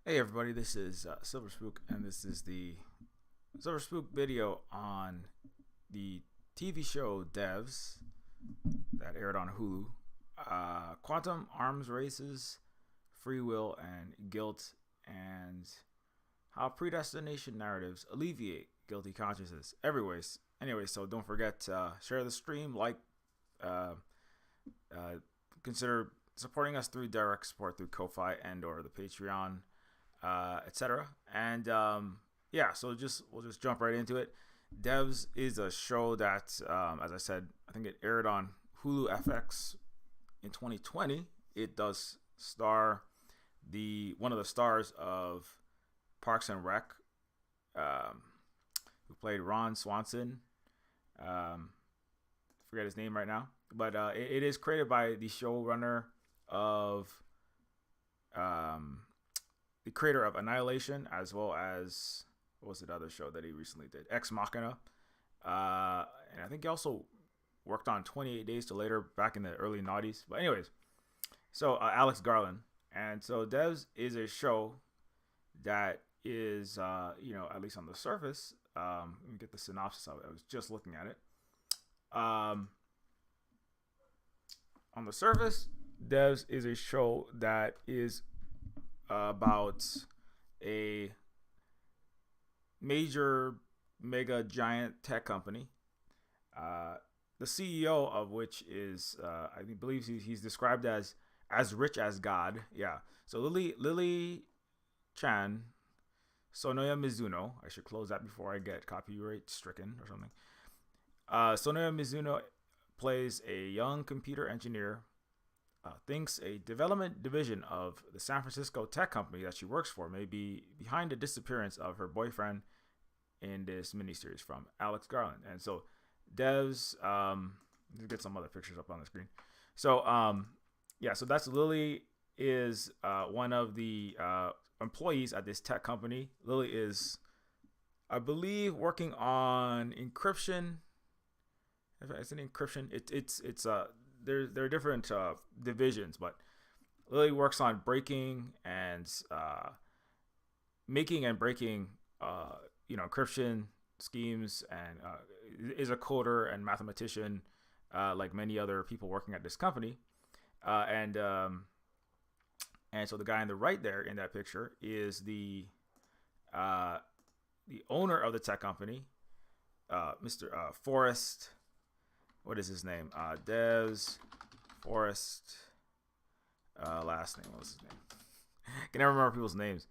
Hey everybody, this is Silver Spook, and this is the Silver Spook video on the TV show Devs that aired on Hulu. Quantum arms races, free will, and guilt, and how predestination narratives alleviate guilty consciences. Anyway, so don't forget to share the stream, uh, uh, consider supporting us through direct support through Ko-Fi and/or the Patreon, etc. And yeah, so we'll just jump right into it. Devs is a show that, as I said, I think it aired on Hulu FX in 2020. It does star the one of the stars of Parks and Rec, um, who played Ron Swanson. Forget his name right now, but it is created by the showrunner of um, the creator of Annihilation, as well as what was the other show that he recently did? Ex Machina. And I think he also worked on 28 Days to Later back in the early noughties. But anyways, so Alex Garland. And so Devs is a show that is, at least on the surface, let me get the synopsis of it. I was just looking at it. On the surface, Devs is a show that is about a major mega giant tech company, the CEO of which is I believe he's described as rich as God. Yeah. So Lily Chan, Sonoya Mizuno. I should close that before I get copyright stricken or something. Sonoya Mizuno plays a young computer engineer, thinks a development division of the San Francisco tech company that she works for may be behind the disappearance of her boyfriend in this miniseries from Alex Garland. And so Devs, let's get some other pictures up on the screen. So so that's Lily is one of the employees at this tech company. Lily is, I believe, working on encryption. If it's an encryption, it's there are different divisions, but Lily works on breaking and making and breaking encryption schemes, and is a coder and mathematician, like many other people working at this company. And so the guy on the right there in that picture is the owner of the tech company, Mr. Forrest. What is his name? Devs Forrest. Last name. What's his name? I can never remember people's names.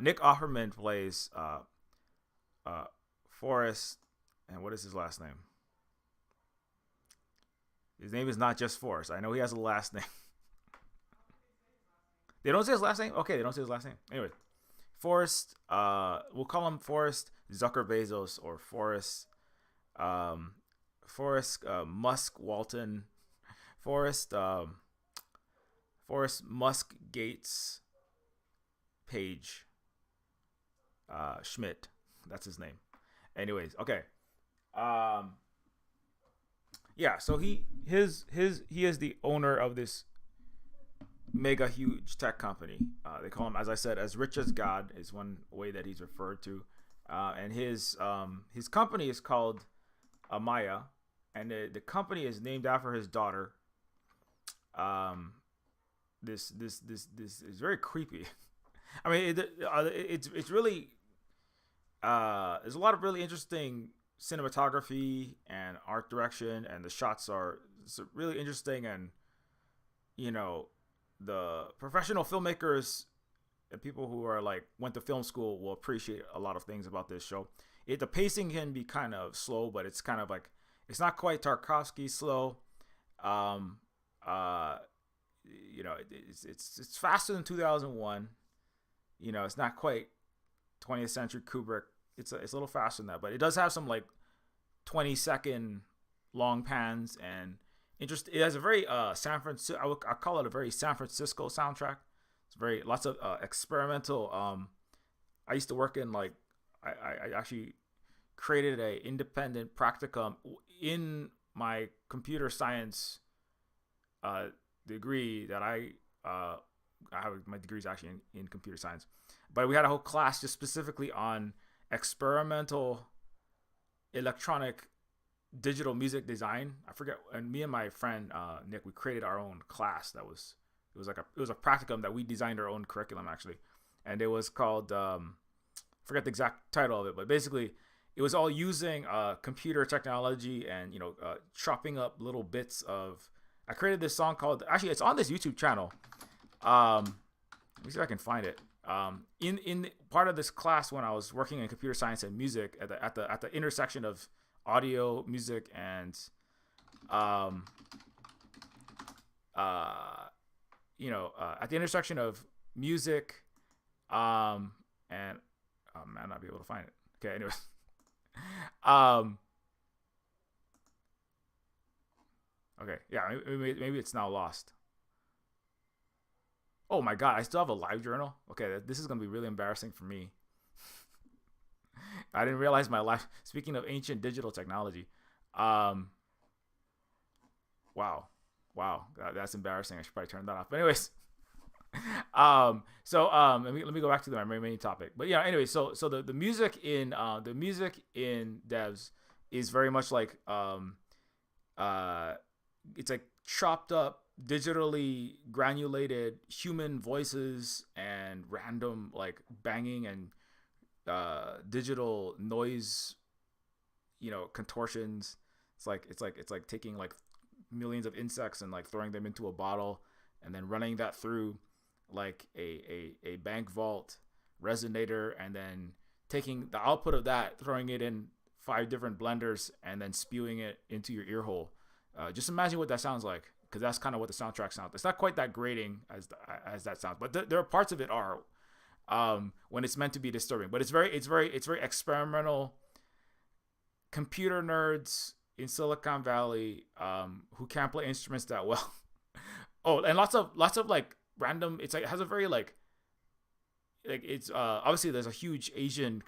Nick Offerman plays Forrest, and what is his last name? His name is not just Forrest. I know he has a last name. They don't say his last name? Okay, they don't say his last name. Anyway, Forrest, we'll call him Forrest Zucker Bezos, or Forrest Musk Walton, Forrest Musk Gates Page Schmidt. That's his name. Anyways, okay. So he is the owner of this mega huge tech company. They call him, as I said, as rich as God is one way that he's referred to. And his company is called Amaya, and the company is named after his daughter. This is very creepy. I mean, it's really there's a lot of really interesting cinematography and art direction, and the shots are really interesting, and the professional filmmakers and people who are like went to film school will appreciate a lot of things about this show. The pacing can be kind of slow, but it's kind of like, it's not quite Tarkovsky slow. It's faster than 2001. It's not quite 20th century Kubrick. It's a little faster than that, but it does have some like 20-second long pans, and it has a very San Francisco. I call it a very San Francisco soundtrack. It's very lots of experimental. I used to work in like I actually created a independent practicum in my computer science degree that I my degree is actually in computer science, but we had a whole class just specifically on experimental electronic digital music design. I forget. And me and my friend Nick, we created our own class. It was a practicum that we designed our own curriculum actually, and it was called forget the exact title of it, but basically it was all using computer technology and chopping up little bits of. I created this song called, actually it's on this YouTube channel. Let me see if I can find it. In part of this class when I was working in computer science and music at the intersection of audio, music, and at the intersection of music, and I might not be able to find it. Okay, anyways. Okay, yeah, maybe it's now lost. Oh my god, I still have a live journal. Okay, this is gonna be really embarrassing for me. I didn't realize my life. Speaking of ancient digital technology, wow, that's embarrassing. I should probably turn that off. But anyways, let me go back to my main topic. But yeah, anyway, so the music in devs is very much like it's like chopped up, digitally granulated human voices and random like banging and digital noise, contortions. It's like taking like millions of insects and like throwing them into a bottle and then running that through like a bank vault resonator, and then taking the output of that, throwing it in 5 different blenders, and then spewing it into your ear hole. Just imagine what that sounds like, because that's kind of what the soundtrack sounds. It's not quite that grating as that sounds, but there are parts of it are when it's meant to be disturbing. But it's very experimental. Computer nerds in Silicon Valley who can't play instruments that well. Oh, and lots of like random. It's like it has a very like it's obviously there's a huge Asian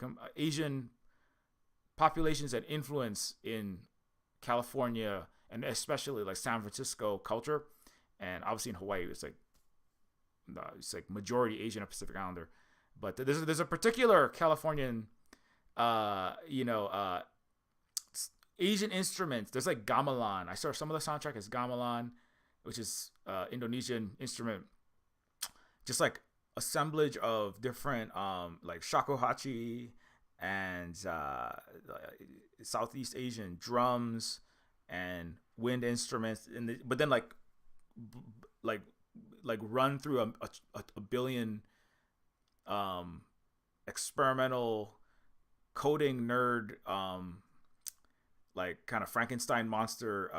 populations and influence in California, and especially like San Francisco culture, and obviously in Hawaii it's like majority Asian and Pacific Islander. But there's a particular Californian Asian instruments. There's like gamelan. I saw some of the soundtrack is gamelan, which is Indonesian instrument, just like assemblage of different like shakuhachi and Southeast Asian drums and wind instruments, but then like run through a billion experimental coding nerd like kind of Frankenstein monster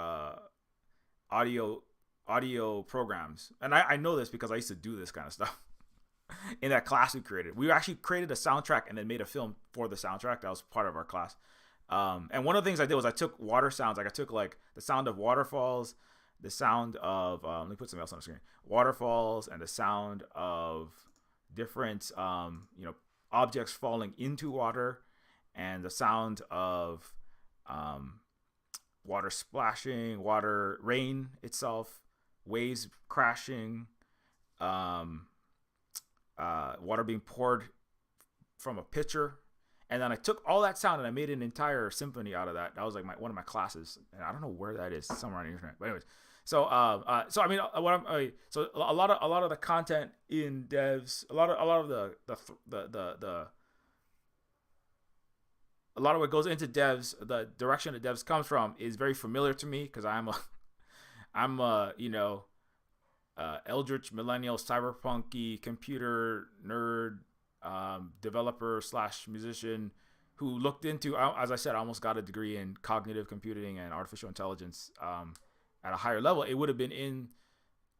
audio programs. And I know this because I used to do this kind of stuff in that class we created. We actually created a soundtrack and then made a film for the soundtrack. That was part of our class. And one of the things I did was I took water sounds. Like I took like the sound of waterfalls, the sound of let me put something else on the screen. Waterfalls, and the sound of different objects falling into water, and the sound of water splashing, rain itself, waves crashing, water being poured from a pitcher. And then I took all that sound and I made an entire symphony out of that. That was like one of my classes, and I don't know where that is, somewhere on the internet. But anyways, so I mean, so a lot of the content in devs, a lot of what goes into devs, the direction that devs comes from is very familiar to me, because I'm a eldritch millennial cyberpunky computer nerd developer / musician who looked into, as I said, I almost got a degree in cognitive computing and artificial intelligence at a higher level. It would have been in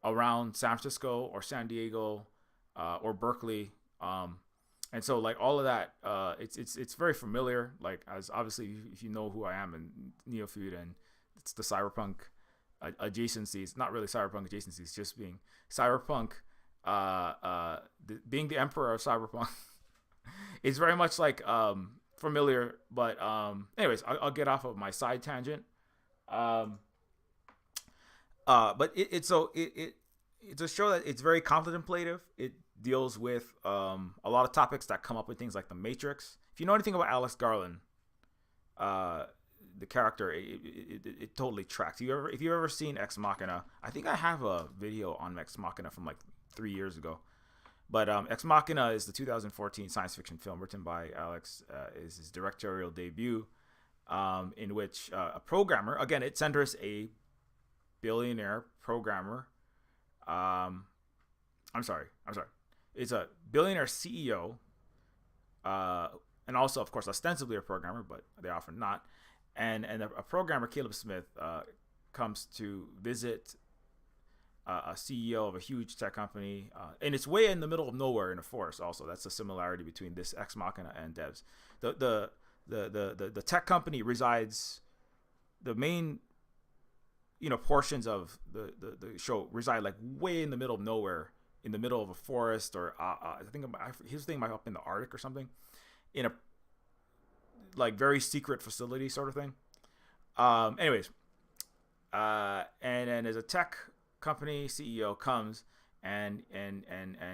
around San Francisco or San Diego or Berkeley, and so like all of that, it's very familiar. Like, as obviously if you know who I am, and Neofeud, and it's the cyberpunk adjacencies, not really cyberpunk adjacencies, just being cyberpunk, being the emperor of cyberpunk. It's very much like familiar. But anyways, I'll get off of my side tangent. But it's a show that it's very contemplative. It deals with a lot of topics that come up with things like the Matrix. If you know anything about Alex Garland, uh, the character, it totally tracks. If you've ever seen Ex Machina, I think I have a video on Ex Machina from like 3 years ago. But Ex Machina is the 2014 science fiction film written by Alex. Is his directorial debut, in which a programmer, again, it centers a billionaire programmer. I'm sorry. It's a billionaire CEO, and also, of course, ostensibly a programmer, but they often not. And a programmer, Caleb Smith, comes to visit a CEO of a huge tech company, and it's way in the middle of nowhere in a forest. Also, that's a similarity between this Ex Machina and Devs. The tech company resides. The main, portions of the show reside like way in the middle of nowhere, in the middle of a forest, or I think his thing might be up in the Arctic or something, in a like very secret facility sort of thing. Anyways, and then as a tech company CEO comes and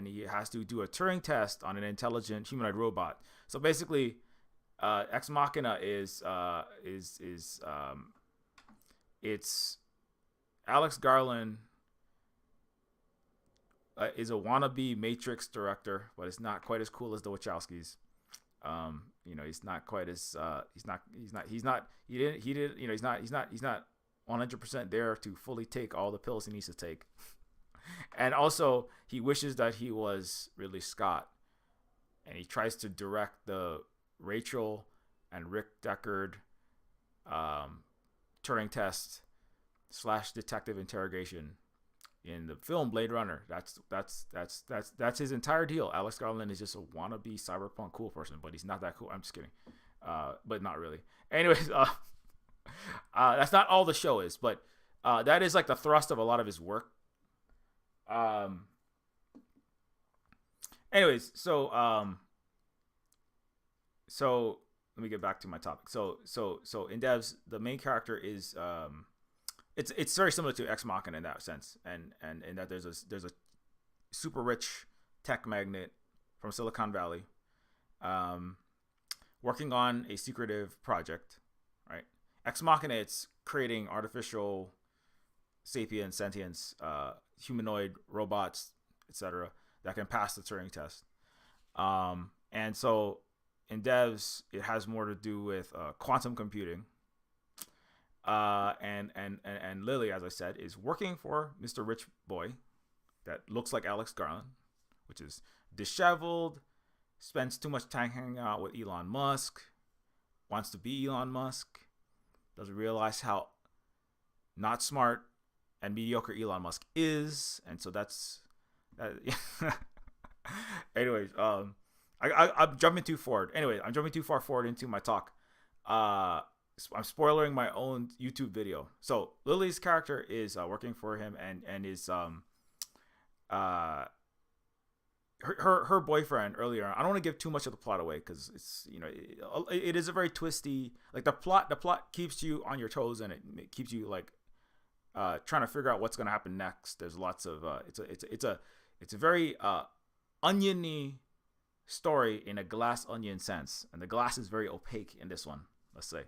he has to do a Turing test on an intelligent humanoid robot. So basically, Ex Machina is it's Alex Garland is a wannabe Matrix director, but it's not quite as cool as the Wachowskis. He's not quite as he's not 100% there to fully take all the pills he needs to take. And also, he wishes that he was Ridley Scott, and he tries to direct the Rachel and Rick Deckard Turing test / detective interrogation in the film Blade Runner. That's his entire deal. Alex Garland is just a wannabe cyberpunk cool person, but he's not that cool. I'm just kidding, but not really. Anyways, that's not all the show is, but that is like the thrust of a lot of his work. Anyways, so let me get back to my topic. So in Devs, the main character is it's very similar to Ex Machina in that sense, and in that there's a super rich tech magnate from Silicon Valley, working on a secretive project, right? Ex Machina, it's creating artificial sapient sentience, humanoid robots, etc., that can pass the Turing test. And so in Devs, it has more to do with quantum computing. And Lily, as I said, is working for Mr. Rich Boy that looks like Alex Garland, which is disheveled, spends too much time hanging out with Elon Musk, wants to be Elon Musk, doesn't realize how not smart and mediocre Elon Musk is, and so that's that. Anyways, I'm jumping too forward. Anyway, I'm jumping too far forward into my talk. I'm spoiling my own YouTube video. So Lily's character is working for him, and is her boyfriend earlier on. I don't want to give too much of the plot away because it's it is a very twisty, like the plot keeps you on your toes, and it keeps you like trying to figure out what's going to happen next. There's lots of it's a very oniony story in a glass onion sense, and the glass is very opaque in this one, let's say.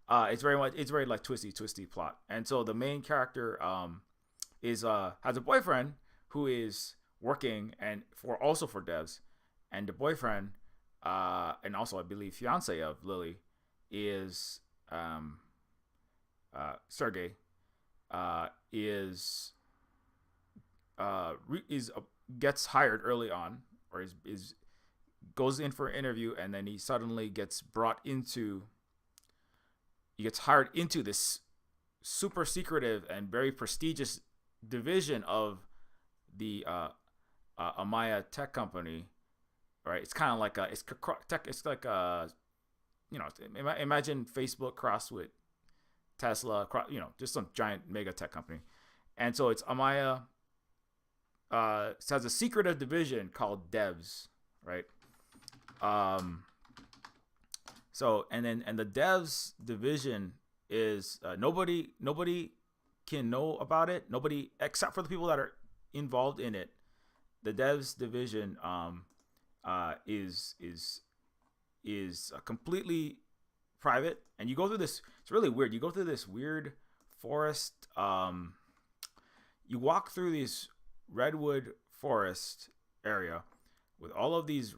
It's very like twisty plot. And so the main character has a boyfriend who is working and for Devs, and the boyfriend and also I believe fiance of Lily is Sergey, gets hired early on, or is goes in for an interview, and then he suddenly gets hired into this super secretive and very prestigious division of the Amaya tech company, right? It's kind of like imagine Facebook crossed with Tesla, just some giant mega tech company. And so it's Amaya has a secretive division called Devs, right? So and the Devs division is nobody can know about it. Nobody except for the people that are involved in it, the devs division is completely private, and you go through this. It's really weird. You go through this weird forest. You walk through this redwood forest area with all of these.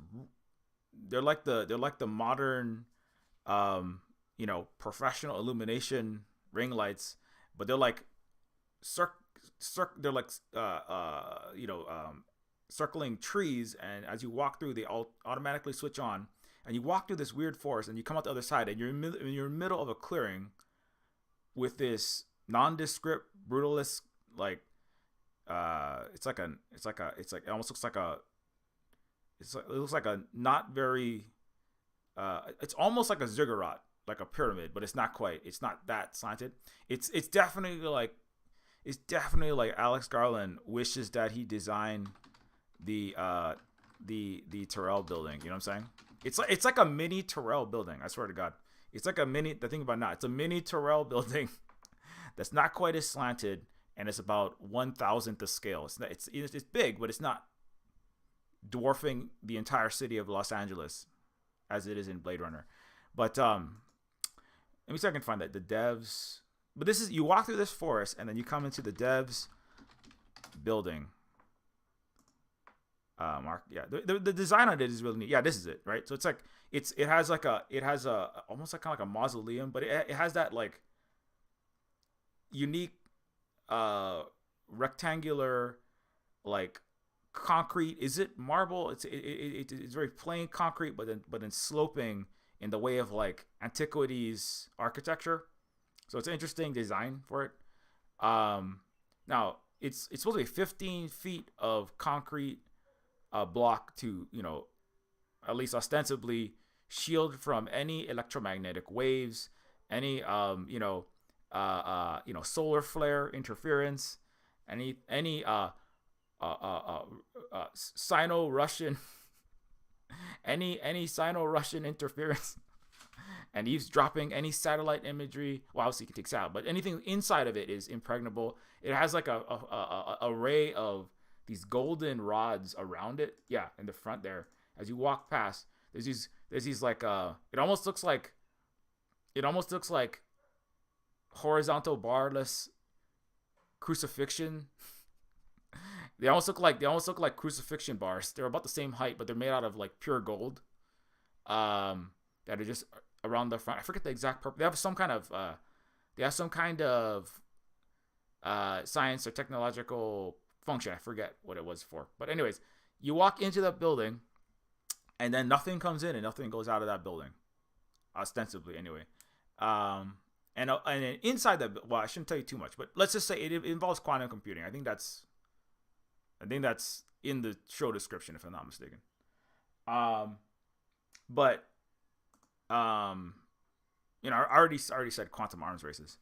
They're like the modern, professional illumination ring lights, but they're like they're like circling trees, and as you walk through, they all automatically switch on, and you walk through this weird forest, and you come out the other side, and you're in the middle of a clearing with this nondescript brutalist, like it almost looks like it looks like a not very it's almost like a ziggurat, like a pyramid, but it's not quite. It's not that slanted. It's definitely like Alex Garland wishes that he designed the Terrell building. You know what I'm saying? It's like a mini Terrell building. I swear to God, it's like a mini. The thing about now, it's a mini Terrell building that's not quite as slanted, and it's about 1,000th the scale. It's big, but it's not dwarfing the entire city of Los Angeles as it is in Blade Runner. But let me see if I can find that the devs. But this is, you walk through this forest, and then you come into the devs building. Mark, yeah, the design on it is really neat. Yeah, this is it, right? So it's like it has almost like kind of like a mausoleum, but it has that like unique rectangular, like concrete. Is it marble? It's very plain concrete, but then sloping in the way of like antiquities architecture. So it's an interesting design for it. Now it's supposed to be 15 feet of concrete block to, at least ostensibly shield from any electromagnetic waves, any solar flare interference, any Sino-Russian any Sino-Russian interference, and eavesdropping, any satellite imagery. Well, obviously you can take out, but anything inside of it is impregnable. It has like a array of these golden rods around it. Yeah, in the front there. As you walk past, there's these like it almost looks like horizontal barless crucifixion. They almost look like crucifixion bars. They're about the same height, but they're made out of like pure gold. That are just around the front. I forget the exact purpose. They have some kind of science or technological function. I forget what it was for. But anyways, you walk into that building, and then nothing comes in and nothing goes out of that building, ostensibly anyway. And then inside that, well, I shouldn't tell you too much, but let's just say it involves quantum computing. I think that's in the show description, if I'm not mistaken. But I already said quantum arms races.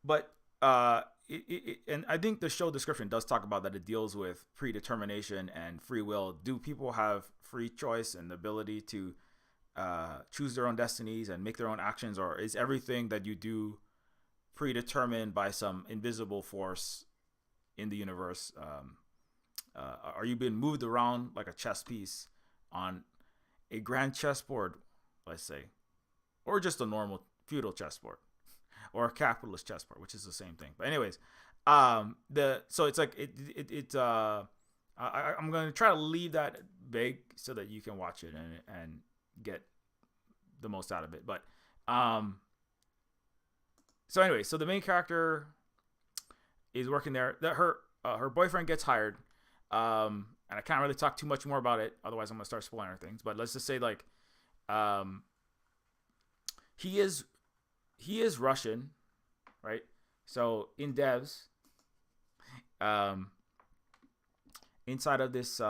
But and I think the show description does talk about that. It deals with predetermination and free will. Do people have free choice and the ability to choose their own destinies and make their own actions, or is everything that you do predetermined by some invisible force in the universe? Are you being moved around like a chess piece on a grand chessboard, let's say, or just a normal feudal chessboard, or a capitalist chessboard, which is the same thing. But anyways, so it's like I'm going to try to leave that vague so that you can watch it and get the most out of it. But so anyway, so the main character is working there. That her boyfriend gets hired. And I can't really talk too much more about it, otherwise I'm gonna start spoiling things. But let's just say like, he is Russian, right? So in devs, inside of this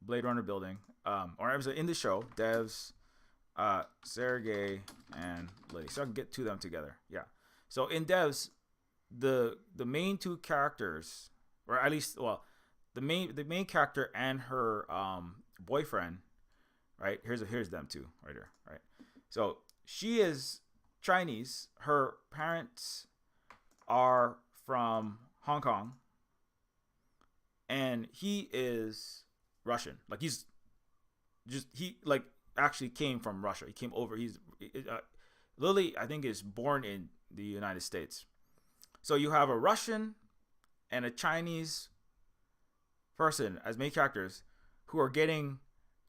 Blade Runner building, or in the show, devs, Sergey and Liddy. So I can get to them together. Yeah. So in devs, the main two characters, or at least, well, the main character and her boyfriend, right? Here's them two right here, right? So she is Chinese. Her parents are from Hong Kong, and he is Russian. Like he like actually came from Russia. He came over. Lily, I think, is born in the United States. So you have a Russian and a Chinese person as main characters who are getting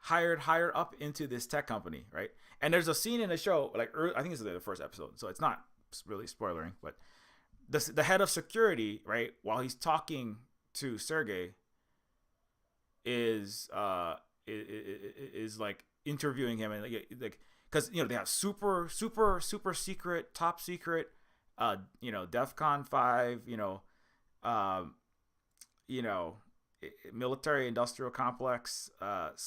hired higher up into this tech company, right? And there's a scene in the show, like I think it's the first episode, so it's not really spoilering, but the head of security, right, while he's talking to Sergey, is like interviewing him, and like because they have super secret, top secret, DEFCON 5, military industrial complex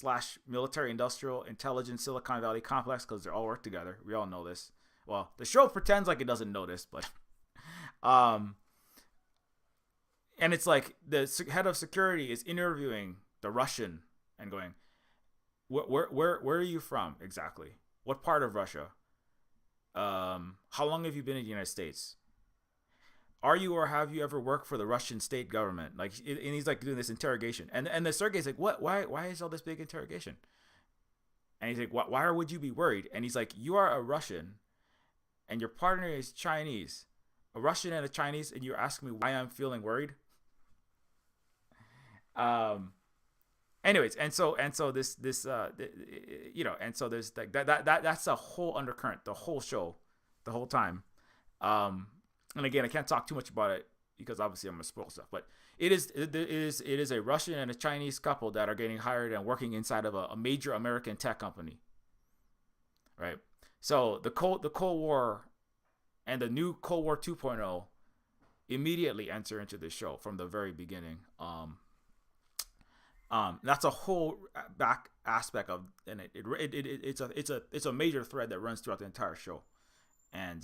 / military industrial intelligence Silicon Valley complex, because they all work together. We all know this. Well, the show pretends like it doesn't know this, but and it's like the head of security is interviewing the Russian and going, where are you from exactly? What part of Russia? How long have you been in the United States? Are you or have you ever worked for the Russian state government? Like, and he's like doing this interrogation, and the Sergey's like, what? Why is all this big interrogation? And he's like, why would you be worried? And he's like, you are a Russian, and your partner is Chinese, a Russian and a Chinese, and you're asking me why I'm feeling worried. Anyways, and so this and so there's that's a whole undercurrent, the whole show, the whole time. And again, I can't talk too much about it because obviously I'm gonna spoil stuff. But it is a Russian and a Chinese couple that are getting hired and working inside of a major American tech company, right? So the Cold War and the new Cold War 2.0 immediately enter into the show from the very beginning. That's a whole back aspect of, and it's a major thread that runs throughout the entire show. And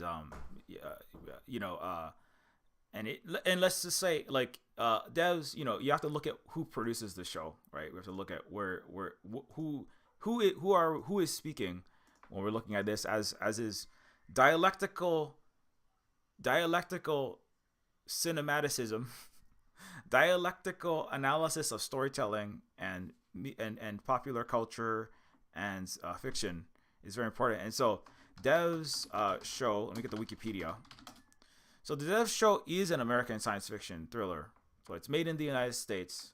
and let's just say, like, devs, you have to look at who produces the show, right? We have to look at who is speaking when we're looking at this as is dialectical cinematicism, dialectical analysis of storytelling and popular culture and fiction is very important. And so Dev's show, let me get the Wikipedia. So the Dev's show is an American science fiction thriller. So it's made in the United States.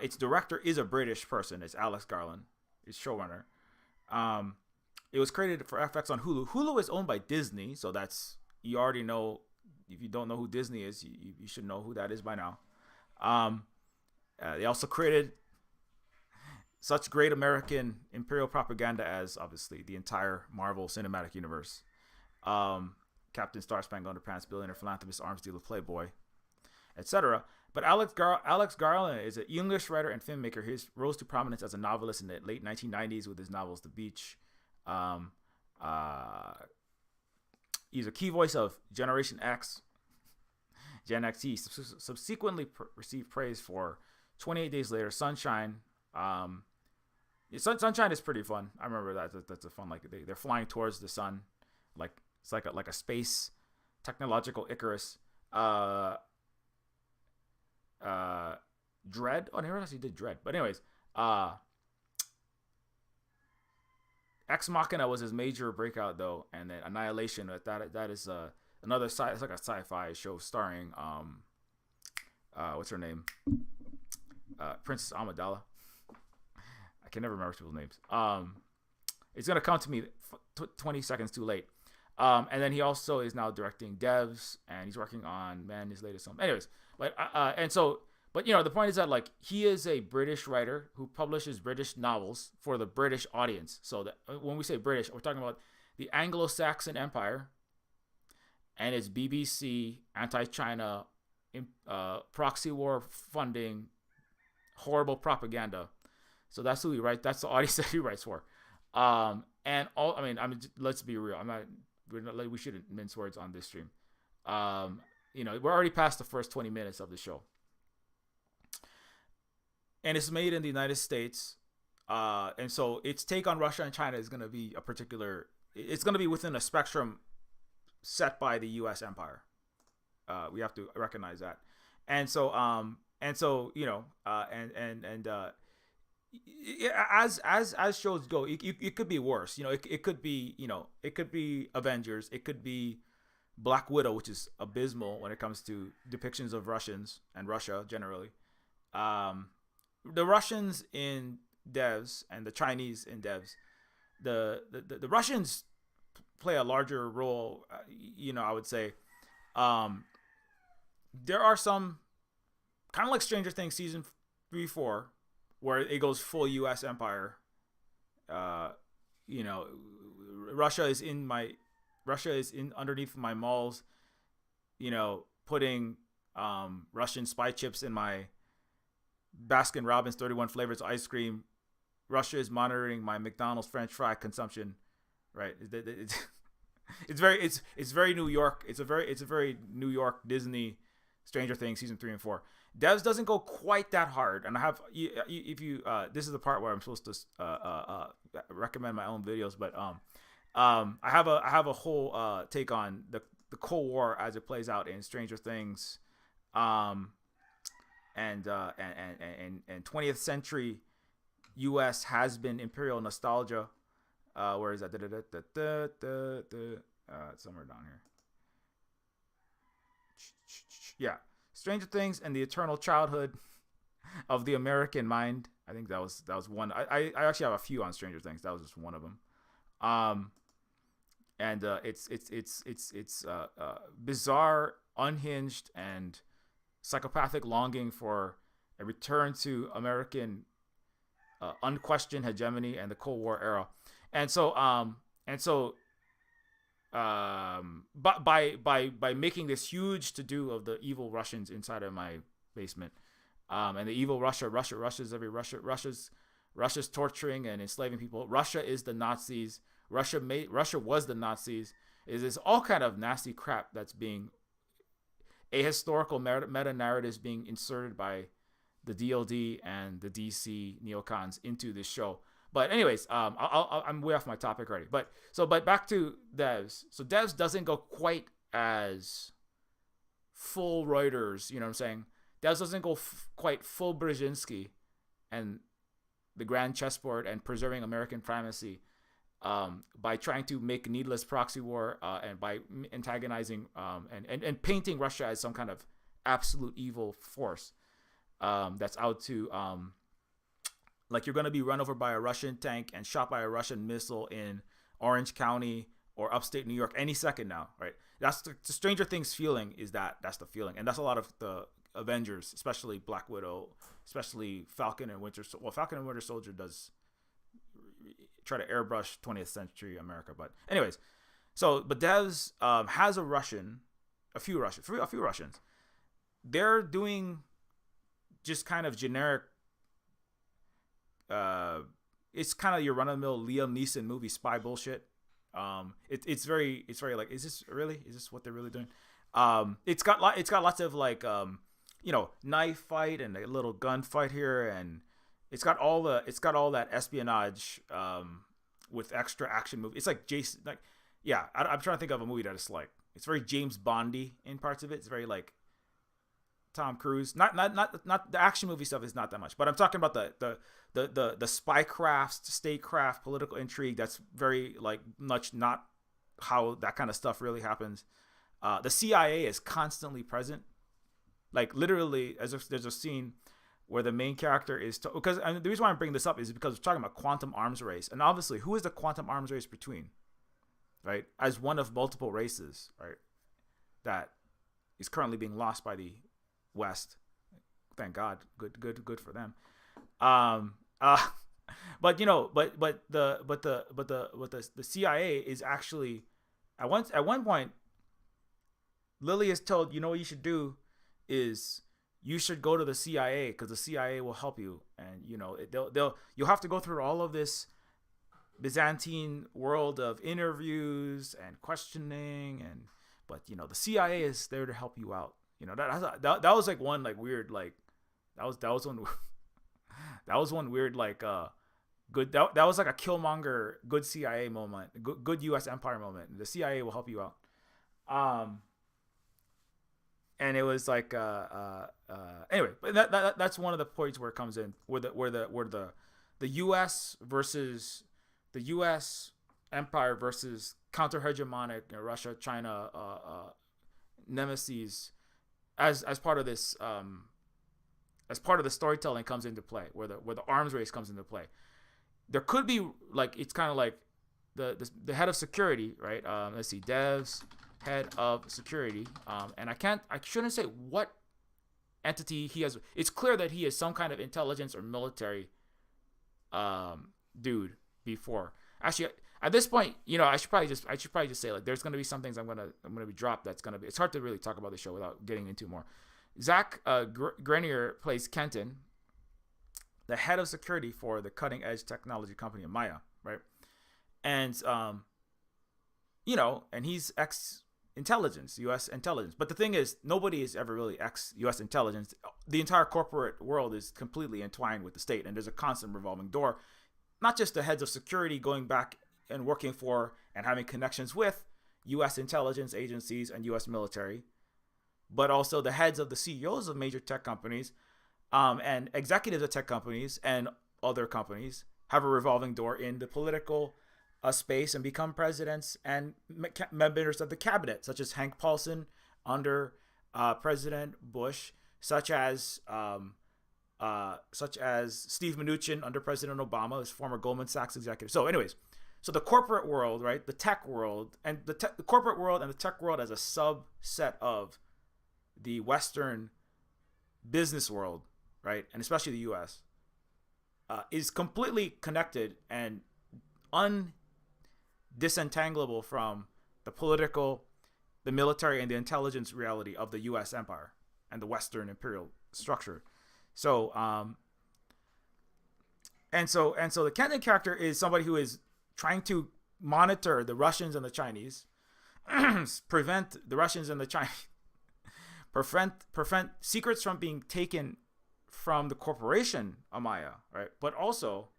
Its director is a British person. It's Alex Garland. It's showrunner. It was created for FX on Hulu. Hulu is owned by Disney, so that's, you already know. If you don't know who Disney is, you should know who that is by now. They also created such great American imperial propaganda as, obviously, the entire Marvel Cinematic Universe. Captain Star Spangled Underpants, billionaire philanthropist, arms dealer, playboy, etc. But Alex Garland is an English writer and filmmaker. He rose to prominence as a novelist in the late 1990s with his novels The Beach. He's a key voice of Generation X, Gen X. He subsequently received praise for 28 Days Later, Sunshine. Sunshine is pretty fun. I remember that. That's a fun, like, they're flying towards the sun, like it's like a space technological Icarus. Dread. Oh, I never actually did Dread. But anyways, Ex Machina was his major breakout though, and then Annihilation. That is another it's like a sci-fi show starring what's her name? Princess Amidala. I can never remember people's names. It's gonna come to me 20 seconds too late. And then he also is now directing Devs, and he's working on his latest film. Anyways, but the point is that, like, he is a British writer who publishes British novels for the British audience. So that when we say British, we're talking about the Anglo-Saxon Empire and its BBC anti-China proxy war funding horrible propaganda. So that's who he writes. That's the audience that he writes for. Let's be real. We shouldn't mince words on this stream. We're already past the first 20 minutes of the show. And it's made in the United States. And so its take on Russia and China is going to be it's going to be within a spectrum set by the U.S. empire. We have to recognize that. And so and so as shows go, it could be worse. It could be it could be Avengers, it could be Black Widow, which is abysmal when it comes to depictions of Russians and Russia generally. Um, the Russians in devs and the Chinese in devs, the Russians play a larger role. I would say um, there are some kind of like Stranger Things season 3, 4, where it goes full U.S. empire. Uh, you know, Russia is in my Russia is in underneath my malls. Putting Russian spy chips in my Baskin Robbins 31 flavors ice cream. Russia is monitoring my McDonald's French fry consumption. Right? It's very New York. It's a very New York Disney Stranger Things season 3 and 4. Devs doesn't go quite that hard, and I have if you this is the part where I'm supposed to recommend my own videos, but I have a whole take on the Cold War as it plays out in Stranger Things, and 20th century U.S. has been imperial nostalgia. Where is that? It's somewhere down here. Yeah, Stranger Things and the eternal childhood of the American mind. I think that was one. I actually have a few on Stranger Things. That was just one of them. And it's bizarre, unhinged, and psychopathic longing for a return to American unquestioned hegemony and the Cold War era. And so but by making this huge to do of the evil Russians inside of my basement, and the evil Russia's torturing and enslaving people. Russia is the Nazis. Russia was the Nazis. Is all kind of nasty crap that's being ahistorical meta narratives being inserted by the DLD and the DC neocons into this show. But anyways, I'm way off my topic already. But back to devs. So devs doesn't go quite as full Reuters. You know what I'm saying? Devs doesn't go quite full Brzezinski and the grand chessboard and preserving American primacy by trying to make needless proxy war and by antagonizing and painting Russia as some kind of absolute evil force that's out to like you're going to be run over by a Russian tank and shot by a Russian missile in Orange County or upstate New York any second now, right? That's the Stranger Things feeling. That's the feeling, and that's a lot of the Avengers, especially Black Widow, especially Falcon and Winter Soldier does try to airbrush 20th century America. But anyways, but Devs has a few Russians. They're doing just kind of generic. It's kind of your run-of-the-mill Liam Neeson movie spy bullshit. It's very like, is this what they're really doing? It's got lots of like knife fight and a little gun fight here, and it's got all that espionage with extra action movie. It's like Jason, like, yeah, I'm trying to think of a movie that is like, it's very James Bondy in parts of it. It's very like Tom Cruise. Not the action movie stuff is not that much, but I'm talking about the spycraft, statecraft, political intrigue. That's very like much not how that kind of stuff really happens. The CIA is constantly present. Like literally, there's a scene where the main character is because the reason why I'm bringing this up is because we're talking about quantum arms race, and obviously, who is the quantum arms race between? Right, as one of multiple races, right, that is currently being lost by the West. Thank God, good for them. But the CIA is actually at one point, Lily is told, what you should do is you should go to the CIA because the CIA will help you, and you'll have to go through all of this Byzantine world of interviews and questioning, but the CIA is there to help you out. That was like one like weird like that was one weird like good that was like a Killmonger good CIA moment, good U.S. empire moment. The CIA will help you out. and it was like anyway, but that's one of the points where it comes in, where the U.S. versus the U.S. empire versus counter hegemonic Russia, China, nemesis, as part of this as part of the storytelling comes into play, where the arms race comes into play. There could be like, it's kind of like the head of security, right? Let's see, devs head of security, and I shouldn't say what entity he has. It's clear that he is some kind of intelligence or military dude before. Actually, at this point, I should probably just say, like, there's gonna be some things I'm gonna be dropped. That's gonna be, it's hard to really talk about the show without getting into more. Zach Grenier plays Kenton, the head of security for the cutting edge technology company Maya, right? And and he's ex intelligence, U.S. intelligence. But the thing is, nobody is ever really ex U.S. intelligence. The entire corporate world is completely entwined with the state, and there's a constant revolving door. Not just the heads of security going back and working for and having connections with U.S. intelligence agencies and U.S. military, but also the heads of the CEOs of major tech companies and executives of tech companies and other companies have a revolving door in the political space and become presidents and members of the cabinet, such as Hank Paulson under President Bush, such as Steve Mnuchin under President Obama, his former Goldman Sachs executive. So anyways, so the corporate world, right, the tech world, and the corporate world and the tech world as a subset of the Western business world, right, and especially the U.S., is completely connected and disentangleable from the political, the military, and the intelligence reality of the U.S. empire and the Western imperial structure. So, so the Kenton character is somebody who is trying to monitor the Russians and the Chinese, prevent the Russians and the Chinese, prevent secrets from being taken from the corporation Amaya, right? But also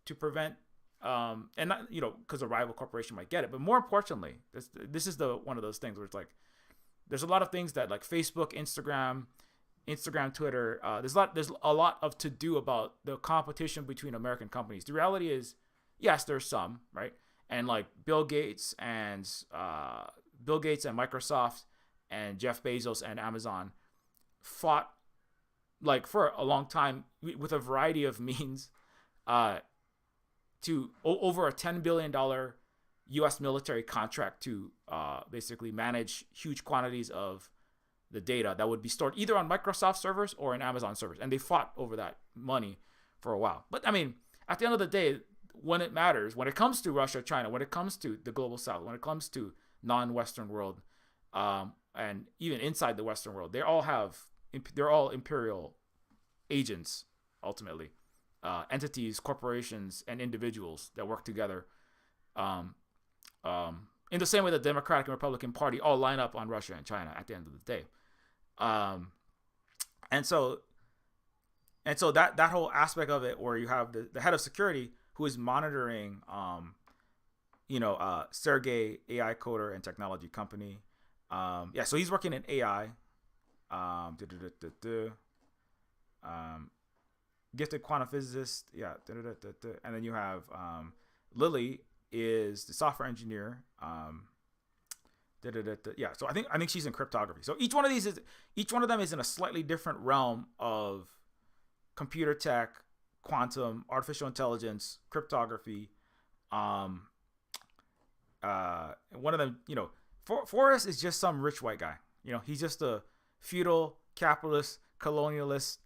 to prevent, and not, because a rival corporation might get it, but more importantly, this is one of those things where it's like, there's a lot of things that, like, Facebook, Instagram, Twitter, there's a lot of to do about the competition between American companies. The reality is, yes, there's some, right? And like Bill Gates and Microsoft and Jeff Bezos and Amazon fought, like, for a long time with a variety of means to over a $10 billion U.S. military contract to basically manage huge quantities of the data that would be stored either on Microsoft servers or in Amazon servers. And they fought over that money for a while. But I mean, at the end of the day, when it matters, when it comes to Russia, China, when it comes to the global South, when it comes to non-Western world, and even inside the Western world, they're all imperial agents, ultimately, entities, corporations, and individuals that work together, in the same way the Democratic and Republican Party all line up on Russia and China at the end of the day. And so that whole aspect of it, where you have the head of security who is monitoring, Sergey AI coder and technology company. So he's working in AI. Gifted quantum physicist. Yeah. And then you have Lily is the software engineer. So I think she's in cryptography. So each one of them is in a slightly different realm of computer tech, quantum, artificial intelligence, cryptography. One of them, Forrest is just some rich white guy. He's just a feudal, capitalist, colonialist,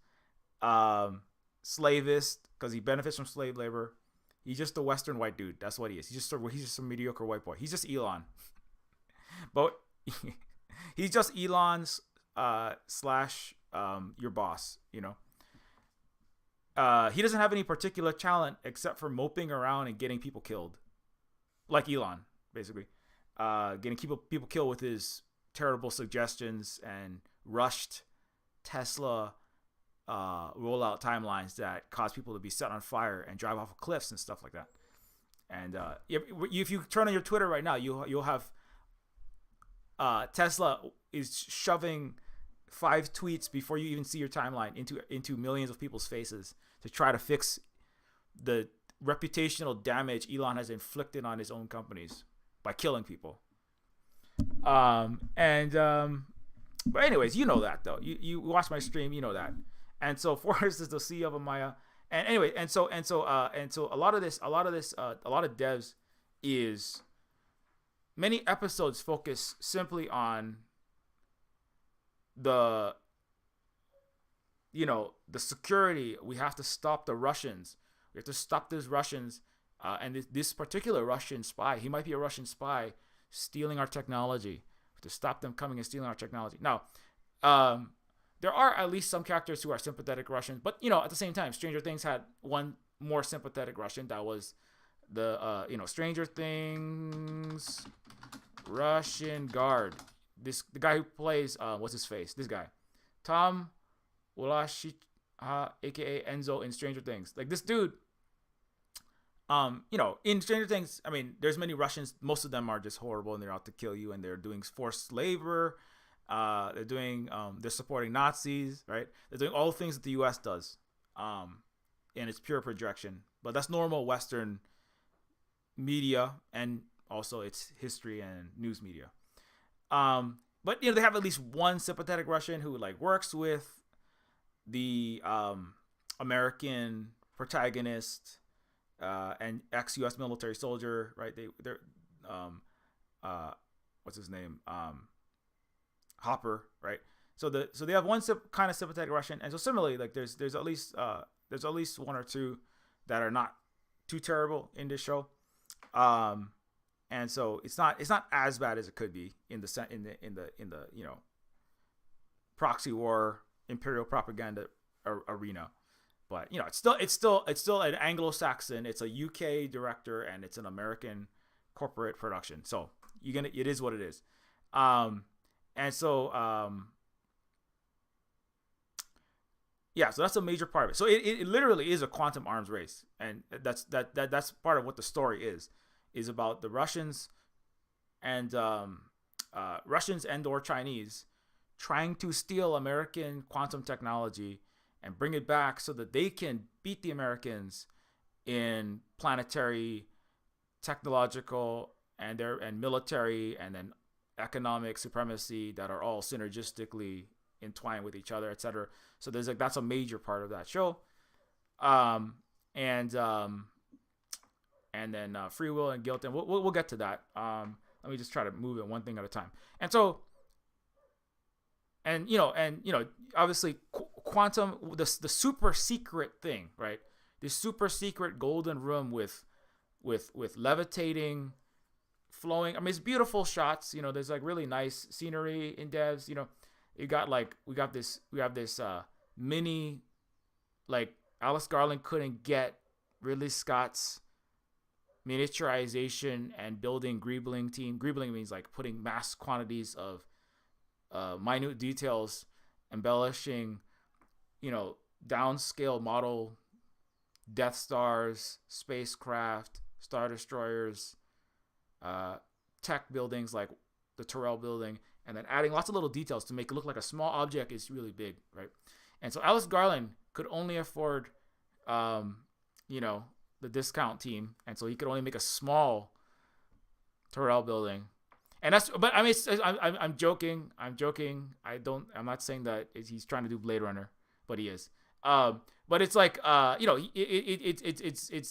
slavist, because he benefits from slave labor. He's just a Western white dude. That's what he is. He's just a mediocre white boy. He's just Elon. But he's just Elon's slash your boss, He doesn't have any particular talent except for moping around and getting people killed. Like Elon, basically. Getting people killed with his terrible suggestions and rushed Tesla rollout timelines that cause people to be set on fire and drive off of cliffs and stuff like that. And if you turn on your Twitter right now, you'll have Tesla is shoving 5 tweets before you even see your timeline into millions of people's faces to try to fix the reputational damage Elon has inflicted on his own companies by killing people. But anyways, you know that though. You watch my stream, you know that. And so Forrest is the CEO of Amaya. And anyway, and so a lot of devs is many episodes focus simply on the security. We have to stop the Russians. We have to stop those Russians. And this particular Russian spy, he might be a Russian spy stealing our technology. We have to stop them coming and stealing our technology. Now, there are at least some characters who are sympathetic Russians, but at the same time, Stranger Things had one more sympathetic Russian. That was the Stranger Things Russian guard. The guy who plays what's his face? This guy, Tom Walashi, aka Enzo in Stranger Things. Like this dude. In Stranger Things, I mean, there's many Russians. Most of them are just horrible and they're out to kill you, and they're doing forced labor. They're supporting Nazis, right? They're doing all the things that the U.S. does, and it's pure projection. But that's normal Western media, and also it's history and news media. But they have at least one sympathetic Russian who works with the American protagonist and ex-U.S. military soldier, right? They're what's his name? Hopper, right? So they have one kind of sympathetic Russian, and so similarly, there's at least one or two that are not too terrible in this show, and so it's not as bad as it could be in the proxy war imperial propaganda arena, but it's still an Anglo-Saxon, it's a UK director, and it's an American corporate production, so it is what it is. And so, so that's a major part of it. So it literally is a quantum arms race, and that's part of what the story is about the Russians and or Chinese trying to steal American quantum technology and bring it back so that they can beat the Americans in planetary, technological, and military, and then economic supremacy that are all synergistically entwined with each other, etc. So that's a major part of that show, and then free will and guilt, and we'll get to that. Let me just try to move it one thing at a time. And so, obviously, quantum, the super secret thing, right? This super secret golden room with levitating, flowing. I mean, it's beautiful shots. There's really nice scenery in devs. We have this mini, Alice Garland couldn't get Ridley Scott's miniaturization and building greebling team. Greebling means putting mass quantities of minute details, embellishing, downscale model Death Stars, spacecraft, Star Destroyers, tech buildings like the Terrell building, and then adding lots of little details to make it look like a small object is really big, right? And so Alice Garland could only afford, the discount team, and so he could only make a small Terrell building. And but I mean, I'm joking. I'm not saying that he's trying to do Blade Runner, but he is. But it's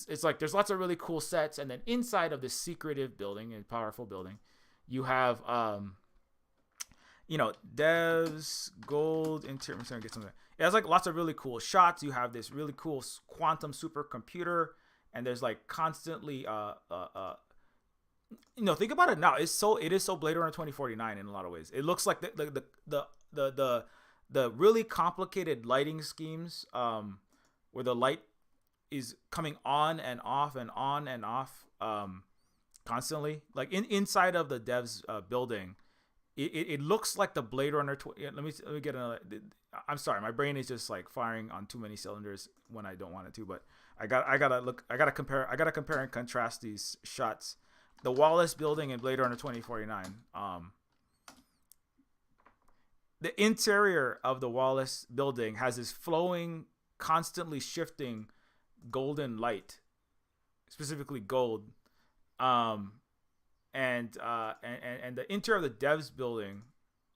it's like there's lots of really cool sets, and then inside of this secretive building and powerful building, you have devs gold interior. I'm trying to get something. It has lots of really cool shots. You have this really cool quantum supercomputer, and there's constantly think about it now. It is so Blade Runner 2049 in a lot of ways. It looks like the really complicated lighting schemes, where the light is coming on and off and on and off constantly. Inside of the devs building, it looks like the Blade Runner. Let me get another. I'm sorry, my brain is just firing on too many cylinders when I don't want it to. But I gotta compare and contrast these shots. The Wallace building in Blade Runner 2049. the interior of the Wallace building has this flowing, constantly shifting golden light, specifically gold. Um, and the interior of the Devs building,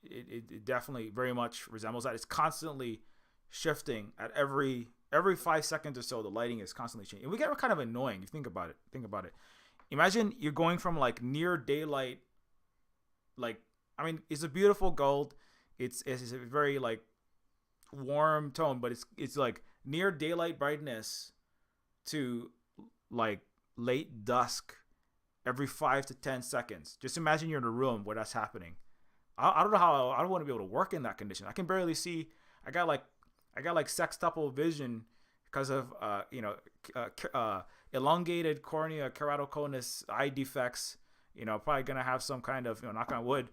it definitely very much resembles that. It's constantly shifting at every 5 seconds or so. The lighting is constantly changing, and we get kind of annoying. You think about it. Imagine you're going from like near daylight, like, I mean, it's a beautiful gold. It's a very like warm tone, but it's like near daylight brightness to like late dusk every 5 to 10 seconds. Just imagine you're in a room where that's happening. I don't know how I don't want to be able to work in that condition. I can barely see. I got like sextuple vision because of elongated cornea, keratoconus, eye defects. Probably gonna have some kind of, knock on wood,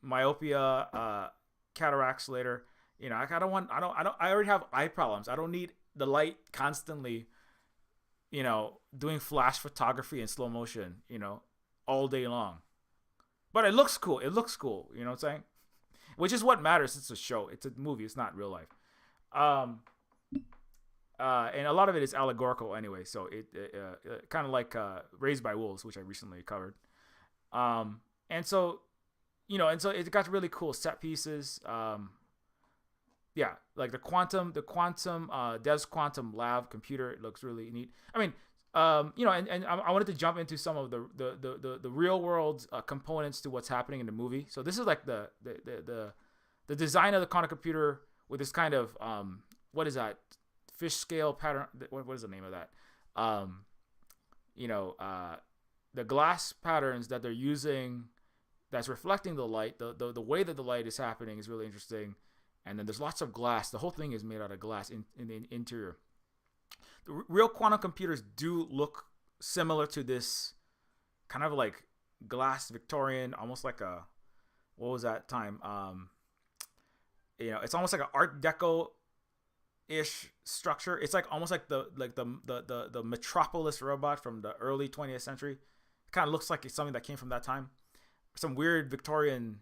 myopia, cataracts later. I already have eye problems. I don't need the light constantly, doing flash photography in slow motion, all day long. But it looks cool. You know what I'm saying? Which is what matters. It's a show. It's a movie. It's not real life. And a lot of it is allegorical anyway. So it kind of like Raised by Wolves, which I recently covered. And so it got really cool set pieces. Yeah, like the quantum Dev's quantum lab computer. It looks really neat. I mean, and I wanted to jump into some of the real world components to what's happening in the movie. So this is like the design of the quantum computer with this kind of what is that, fish scale pattern? What is the name of that? The glass patterns that they're using that's reflecting the light. The way that the light is happening is really interesting. And then there's lots of glass. The whole thing is made out of glass in the interior. The real quantum computers do look similar to this kind of like glass Victorian, almost like a, what was that time? It's almost like an Art Deco ish structure. It's like almost like the Metropolis robot from the early 20th century. It kind of looks like it's something that came from that time. Some weird Victorian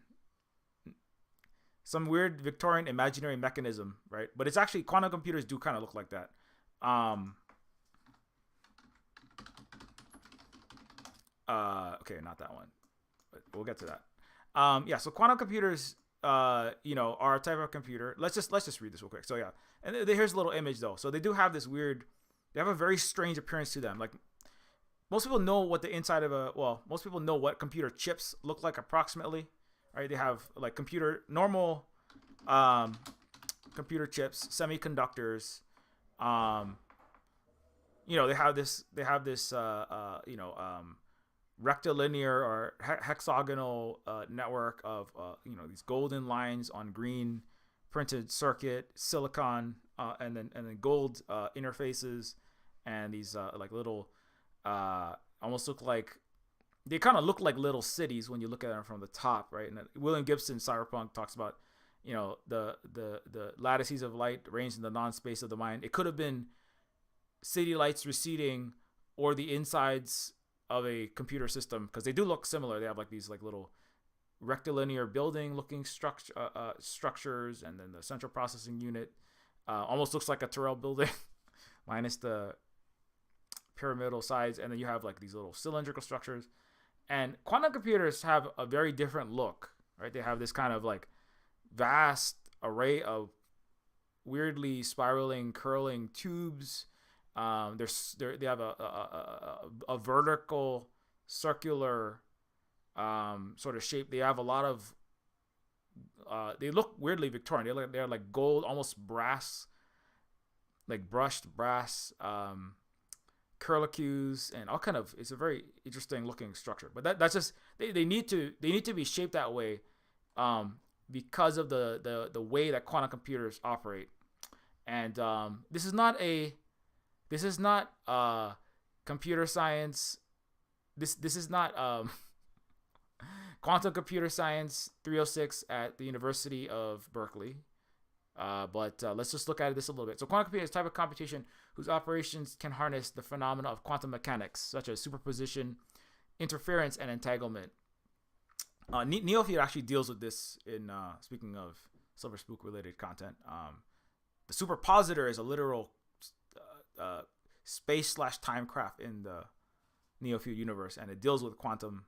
imaginary mechanism, right? But it's actually, quantum computers do kind of look like that. Okay, not that one, but we'll get to that. So quantum computers, are a type of computer. Let's just read this real quick. So yeah, and here's a little image though. So they do have this weird, they have a very strange appearance to them. Like most people know what the inside of most people know what computer chips look like approximately, right? They have like normal computer chips, semiconductors. They have this rectilinear or hexagonal network of these golden lines on green printed circuit, silicon, and then gold interfaces, and these like little almost look like, they kind of look like little cities when you look at them from the top, right? And William Gibson, Cyberpunk, talks about the lattices of light arranged in the non-space of the mind. It could have been city lights receding or the insides of a computer system, because they do look similar. They have like these like little rectilinear building looking structures, and then the central processing unit almost looks like a Terrell building minus the pyramidal sides, and then you have like these little cylindrical structures. And quantum computers have a very different look, right? They have this kind of like vast array of weirdly spiraling, curling tubes. They have a vertical, circular sort of shape. They have a lot of. They look weirdly Victorian. They're like gold, almost brass, like brushed brass curlicues and all kind of. It's a very interesting looking structure. But that's just they need to be shaped that way, because of the way that quantum computers operate. And this is not computer science. This is not quantum computer science 306 at the University of Berkeley. But let's just look at this a little bit. So quantum computing is a type of computation whose operations can harness the phenomena of quantum mechanics, such as superposition, interference, and entanglement. Neofeud actually deals with this in speaking of Silver Spook related content. The superpositor is a literal space / time craft in the Neofeud universe, and it deals with quantum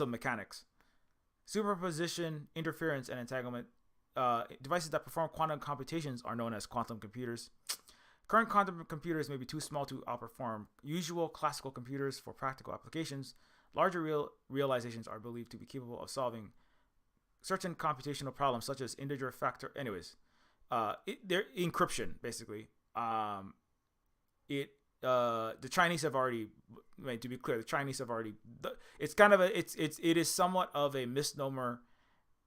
mechanics. Superposition, interference, and entanglement devices that perform quantum computations are known as quantum computers. Current quantum computers may be too small to outperform usual classical computers for practical applications. Larger realizations are believed to be capable of solving certain computational problems, such as integer factor. Anyways, they're encryption basically. The Chinese have already. To be clear, the Chinese have already. It's kind of it is somewhat of a misnomer.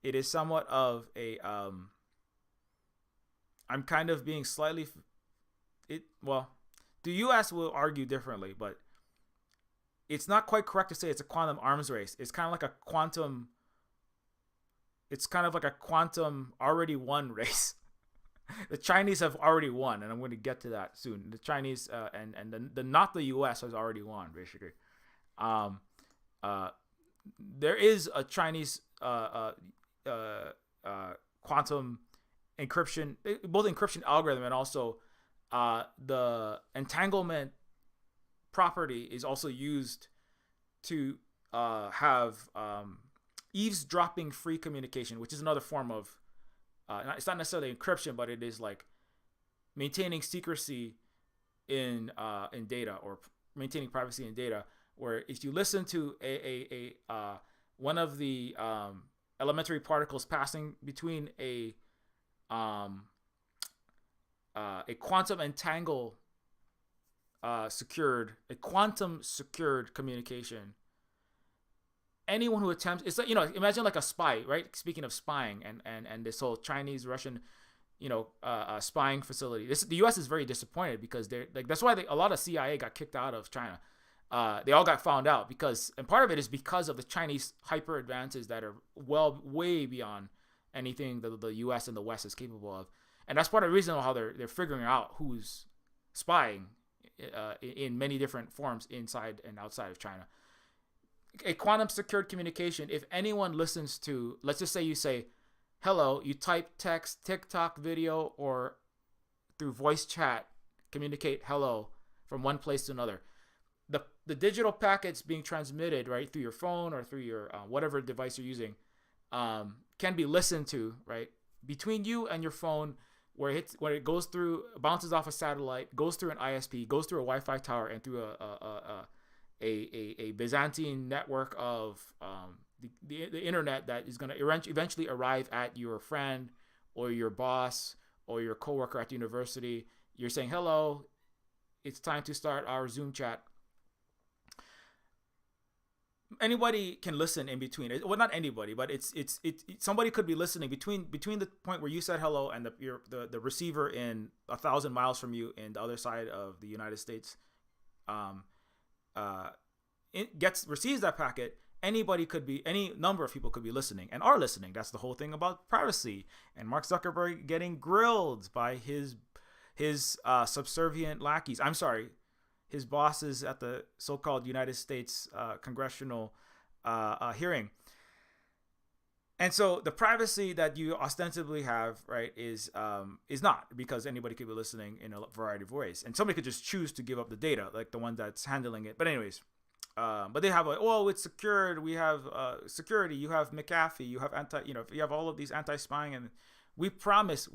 It is somewhat of a. I'm kind of being slightly. The U.S. will argue differently, but it's not quite correct to say it's a quantum arms race. It's kind of like a quantum. It's kind of like a quantum already won race. The Chinese have already won, and I'm going to get to that soon. The Chinese and the not the U.S. has already won, basically. There is a Chinese quantum encryption, both encryption algorithm and also the entanglement property is also used to have eavesdropping free communication, which is another form of it's not necessarily encryption, but it is like maintaining secrecy in data, or maintaining privacy in data. Where if you listen to a one of the elementary particles passing between a quantum entangle quantum secured communication. Anyone who attempts, it's like, imagine like a spy, right? Speaking of spying and this whole Chinese Russian, spying facility. The U.S. is very disappointed because they're like, that's why a lot of CIA got kicked out of China. They all got found out and part of it is because of the Chinese hyper advances that are way beyond anything that the U.S. and the West is capable of. And that's part of the reason how they're figuring out who's spying in many different forms inside and outside of China. A quantum secured communication, if anyone listens to, let's just say you say, hello, you type text, TikTok video, or through voice chat, communicate hello from one place to another. The digital packets being transmitted, right, through your phone or through your whatever device you're using, can be listened to, right, between you and your phone, where it goes through, bounces off a satellite, goes through an ISP, goes through a Wi-Fi tower, and through a Byzantine network of the internet that is going to eventually arrive at your friend or your boss or your coworker at the university. You're saying, hello, it's time to start our Zoom chat. Anybody can listen in between. Well, not anybody, but it's somebody could be listening between the point where you said hello and the receiver in 1,000 miles from you in the other side of the United States. It receives that packet. Any number of people could be listening and are listening. That's the whole thing about privacy. And Mark Zuckerberg getting grilled by his subservient lackeys. I'm sorry, his bosses at the so-called United States congressional hearing. And so the privacy that you ostensibly have, right, is not, because anybody could be listening in a variety of ways, and somebody could just choose to give up the data, like the one that's handling it. But anyways, but they have it's secured. We have security. You have McAfee. You have you have all of these anti-spying, and we promise.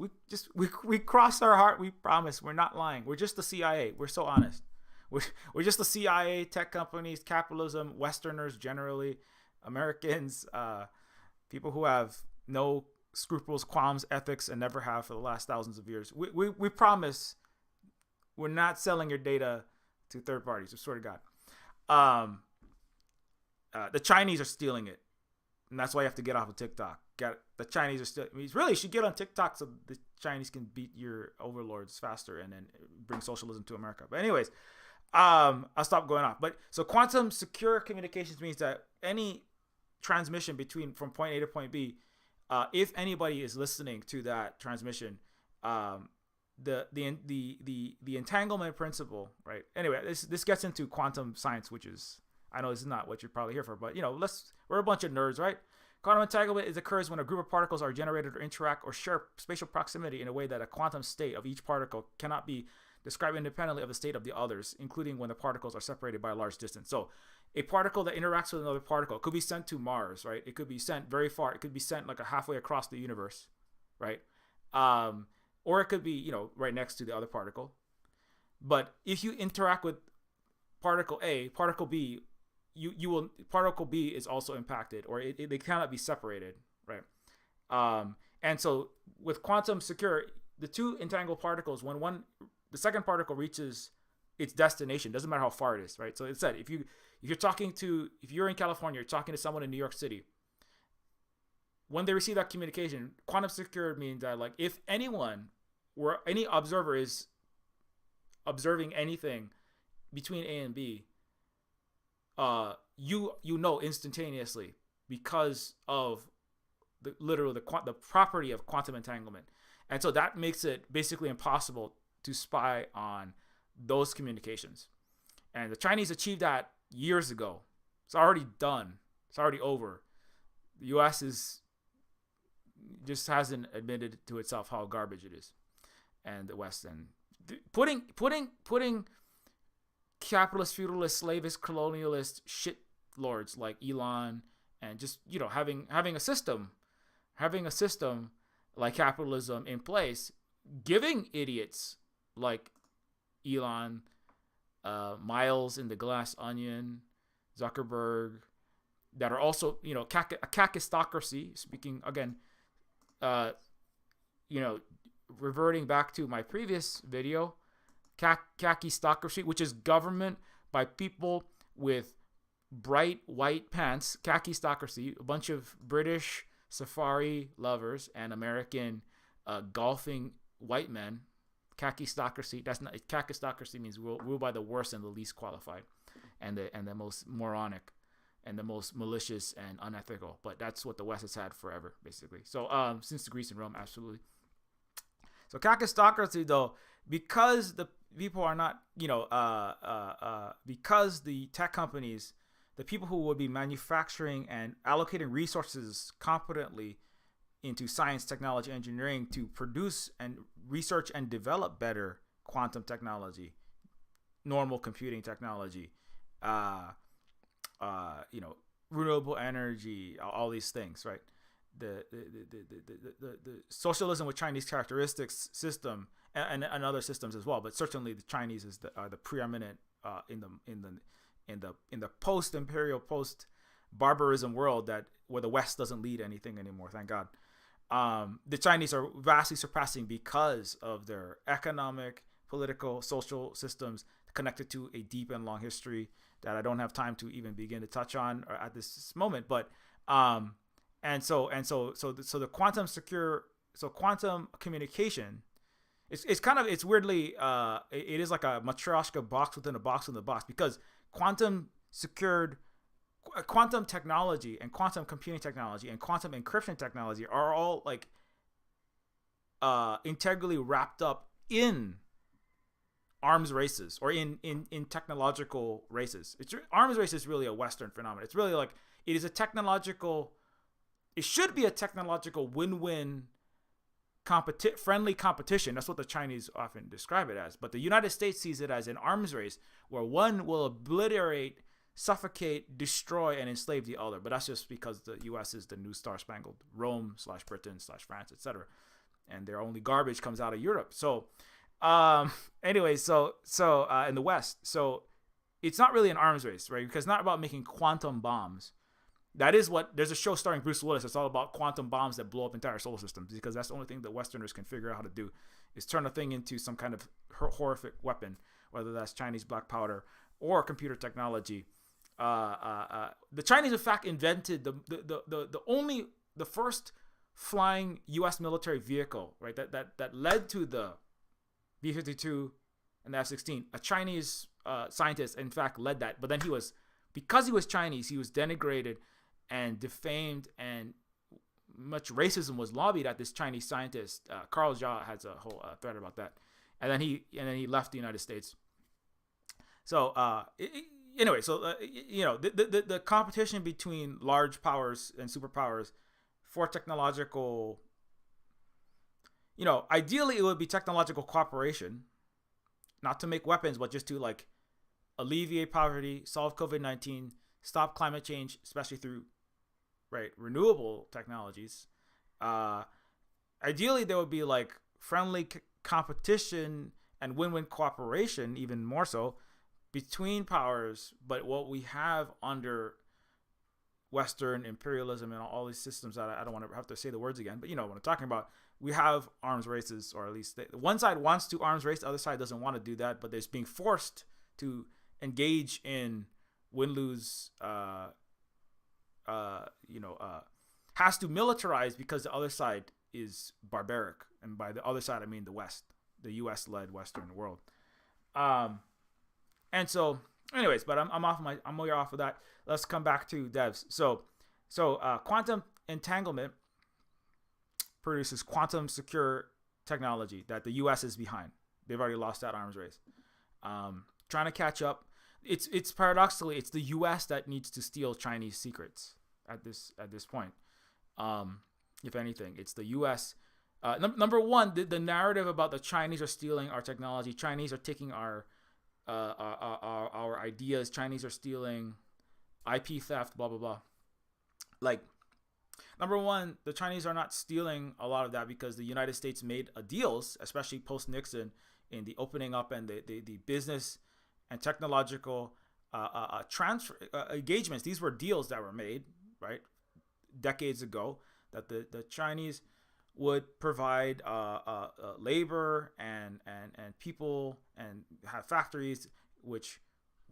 We cross our heart. We promise. We're not lying. We're just the CIA. We're so honest. We're just the CIA, tech companies, capitalism, Westerners generally, Americans, people who have no scruples, qualms, ethics, and never have for the last thousands of years. We promise we're not selling your data to third parties. I swear to God. The Chinese are stealing it, and that's why you have to get off of TikTok. The Chinese are still. Really, you should get on TikTok so the Chinese can beat your overlords faster and then bring socialism to America. But anyways, I'll stop going off. But so quantum secure communications means that any transmission from point A to point B, if anybody is listening to that transmission, the entanglement principle, right? Anyway, this gets into quantum science, which is I know this is not what you're probably here for, but we're a bunch of nerds, right? Quantum entanglement occurs when a group of particles are generated or interact or share spatial proximity in a way that a quantum state of each particle cannot be described independently of the state of the others, including when the particles are separated by a large distance. So a particle that interacts with another particle could be sent to Mars, right? It could be sent very far. It could be sent like a halfway across the universe, right? Or it could be, right next to the other particle. But if you interact with particle A, particle B, particle B is also impacted, or they cannot be separated, right? And so with quantum secure, the two entangled particles, when the second particle reaches its destination, doesn't matter how far it is, right? So it said if you're in California, you're talking to someone in New York City, when they receive that communication, quantum secure means that like if any observer is observing anything between A and B, you know instantaneously because of the property of quantum entanglement. And so that makes it basically impossible to spy on those communications. And the Chinese achieved that years ago. It's already done. It's already over. The U.S. just hasn't admitted to itself how garbage it is, and the West. And putting capitalist, feudalist, slavist, colonialist shit lords like Elon, and just having a system like capitalism in place, giving idiots like Elon, Miles in the Glass Onion, Zuckerberg, that are also a kakistocracy. Speaking again, reverting back to my previous video, kakistocracy, which is government by people with bright white pants. Kakistocracy, a bunch of British safari lovers and American golfing white men. Kakistocracy. Kakistocracy means rule by the worst and the least qualified, and the most moronic, and the most malicious and unethical. But that's what the West has had forever, basically. So since Greece and Rome, absolutely. So kakistocracy, though, because the people are not, because the tech companies, the people who would be manufacturing and allocating resources competently into science, technology, engineering to produce and research and develop better quantum technology, normal computing technology, renewable energy, all these things, right? The socialism with Chinese characteristics system and other systems as well, but certainly the Chinese are the preeminent in the post-imperial, post-barbarism world where the West doesn't lead anything anymore. Thank God. The Chinese are vastly surpassing because of their economic, political, social systems connected to a deep and long history that I don't have time to even begin to touch on at this moment. But so the quantum communication, it's weirdly it is like a matryoshka box within a box within a box, because quantum technology and quantum computing technology and quantum encryption technology are all like integrally wrapped up in arms races, or in technological races. Arms race is really a Western phenomenon. It's really like it should be a technological win-win friendly competition. That's what the Chinese often describe it as. But the United States sees it as an arms race where one will obliterate, suffocate, destroy, and enslave the other. But that's just because the U.S. is the new star-spangled Rome / Britain / France, etc. And their only garbage comes out of Europe. So anyway, so in the West, so it's not really an arms race, right? Because it's not about making quantum bombs. That is there's a show starring Bruce Willis. It's all about quantum bombs that blow up entire solar systems, because that's the only thing that Westerners can figure out how to do, is turn a thing into some kind of horrific weapon, whether that's Chinese black powder or computer technology. The Chinese, in fact, invented the first flying U.S. military vehicle, right? That led to the B-52 and the F-16. A Chinese scientist, in fact, led that. But then because he was Chinese, he was denigrated and defamed, and much racism was lobbied at this Chinese scientist. Carl Jha has a whole thread about that. And then he left the United States. So anyway, so the competition between large powers and superpowers for technological, ideally it would be technological cooperation, not to make weapons, but just to like alleviate poverty, solve COVID-19, stop climate change, especially through renewable technologies. Ideally, there would be like friendly competition and win-win cooperation, even more so, between powers. But what we have under Western imperialism and all these systems that I don't want to have to say the words again, but what I'm talking about, we have arms races, or at least one side wants to arms race, the other side doesn't want to do that, but they're being forced to engage in win-lose, has to militarize because the other side is barbaric. And by the other side, I mean the West, the U.S.-led Western world. And so, anyways, but I'm way off of that. Let's come back to devs. So quantum entanglement produces quantum secure technology that the U.S. is behind. They've already lost that arms race. Trying to catch up. It's paradoxically, it's the U.S. that needs to steal Chinese secrets at this point. If anything, it's the U.S. Number one, the narrative about the Chinese are stealing our technology. Chinese are taking our ideas. Chinese are stealing IP theft. Blah blah blah. Like, number one, the Chinese are not stealing a lot of that because the United States made deals, especially post Nixon, in the opening up and the business and technological transfer engagements. These were deals that were made decades ago, that the Chinese would provide labor and people and have factories, which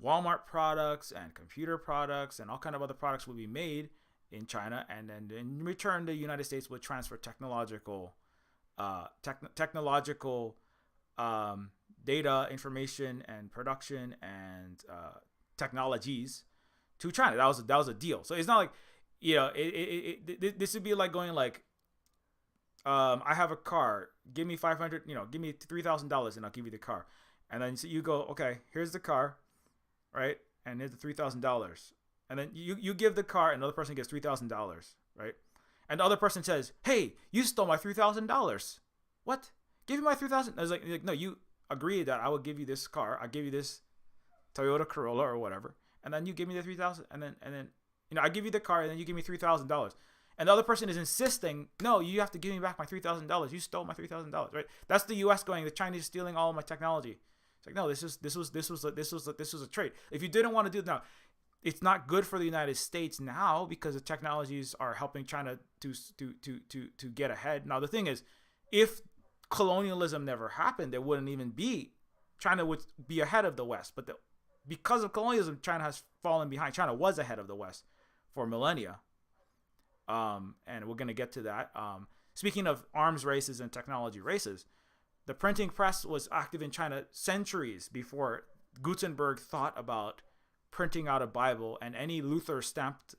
Walmart products and computer products and all kind of other products would be made in China, and then in return the United States would transfer technological data, information, and production and technologies to China. That was a deal. So it's not like, this would be like going like, I have a car, give me $500, give me $3,000 and I'll give you the car. And then so you go, okay, here's the car, right? And here's the $3,000. And then you give the car, and another person gets $3,000, right? And the other person says, hey, you stole my $3,000. What? Give me my $3,000. I was like, no, you agreed that I would give you this car. I'll give you this Toyota Corolla or whatever. And then you give me the $3,000, and then I give you the car, and then you give me $3,000. And the other person is insisting, no, you have to give me back my $3,000. You stole my $3,000, right? That's the U.S. going, the Chinese is stealing all of my technology. It's like, no, this was a trade. If you didn't want to do it now, it's not good for the United States now because the technologies are helping China to get ahead. Now the thing is, if colonialism never happened, there wouldn't even be, China would be ahead of the West. But because of colonialism, China has fallen behind. China was ahead of the West for millennia. And we're going to get to that. Speaking of arms races and technology races, the printing press was active in China centuries before Gutenberg thought about printing out a Bible, and any Luther stamped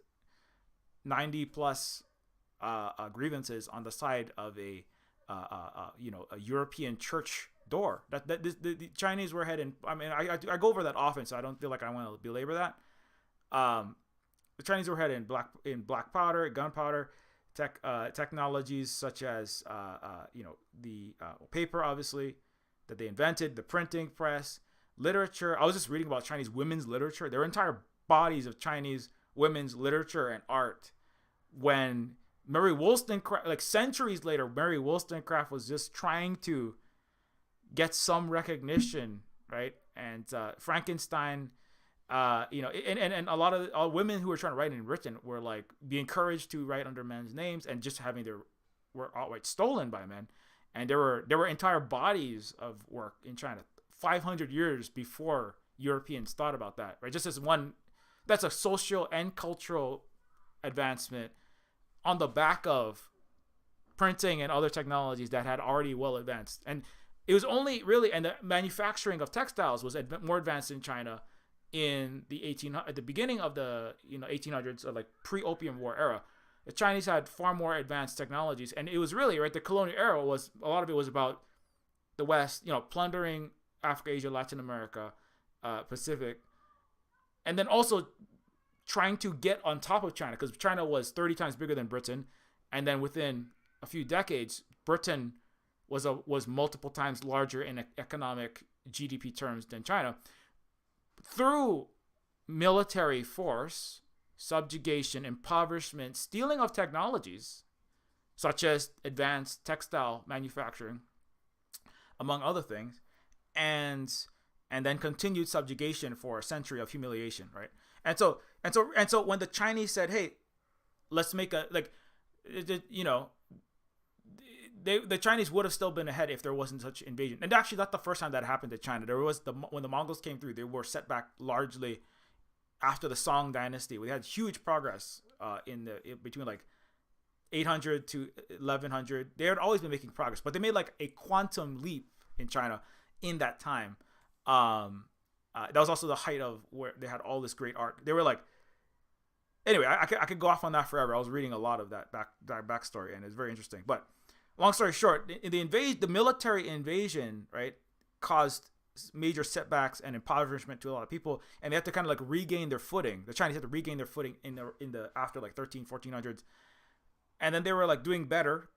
90 plus grievances on the side of a European church door. The Chinese were ahead in. I mean, I go over that often, so I don't feel like I want to belabor that. The Chinese were ahead in black powder, gunpowder, technologies such as the paper, obviously, that they invented, the printing press, literature. I was just reading about Chinese women's literature. There were entire bodies of Chinese women's literature and art. When Mary Wollstonecraft, like centuries later, Mary Wollstonecraft was just trying to get some recognition, right? And Frankenstein, and a lot of all women who were trying to write in written were like be encouraged to write under men's names, and just having were outright stolen by men. And there were entire bodies of work in China 500 years before Europeans thought about that, right? Just as one, that's a social and cultural advancement on the back of printing and other technologies that had already well advanced. And it was only really, and the manufacturing of textiles was more advanced in China in the at the beginning of the 1800s, or like pre-Opium War era. The Chinese had far more advanced technologies, and it was really, right, the colonial era was, a lot of it was about the West, plundering Africa, Asia, Latin America, Pacific, and then also trying to get on top of China, because China was 30 times bigger than Britain, and then within a few decades, Britain was multiple times larger in economic GDP terms than China. Through military force, subjugation, impoverishment, stealing of technologies, such as advanced textile manufacturing, among other things, and then continued subjugation for a century of humiliation, right? And so when the Chinese said, "Hey, let's make a the Chinese would have still been ahead if there wasn't such invasion." And actually, that's the first time that happened to China. There was when the Mongols came through, they were set back largely after the Song Dynasty. We had huge progress between like 800 to 1100. They had always been making progress, but they made like a quantum leap in China in that time. That was also the height of where they had all this great art. They were like, anyway, I could go off on that forever. I was reading a lot of that backstory, and it's very interesting. But long story short, the military invasion, right, caused major setbacks and impoverishment to a lot of people, and they had to kind of like regain their footing. The Chinese had to regain their footing in the after like 1400s, and then they were like doing better.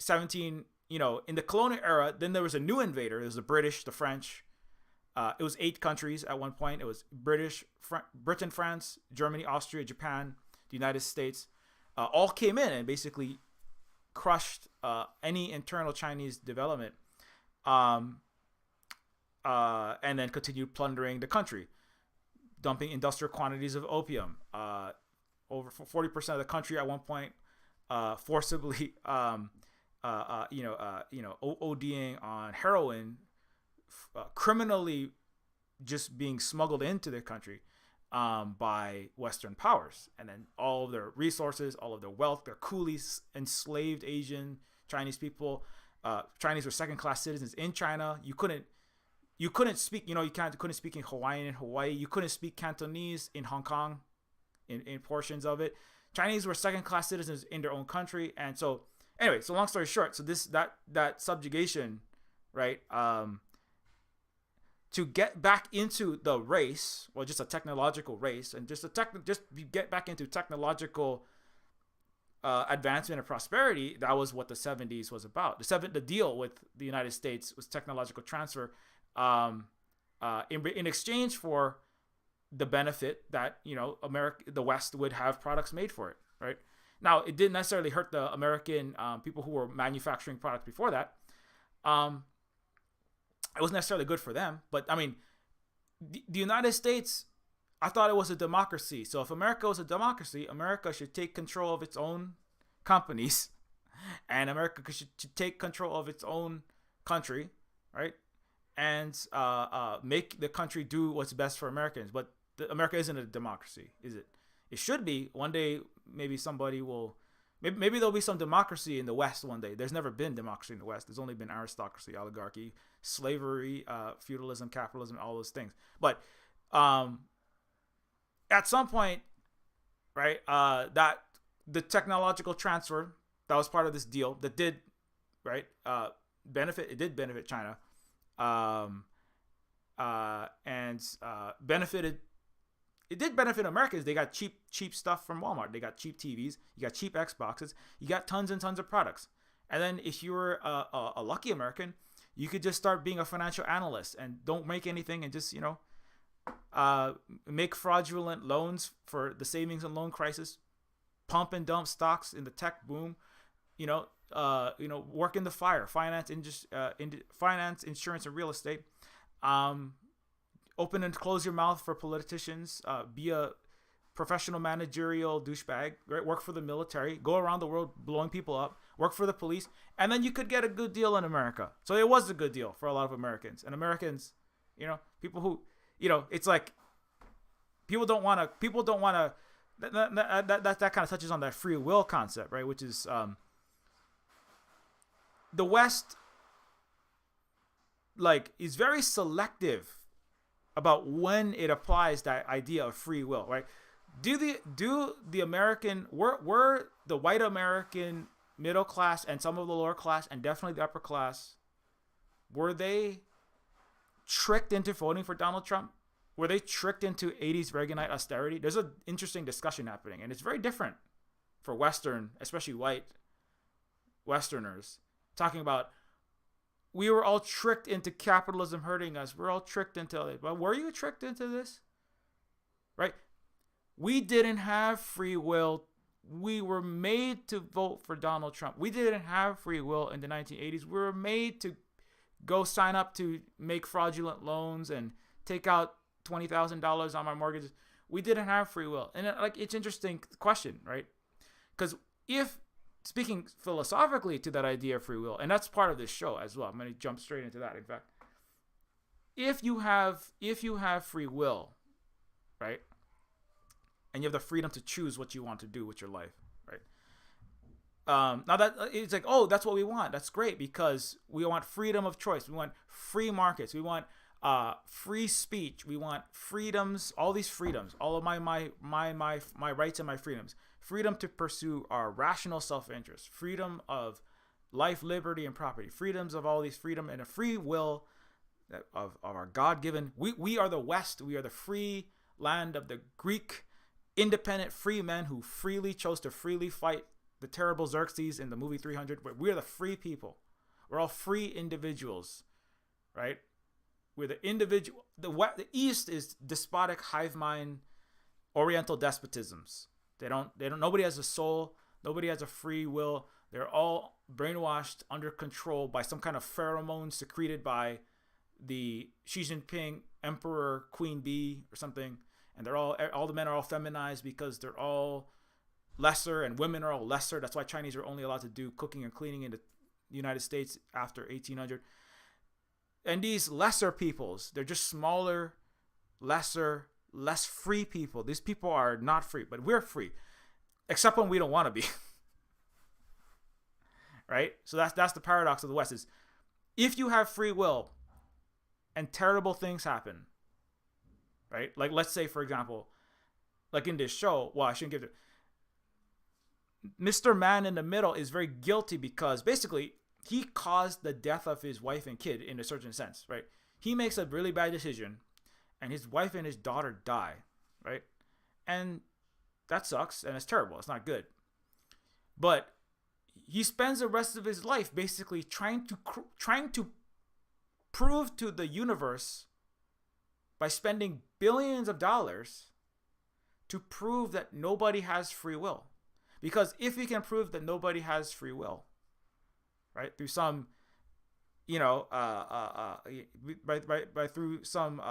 In the colonial era, then there was a new invader. It was the British, the French. It was 8 countries at one point. It was Britain, France, Germany, Austria, Japan, the United States, all came in and basically crushed any internal Chinese development, and then continued plundering the country, dumping industrial quantities of opium. Over 40% of the country at one point, forcibly, ODing on heroin, criminally just being smuggled into the country by Western powers, and then all of their resources, all of their wealth, their coolies, enslaved Asian Chinese people. Chinese were second-class citizens in China. You couldn't speak, couldn't speak in Hawaiian in Hawaii. You couldn't speak Cantonese in Hong Kong, in portions of it. Chinese were second-class citizens in their own country, and so anyway. So long story short, so that subjugation, right? To get back into the race, well, just a technological race, and just get back into technological advancement and prosperity. That was what the 70s was about. The deal with the United States was technological transfer, in exchange for the benefit that the West would have products made for it. Right now, it didn't necessarily hurt the American people who were manufacturing products before that. It wasn't necessarily good for them, but I mean, the United States, I thought it was a democracy. So if America was a democracy, America should take control of its own companies, and America should take control of its own country, right? And make the country do what's best for Americans. But America isn't a democracy, is it? It should be. One day, maybe somebody will. Maybe there'll be some democracy in the West one day. There's never been democracy in the West. There's only been aristocracy, oligarchy, slavery, feudalism, capitalism, all those things. But at some point, right, that the technological transfer that was part of this deal that did, right, benefit China, and benefited. It did benefit Americans. They got cheap stuff from Walmart. They got cheap TVs. You got cheap Xboxes. You got tons and tons of products. And then if you were a lucky American, you could just start being a financial analyst and don't make anything and just make fraudulent loans for the savings and loan crisis, pump and dump stocks in the tech boom, work in the fire, finance, insurance, and real estate. Open and close your mouth for politicians. Be a professional managerial douchebag. Right? Work for the military. Go around the world blowing people up. Work for the police, and then you could get a good deal in America. So it was a good deal for a lot of Americans. And Americans, people who, it's like people don't want to. That kind of touches on that free will concept, right? Which is the West, is very selective about when it applies that idea of free will, right? Were the white American middle class and some of the lower class and definitely the upper class, were they tricked into voting for Donald Trump? were they tricked into 80s Reaganite austerity? There's an interesting discussion happening, and it's very different for Western, especially white Westerners, talking about we were all tricked into capitalism hurting us. We're all tricked into it. But were you tricked into this? Right? We didn't have free will. We were made to vote for Donald Trump. We didn't have free will in the 1980s. We were made to go sign up to make fraudulent loans and take out $20,000 on my mortgages. We didn't have free will. And it's interesting question, right? Because if speaking philosophically to that idea of free will, and that's part of this show as well. I'm going to jump straight into that. In fact, if you have free will, right? And you have the freedom to choose what you want to do with your life, right? Now that it's like, oh, that's what we want. That's great because we want freedom of choice. We want free markets. We want free speech. We want freedoms. All these freedoms. All of my rights and my freedoms. Freedom to pursue our rational self-interest. Freedom of life, liberty, and property. Freedoms of all these freedom and a free will of our God-given. We are the West. We are the free land of the Greek independent free men who freely chose to freely fight the terrible Xerxes in the movie 300. We are the free people. We're all free individuals, right? We're the individual. The East is despotic hive mind, Oriental despotisms. They don't. Nobody has a soul. Nobody has a free will. They're all brainwashed, under control by some kind of pheromone secreted by the Xi Jinping Emperor Queen Bee or something. And they're all the men are all feminized because they're all lesser and women are all lesser. That's why Chinese are only allowed to do cooking and cleaning in the United States after 1800. And these lesser peoples, they're just smaller, lesser, less free people. These people are not free, but we're free, except when we don't want to be. Right? So that's the paradox of the West is if you have free will and terrible things happen, right? Like, let's say, for example, like in this show, well, I shouldn't give it. Mr. Man in the Middle is very guilty because basically he caused the death of his wife and kid in a certain sense, right? He makes a really bad decision and his wife and his daughter die, right? And that sucks and it's terrible. It's not good. But he spends the rest of his life basically trying to prove to the universe by spending billions of dollars to prove that nobody has free will. Because if we can prove that nobody has free will, right, through some, through some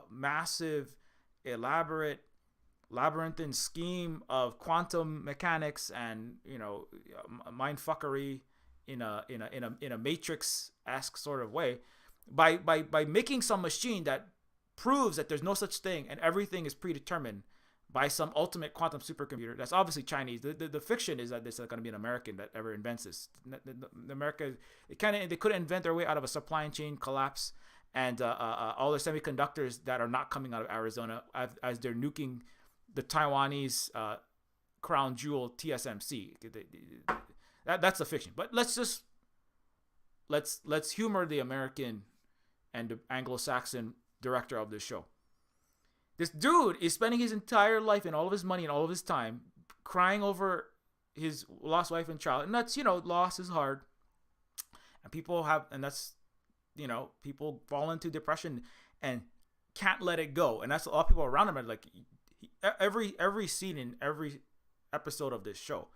massive, elaborate, labyrinthine scheme of quantum mechanics and mind fuckery in a Matrix-esque sort of way, by making some machine that proves that there's no such thing and everything is predetermined by some ultimate quantum supercomputer. That's obviously Chinese. The fiction is that there's going to be an American that ever invents this. America, they couldn't invent their way out of a supply chain collapse and all the semiconductors that are not coming out of Arizona as they're nuking the Taiwanese crown jewel TSMC. That's the fiction. But let's humor the American and the Anglo-Saxon director of this show. This dude is spending his entire life and all of his money and all of his time crying over his lost wife and child. And that's, loss is hard. And people fall into depression and can't let it go. And that's a lot of people around him are like, every scene in every episode of this show,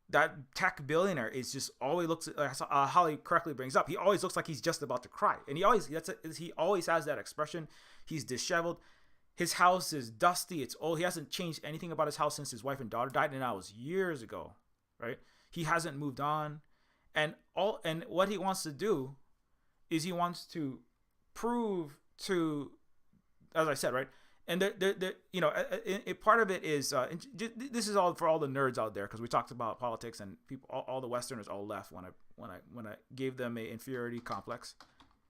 that tech billionaire is just always looks, Holly correctly brings up, he always looks like he's just about to cry. And he always has that expression. He's disheveled. His house is dusty. It's old. He hasn't changed anything about his house since his wife and daughter died, and that was years ago, right? He hasn't moved on. And what he wants to do is he wants to prove to, as I said, right? And part of it is this is all for all the nerds out there, because we talked about politics and people, all the Westerners all left when I gave them a inferiority complex,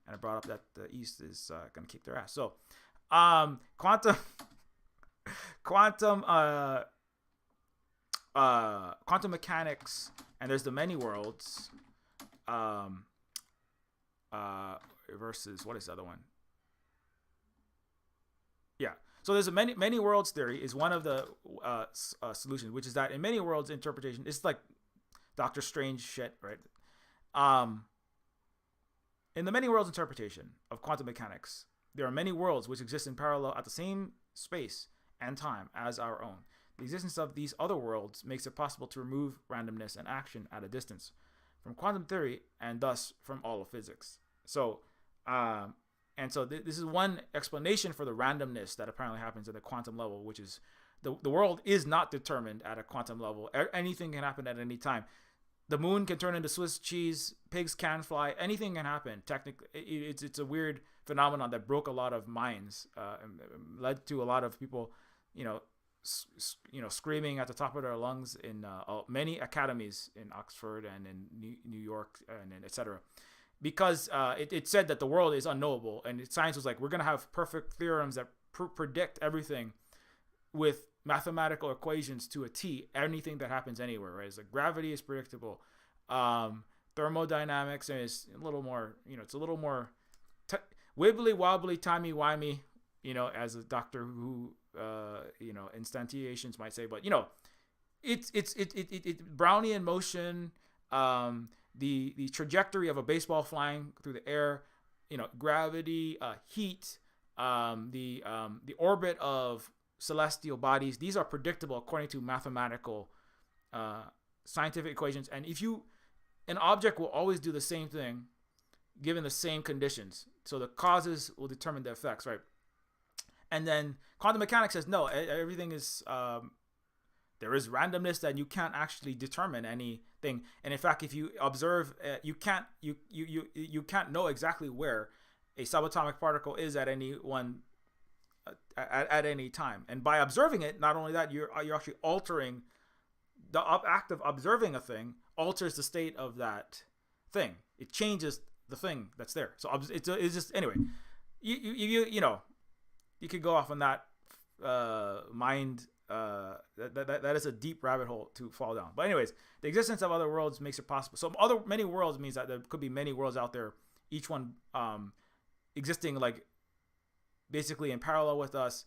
and I brought up that the East is going to kick their ass. So, quantum mechanics, and there's the many worlds, versus what is the other one? So there's a many worlds theory is one of the solutions, which is that in many worlds interpretation, it's like Doctor Strange shit, right? Um, in the many worlds interpretation of quantum mechanics, there are many worlds which exist in parallel at the same space and time as our own. The existence of these other worlds makes it possible to remove randomness and action at a distance from quantum theory and thus from all of physics. So, this is one explanation for the randomness that apparently happens at the quantum level, which is the world is not determined at a quantum level. Anything can happen at any time. The moon can turn into Swiss cheese. Pigs can fly. Anything can happen. Technically, it's a weird phenomenon that broke a lot of minds and led to a lot of people, screaming at the top of their lungs in many academies in Oxford and in New York and etc. Because it said that the world is unknowable, and science was like, we're gonna have perfect theorems that predict everything with mathematical equations to a T, anything that happens anywhere, right? It's like gravity is predictable, thermodynamics is a little more, it's a little more wibbly wobbly, timey wimey, as a Doctor Who, instantiations might say, but it's Brownian motion, the trajectory of a baseball flying through the air, gravity, heat, the orbit of celestial bodies. These are predictable according to mathematical, scientific equations. And an object will always do the same thing given the same conditions. So the causes will determine the effects, right? And then quantum mechanics says, no, everything is, there is randomness that you can't actually determine anything. And in fact, if you observe, you can't know exactly where a subatomic particle is at any one, at any time. And by observing it, not only that, you're actually altering the act of observing a thing alters the state of that thing. It changes the thing that's there. So it's just, anyway, you could go off on that mind. That is a deep rabbit hole to fall down. But anyways, the existence of other worlds makes it possible. So many worlds means that there could be many worlds out there, each one existing like basically in parallel with us,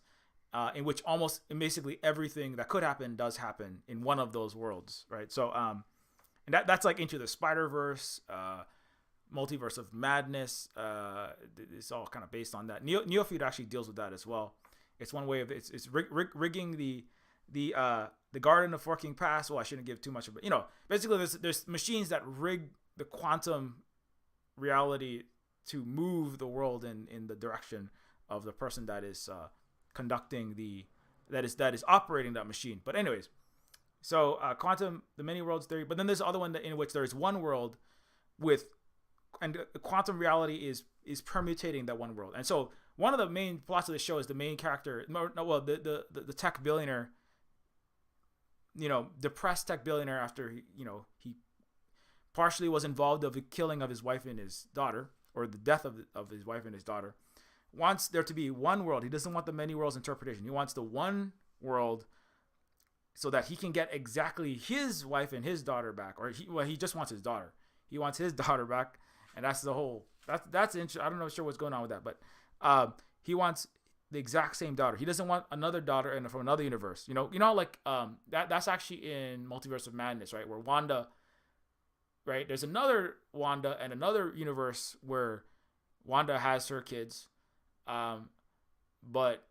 in which almost basically everything that could happen does happen in one of those worlds, right? So and that's like Into the Spider-Verse, Multiverse of Madness. It's all kind of based on that. Neofeud actually deals with that as well. It's one way of it's rigging the Garden of Forking Paths. Well, I shouldn't give too much of it. Basically there's machines that rig the quantum reality to move the world in the direction of the person that is conducting that is operating that machine. But anyways, so quantum, the many worlds theory. But then there's the other one in which there's one world and quantum reality is permutating that one world. And so one of the main plots of the show is the main character, the tech billionaire, depressed tech billionaire after he partially was involved of the killing of his wife and his daughter, or the death of his wife and his daughter, wants there to be one world. He doesn't want the many worlds interpretation. He wants the one world so that he can get exactly his wife and his daughter back, or he just wants his daughter. He wants his daughter back, and that's the whole. That's interesting. I don't know what's going on with that, but he wants the exact same daughter. He doesn't want another daughter from another universe. That's actually in Multiverse of Madness, right? Where Wanda, right? There's another Wanda and another universe where Wanda has her kids, but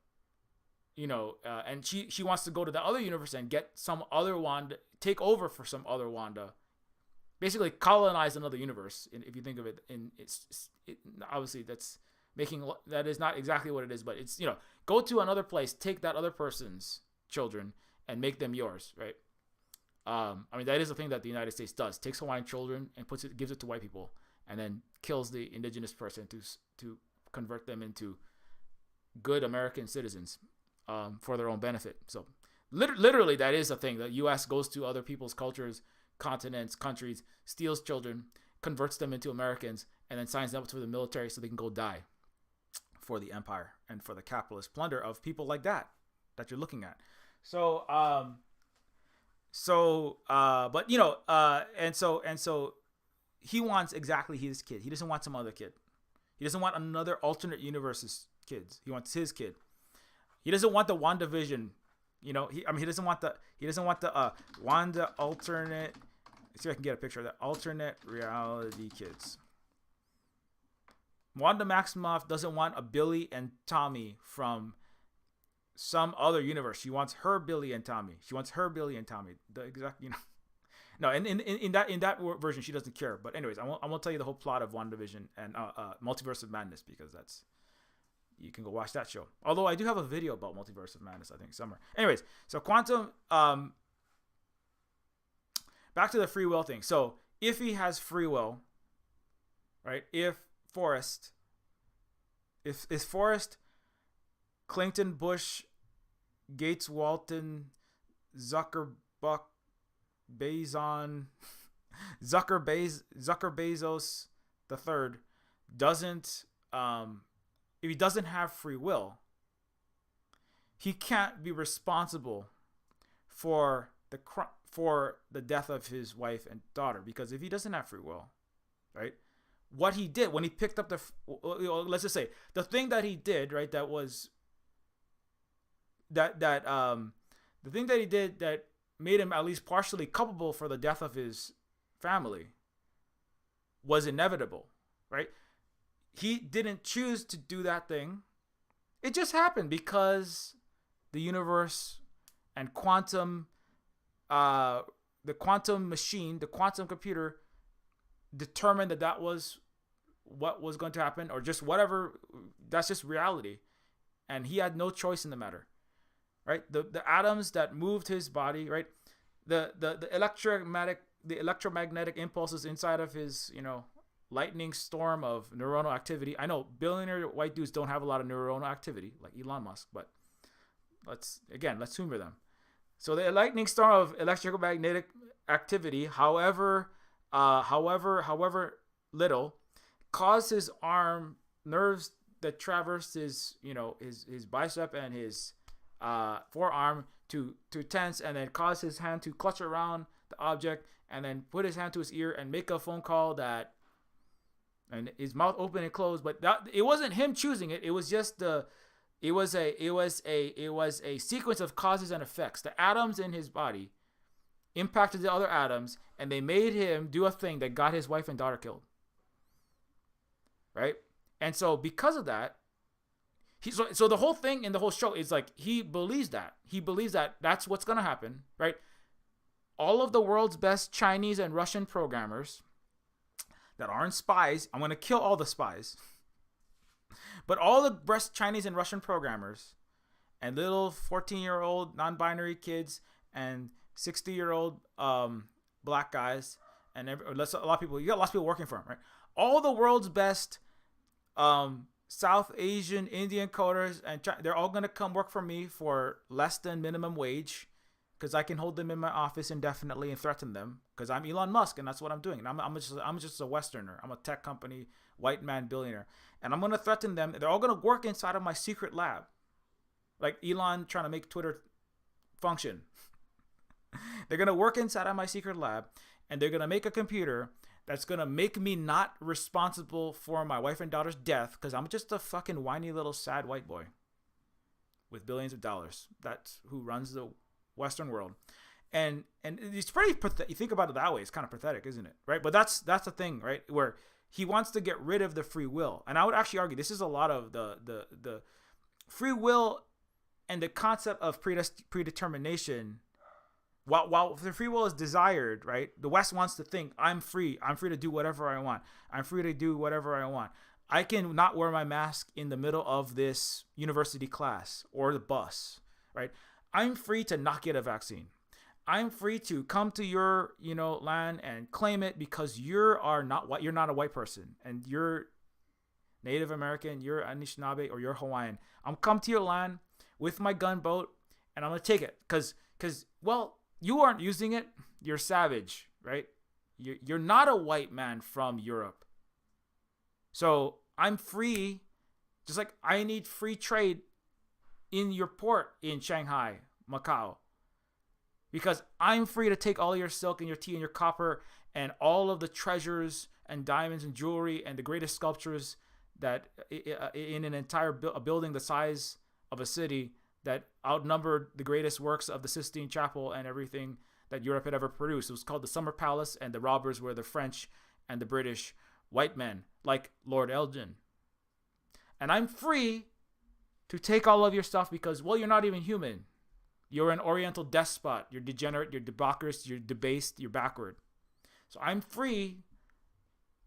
and she wants to go to the other universe and get some other Wanda, take over for some other Wanda. Basically colonize another universe. If you think of it, obviously that is not exactly what it is, but it's go to another place, take that other person's children and make them yours, right? That is the thing that the United States does. Takes Hawaiian children and gives it to white people, and then kills the indigenous person to convert them into good American citizens for their own benefit. So literally that is a thing. The U.S. goes to other people's cultures, continents, countries, steals children, converts them into Americans, and then signs them up to the military so they can go die for the empire and for the capitalist plunder of people like that you're looking at. So he wants exactly his kid. He doesn't want some other kid. He doesn't want another alternate universe's kids. He wants his kid. He doesn't want the WandaVision. He doesn't want the Wanda alternate. Let's see if I can get a picture of that. Alternate reality kids. Wanda Maximoff doesn't want a Billy and Tommy from some other universe. She wants her Billy and Tommy. The exact, No, in that version, she doesn't care. But anyways, I won't tell you the whole plot of WandaVision and Multiverse of Madness, because you can go watch that show. Although I do have a video about Multiverse of Madness, I think, somewhere. Anyways, so Quantum, back to the free will thing. So if he has free will, right? If Forrest, Clinton, Bush, Gates, Walton, Zucker Bezos the third doesn't, if he doesn't have free will, he can't be responsible for the death of his wife and daughter, because if he doesn't have free will, right? What he did when he picked up let's just say the thing that he did, right? That was the thing that he did that made him at least partially culpable for the death of his family was inevitable, right? He didn't choose to do that thing. It just happened because the universe and quantum, the quantum machine, the quantum computer determined that was what was going to happen, or just whatever. That's just reality. And he had no choice in the matter, right? The atoms that moved his body, right? The electromagnetic impulses inside of his, lightning storm of neuronal activity. I know billionaire white dudes don't have a lot of neuronal activity like Elon Musk, but let's humor them. So the lightning storm of electromagnetic activity, however little, caused his arm nerves that traversed his bicep and his forearm to tense, and then caused his hand to clutch around the object, and then put his hand to his ear and make a phone call and his mouth open and closed. But it wasn't him choosing it. It was just it was a sequence of causes and effects. The atoms in his body impacted the other atoms, and they made him do a thing that got his wife and daughter killed. Right? And so because of that, so the whole thing in the whole show is like, he believes that. He believes that that's what's going to happen, right? All of the world's best Chinese and Russian programmers that aren't spies, I'm going to kill all the spies. But all the best Chinese and Russian programmers and little 14-year-old non-binary kids and 60-year-old black guys and a lot of people, you got lots of people working for him, right? All the world's best South Asian, Indian coders, and they're all going to come work for me for less than minimum wage, because I can hold them in my office indefinitely and threaten them, because I'm Elon Musk and that's what I'm doing. And I'm just a Westerner. I'm a tech company, white man billionaire. And I'm going to threaten them. They're all going to work inside of my secret lab. Like Elon trying to make Twitter function. They're going to work inside of my secret lab, and they're going to make a computer that's going to make me not responsible for my wife and daughter's death, because I'm just a fucking whiny little sad white boy with billions of dollars. That's who runs the Western world. And it's pretty pathetic. You think about it that way, it's kind of pathetic, isn't it? Right? But that's the thing, right? Where he wants to get rid of the free will. And I would actually argue this is a lot of the free will and the concept of predetermination. While the free will is desired, right? The West wants to think, I'm free. I'm free to do whatever I want. I'm free to do whatever I want. I can not wear my mask in the middle of this university class or the bus, right? I'm free to not get a vaccine. I'm free to come to your, land and claim it, because you're not a white person, and you're Native American, you're Anishinaabe, or you're Hawaiian. I'm come to your land with my gunboat, and I'm gonna take it, because you aren't using it. You're savage, right? You're not a white man from Europe. So I'm free, just like I need free trade in your port in Shanghai, Macau. Because I'm free to take all your silk and your tea and your copper and all of the treasures and diamonds and jewelry and the greatest sculptures that in an entire building the size of a city that outnumbered the greatest works of the Sistine Chapel and everything that Europe had ever produced. It was called the Summer Palace, and the robbers were the French and the British white men, like Lord Elgin. And I'm free to take all of your stuff because, well, you're not even human. You're an Oriental despot. You're degenerate. You're debaucherous. You're debased. You're backward. So I'm free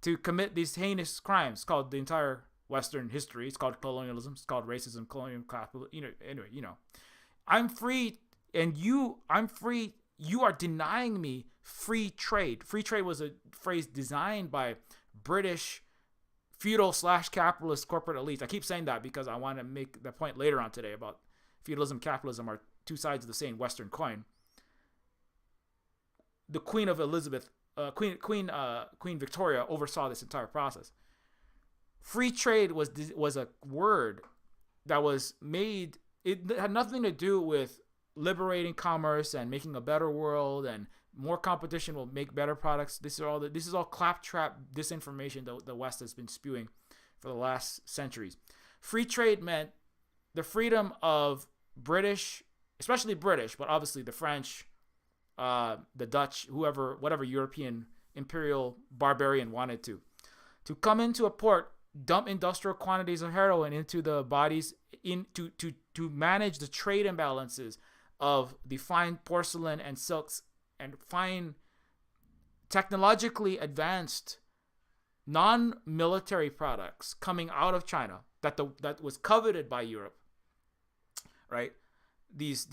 to commit these heinous crimes called the entire Western history. It's called colonialism. It's called racism, colonial capitalism. Anyway, I'm free, and I'm free. You are denying me free trade. Free trade was a phrase designed by British feudal/capitalist corporate elites. I keep saying that because I want to make the point later on today about feudalism and capitalism are two sides of the same Western coin. The Queen of Elizabeth, Queen Victoria oversaw this entire process. Free trade was a word that was made. It had nothing to do with liberating commerce and making a better world, and more competition will make better products. This is all claptrap disinformation that the West has been spewing for the last centuries. Free trade meant the freedom of British, especially British, but obviously the French, the Dutch, whatever European imperial barbarian wanted to come into a port, dump industrial quantities of heroin into the bodies, to manage the trade imbalances of the fine porcelain and silks and fine technologically advanced non-military products coming out of China that was coveted by Europe, right? These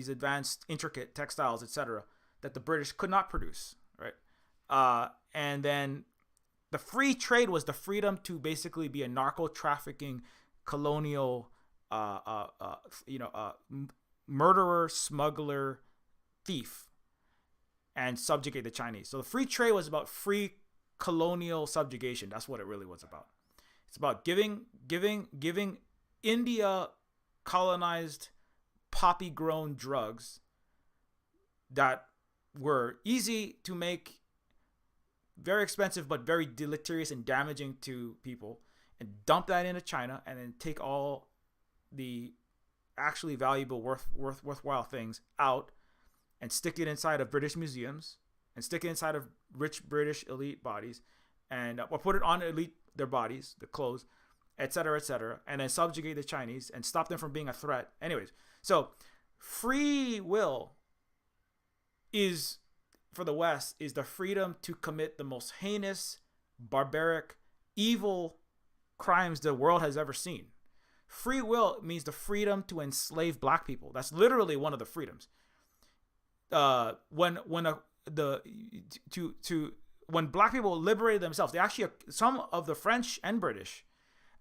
advanced intricate textiles, etc., that the British could not produce, right? And then the free trade was the freedom to basically be a narco-trafficking, colonial, murderer, smuggler, thief, and subjugate the Chinese. So the free trade was about free colonial subjugation. That's what it really was about. It's about giving India colonized poppy-grown drugs that were easy to make, very expensive, but very deleterious and damaging to people, and dump that into China, and then take all the actually valuable, worthwhile things out and stick it inside of British museums and stick it inside of rich British elite bodies, and or put it on their bodies, the clothes, etc., and then subjugate the Chinese and stop them from being a threat. Anyways, so free will is, for the West, is the freedom to commit the most heinous, barbaric, evil crimes the world has ever seen. Free will means the freedom to enslave black people. That's literally one of the freedoms. When black people liberated themselves, they actually, some of the French and British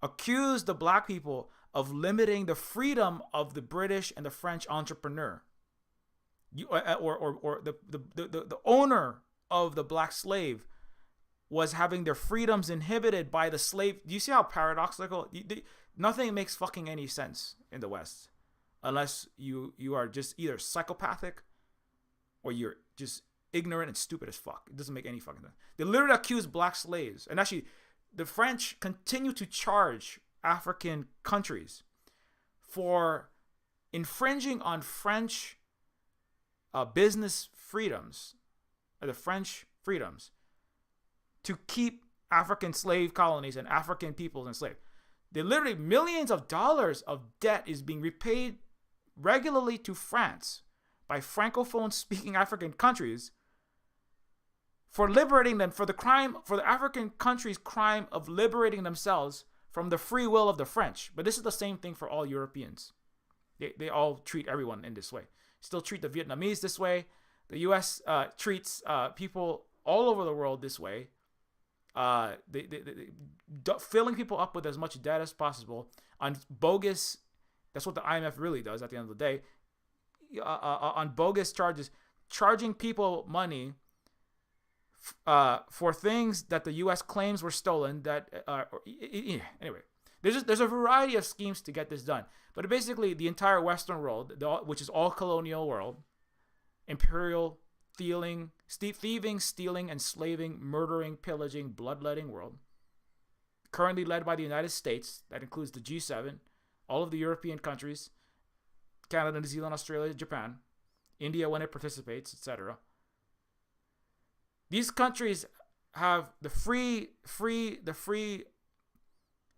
accused the black people of limiting the freedom of the British and the French entrepreneur. Or the owner of the black slave was having their freedoms inhibited by the slave. Do you see how paradoxical? Nothing makes fucking any sense in the West unless you are just either psychopathic or you're just ignorant and stupid as fuck. It doesn't make any fucking sense. They literally accused black slaves. And actually, the French continue to charge African countries for infringing on French business freedoms, or the French freedoms, to keep African slave colonies and African peoples enslaved. They literally, millions of dollars of debt is being repaid regularly to France by francophone speaking African countries for liberating them, for the African countries' crime of liberating themselves from the free will of the French. But this is the same thing for all Europeans. They all treat everyone in this way. Still treat the Vietnamese this way. The U.S. Treats people all over the world this way. Filling people up with as much debt as possible on bogus. That's what the IMF really does at the end of the day. On bogus charges, charging people money for things that the U.S. claims were stolen. Anyway, there's a variety of schemes to get this done. But basically, the entire Western world, which is all colonial world, imperial, thieving, stealing, enslaving, murdering, pillaging, bloodletting world, currently led by the United States, that includes the G7, all of the European countries, Canada, New Zealand, Australia, Japan, India when it participates, etc. These countries have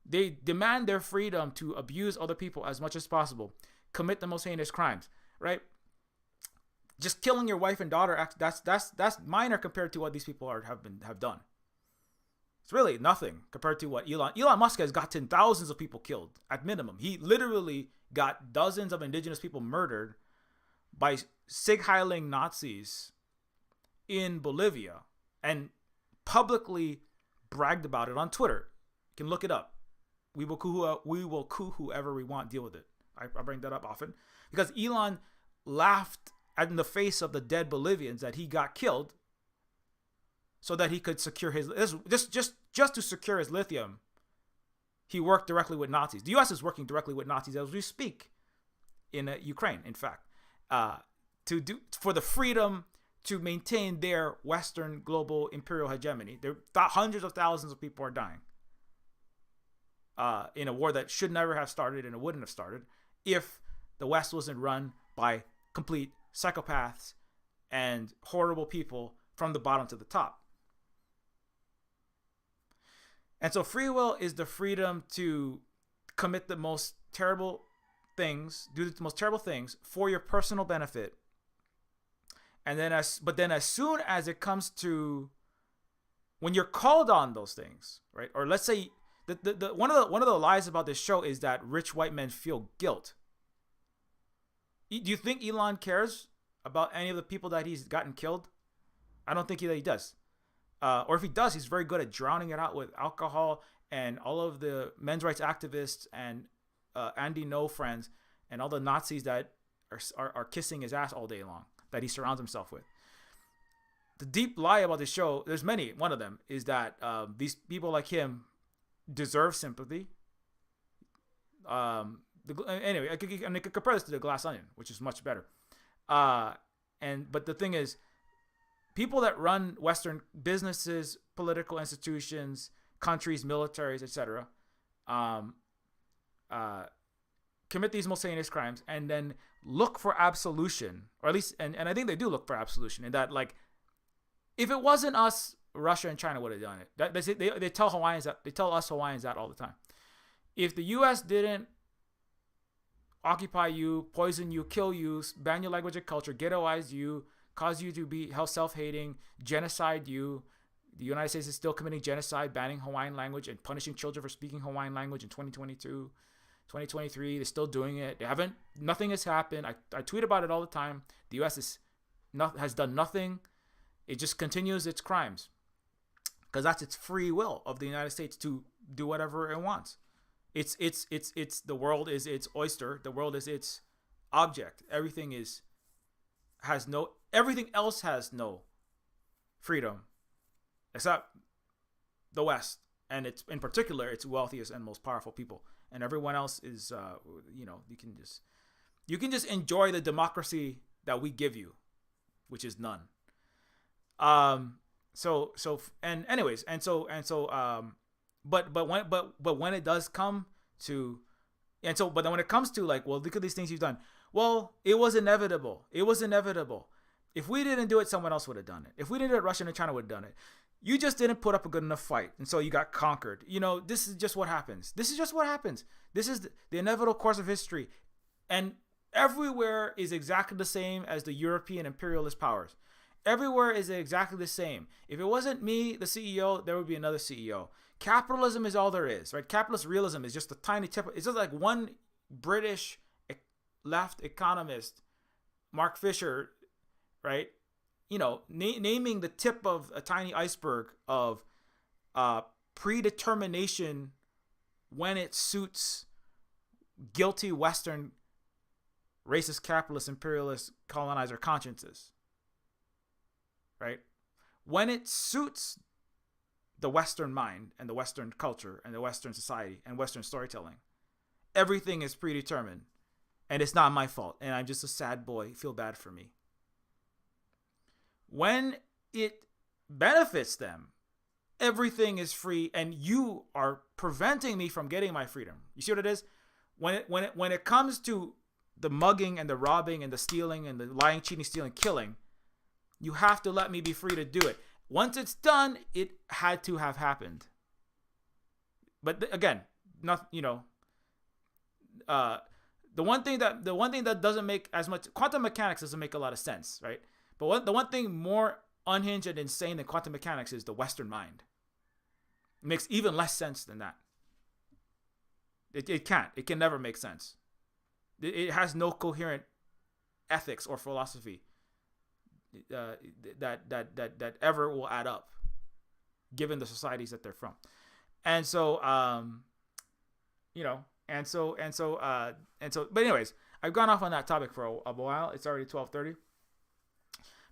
they demand their freedom to abuse other people as much as possible, commit the most heinous crimes, right? Just killing your wife and daughter, that's minor compared to what these people have done. It's really nothing compared to what Elon Musk has gotten thousands of people killed at minimum. He literally got dozens of indigenous people murdered by Sig Heiling Nazis in Bolivia and publicly bragged about it on Twitter. You can look it up. We will coup whoever we want. Deal with it. I bring that up often because Elon laughed in the face of the dead Bolivians that he got killed, so that he could secure his just to secure his lithium. He worked directly with Nazis. The U.S. is working directly with Nazis as we speak in Ukraine. In fact, for the freedom to maintain their Western global imperial hegemony. Hundreds of thousands of people are dying in a war that should never have started and it wouldn't have started if the West wasn't run by complete psychopaths and horrible people from the bottom to the top. And so free will is the freedom to commit the most terrible things, do the most terrible things for your personal benefit. And then as soon as it comes to when you're called on those things, right? Or let's say one of the lies about this show is that rich white men feel guilt. Do you think Elon cares about any of the people that he's gotten killed? I don't think he does. Or if he does, he's very good at drowning it out with alcohol and all of the men's rights activists and Andy No friends and all the Nazis that are kissing his ass all day long that he surrounds himself with. The deep lie about this show, there's many. One of them is that these people like him deserve sympathy. Anyway, I could compare this to the Glass Onion, which is much better. But the thing is, people that run Western businesses, political institutions, countries, militaries, etc., commit these most heinous crimes and then look for absolution, or at least, and I think they do look for absolution, in that, like, if it wasn't us, Russia and China would have done it. They tell us Hawaiians that all the time. If the U.S. didn't occupy you, poison you, kill you, ban your language and culture, ghettoize you, cause you to be self-hating, genocide you, the United States is still committing genocide, banning Hawaiian language and punishing children for speaking Hawaiian language in 2022, 2023. They're still doing it. Nothing has happened. I tweet about it all the time. The U.S. has done nothing. It just continues its crimes because that's its free will of the United States to do whatever it wants. It's the world is its oyster. The world is its object. Everything else has no freedom except the West, and it's in particular its wealthiest and most powerful people. And everyone else is, you can just enjoy the democracy that we give you, which is none. But when it does come to, but then when it comes to, like, well, look at these things you've done. Well, it was inevitable. If we didn't do it, someone else would have done it. If we didn't do it, Russia and China would have done it. You just didn't put up a good enough fight, and so you got conquered. This is just what happens. This is the inevitable course of history. And everywhere is exactly the same as the European imperialist powers. Everywhere is exactly the same. If it wasn't me, the CEO, there would be another CEO. Capitalism is all there is, right? Capitalist realism is just a tiny tip. It's just like one British left economist, Mark Fisher, right? Naming the tip of a tiny iceberg of predetermination when it suits guilty Western racist, capitalist, imperialist, colonizer consciences, right? When it suits the Western mind and the Western culture and the Western society and Western storytelling, everything is predetermined, and it's not my fault, and I'm just a sad boy. Feel bad for me. When it benefits them, everything is free, and you are preventing me from getting my freedom. You see what it is? When it comes to the mugging and the robbing and the stealing and the lying, cheating, stealing, killing, you have to let me be free to do it. Once it's done, it had to have happened. But again, not, the one thing that doesn't make as much, quantum mechanics doesn't make a lot of sense, right? But the one thing more unhinged and insane than quantum mechanics is the Western mind. It makes even less sense than that. It can't. It can never make sense. It has no coherent ethics or philosophy that ever will add up, given the societies that they're from. And so, but anyways, I've gone off on that topic for a while. It's already 12:30.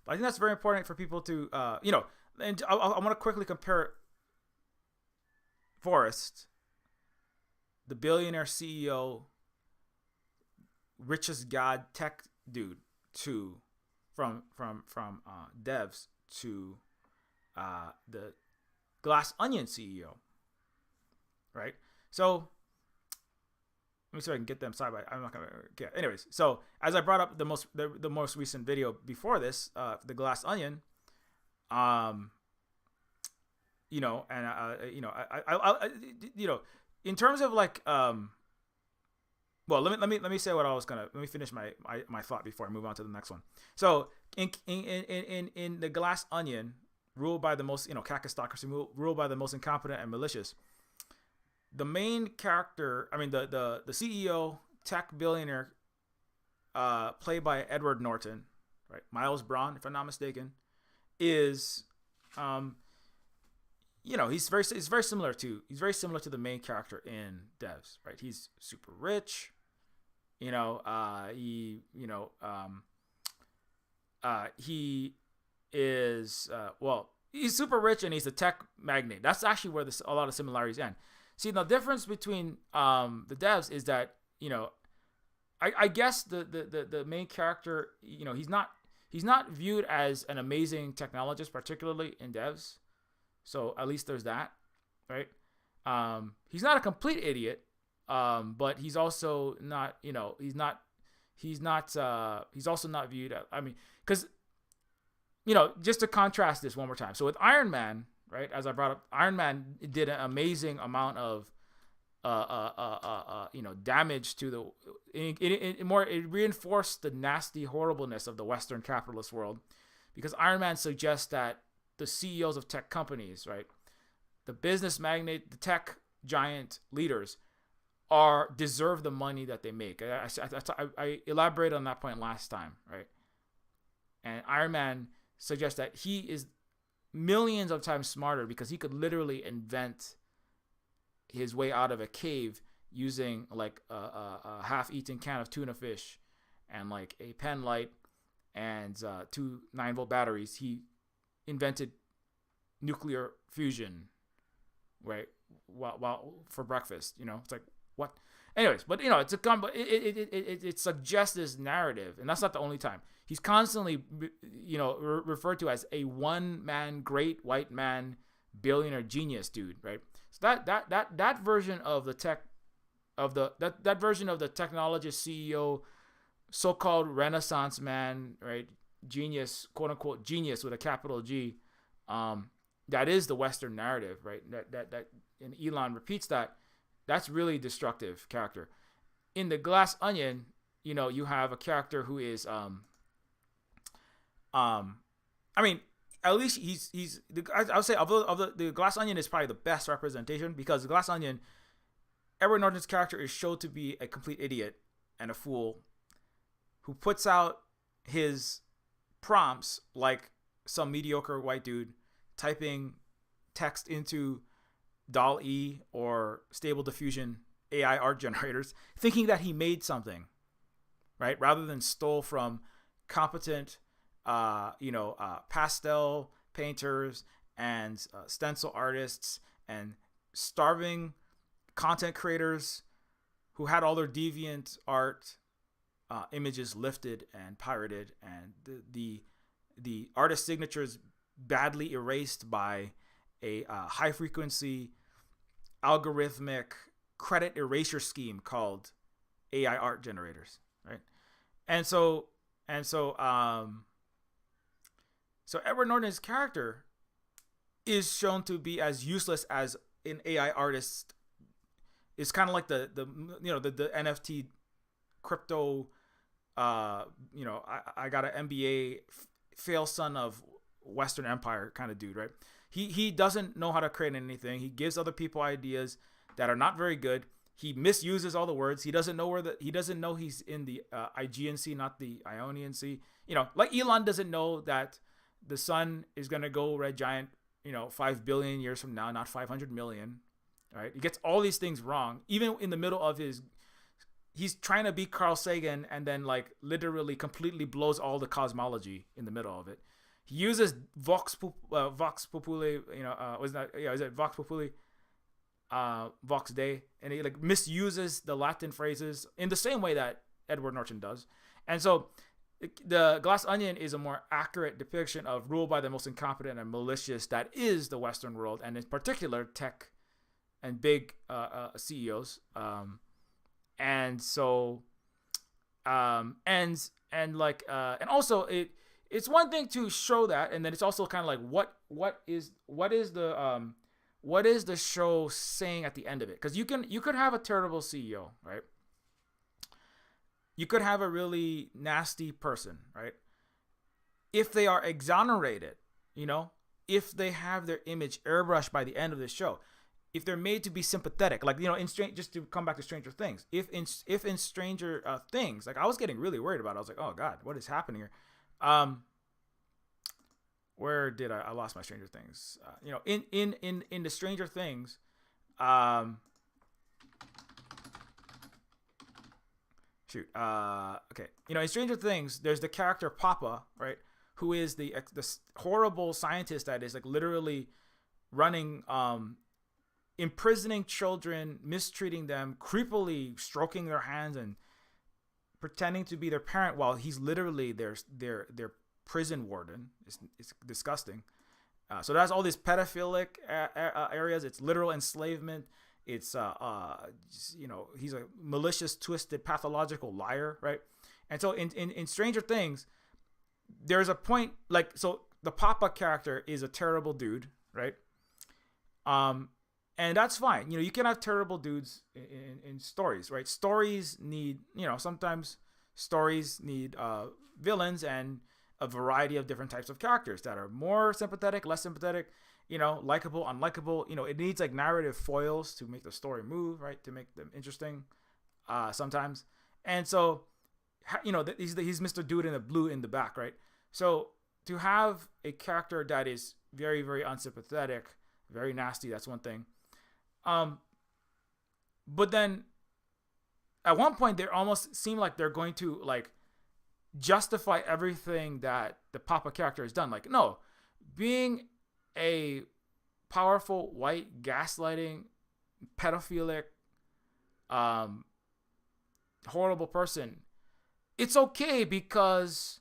But I think that's very important for people to, and I want to quickly compare Forrest, the billionaire CEO, richest god tech dude, to from devs to the Glass Onion CEO, right? So let me see if I can get them side by. I'm not gonna get. Anyways, so as I brought up the most recent video before this, the Glass Onion, in terms of like, well, let me say what I was gonna. Let me finish my thought before I move on to the next one. So in the Glass Onion, ruled by the most, kakistocracy, ruled by the most incompetent and malicious. The main character, the CEO, tech billionaire, played by Edward Norton, right? Miles Braun, if I'm not mistaken, is, he's very similar to the main character in Devs, right? He's super rich, he is, he's super rich and he's a tech magnate. That's actually where a lot of similarities end. See, the difference between the devs is that, I guess the main character, he's not viewed as an amazing technologist, particularly in devs. So at least there's that, right? He's not a complete idiot, but he's also not, he's also not viewed as, because, just to contrast this one more time. So with Iron Man, right, as I brought up, Iron Man did an amazing amount of, damage to the. It reinforced the nasty horribleness of the Western capitalist world, because Iron Man suggests that the CEOs of tech companies, right, the business magnate, the tech giant leaders, deserve the money that they make. I elaborated on that point last time, right? And Iron Man suggests that he is millions of times smarter because he could literally invent his way out of a cave using like a half-eaten can of tuna fish and like a pen light and 2 9-volt batteries. He invented nuclear fusion, right? While for breakfast, it's like, what? Anyways, but it suggests this narrative, and that's not the only time. He's constantly, referred to as a one-man, great white man, billionaire genius dude, right? So that version of the tech, that version of the technologist CEO, so-called Renaissance man, right? Genius, quote unquote genius with a capital G, that is the Western narrative, right? That and Elon repeats that. That's really destructive character. In the Glass Onion, you have a character who is, at least he's. I would say of the Glass Onion is probably the best representation, because the Glass Onion, Edward Norton's character is shown to be a complete idiot and a fool, who puts out his prompts like some mediocre white dude typing text into DALL-E or Stable Diffusion AI art generators, thinking that he made something, right? Rather than stole from competent, pastel painters and stencil artists and starving content creators who had all their deviant art images lifted and pirated, and the artist signatures badly erased by a high frequency algorithmic credit erasure scheme called AI art generators, right? And so and so so Edward Norton's character is shown to be as useless as an AI artist. It's kind of like the the NFT crypto. I got an MBA fail son of Western Empire kind of dude, right? He doesn't know how to create anything. He gives other people ideas that are not very good. He misuses all the words. He doesn't know he's in the Aegean Sea, not the Ionian Sea. Like Elon doesn't know that the sun is gonna go red giant, 5 billion years from now, not 500 million. Right? He gets all these things wrong, even in the middle of he's trying to be Carl Sagan, and then like literally completely blows all the cosmology in the middle of it. He uses Vox Populi, is it Vox Populi, Vox Dei, and he like misuses the Latin phrases in the same way that Edward Norton does. And so the Glass Onion is a more accurate depiction of rule by the most incompetent and malicious that is the Western world, and in particular tech and big CEOs. And so and also it's one thing to show that, and then it's also kind of like what is the show saying at the end of it? Because you could have a terrible CEO, right? You could have a really nasty person, right? If they are exonerated, if they have their image airbrushed by the end of the show, if they're made to be sympathetic, like just to come back to Stranger Things, if in Stranger Things, like I was getting really worried about it. I was like, oh God, what is happening here? Where did I lost my Stranger Things? In the Stranger Things, okay, in Stranger Things, there's the character Papa, right, who is the horrible scientist that is like literally running imprisoning children, mistreating them, creepily stroking their hands and pretending to be their parent while he's literally their prison warden. It's disgusting. So that's all these pedophilic areas. It's literal enslavement. It's he's a malicious, twisted, pathological liar, right? And so in Stranger Things, there's a point so the Papa character is a terrible dude, right? And that's fine. You can have terrible dudes in stories, right? Stories need, sometimes stories need villains and a variety of different types of characters that are more sympathetic, less sympathetic, likable, unlikable. It needs like narrative foils to make the story move, right? To make them interesting sometimes. And so, he's Mr. Dude in the blue in the back, right? So to have a character that is very, very unsympathetic, very nasty, that's one thing. But then at one point they almost seem like they're going to like justify everything that the Papa character has done. Like, no, being a powerful white gaslighting pedophilic horrible person, it's okay because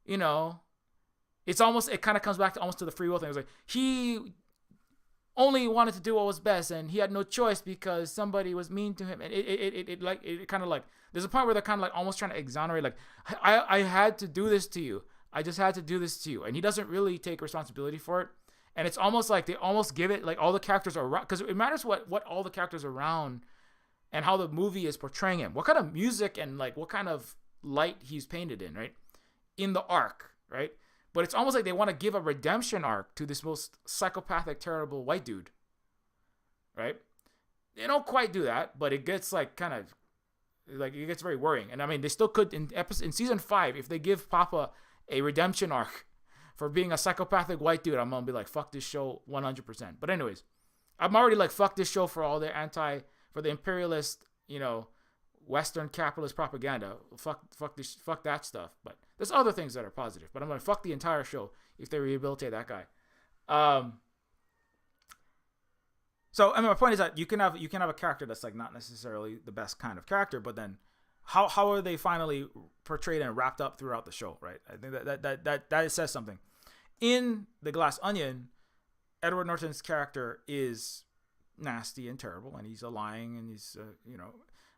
it kind of comes back to almost to the free will thing. It was like he only wanted to do what was best, and he had no choice because somebody was mean to him. And it kind of like there's a point where they're kind of like almost trying to exonerate, like I had to do this to you. I just had to do this to you, and he doesn't really take responsibility for it. And it's almost like they almost give it like all the characters are around, because it matters what all the characters around and how the movie is portraying him, what kind of music and like what kind of light he's painted in, right? In the arc, right? But it's almost like they want to give a redemption arc to this most psychopathic, terrible white dude, right? They don't quite do that, but it gets like kind of like it gets very worrying. And I mean, they still could in season 5, if they give Papa a redemption arc for being a psychopathic white dude, I'm gonna be like, fuck this show 100%. But anyways, I'm already like, fuck this show for all the for the imperialist, Western capitalist propaganda. Fuck that stuff. But there's other things that are positive. But I'm gonna fuck the entire show if they rehabilitate that guy. So I mean, my point is that you can have a character that's like not necessarily the best kind of character, but then how are they finally portrayed and wrapped up throughout the show, right? I think that says something. In The Glass Onion, Edward Norton's character is nasty and terrible, and he's a lying and he's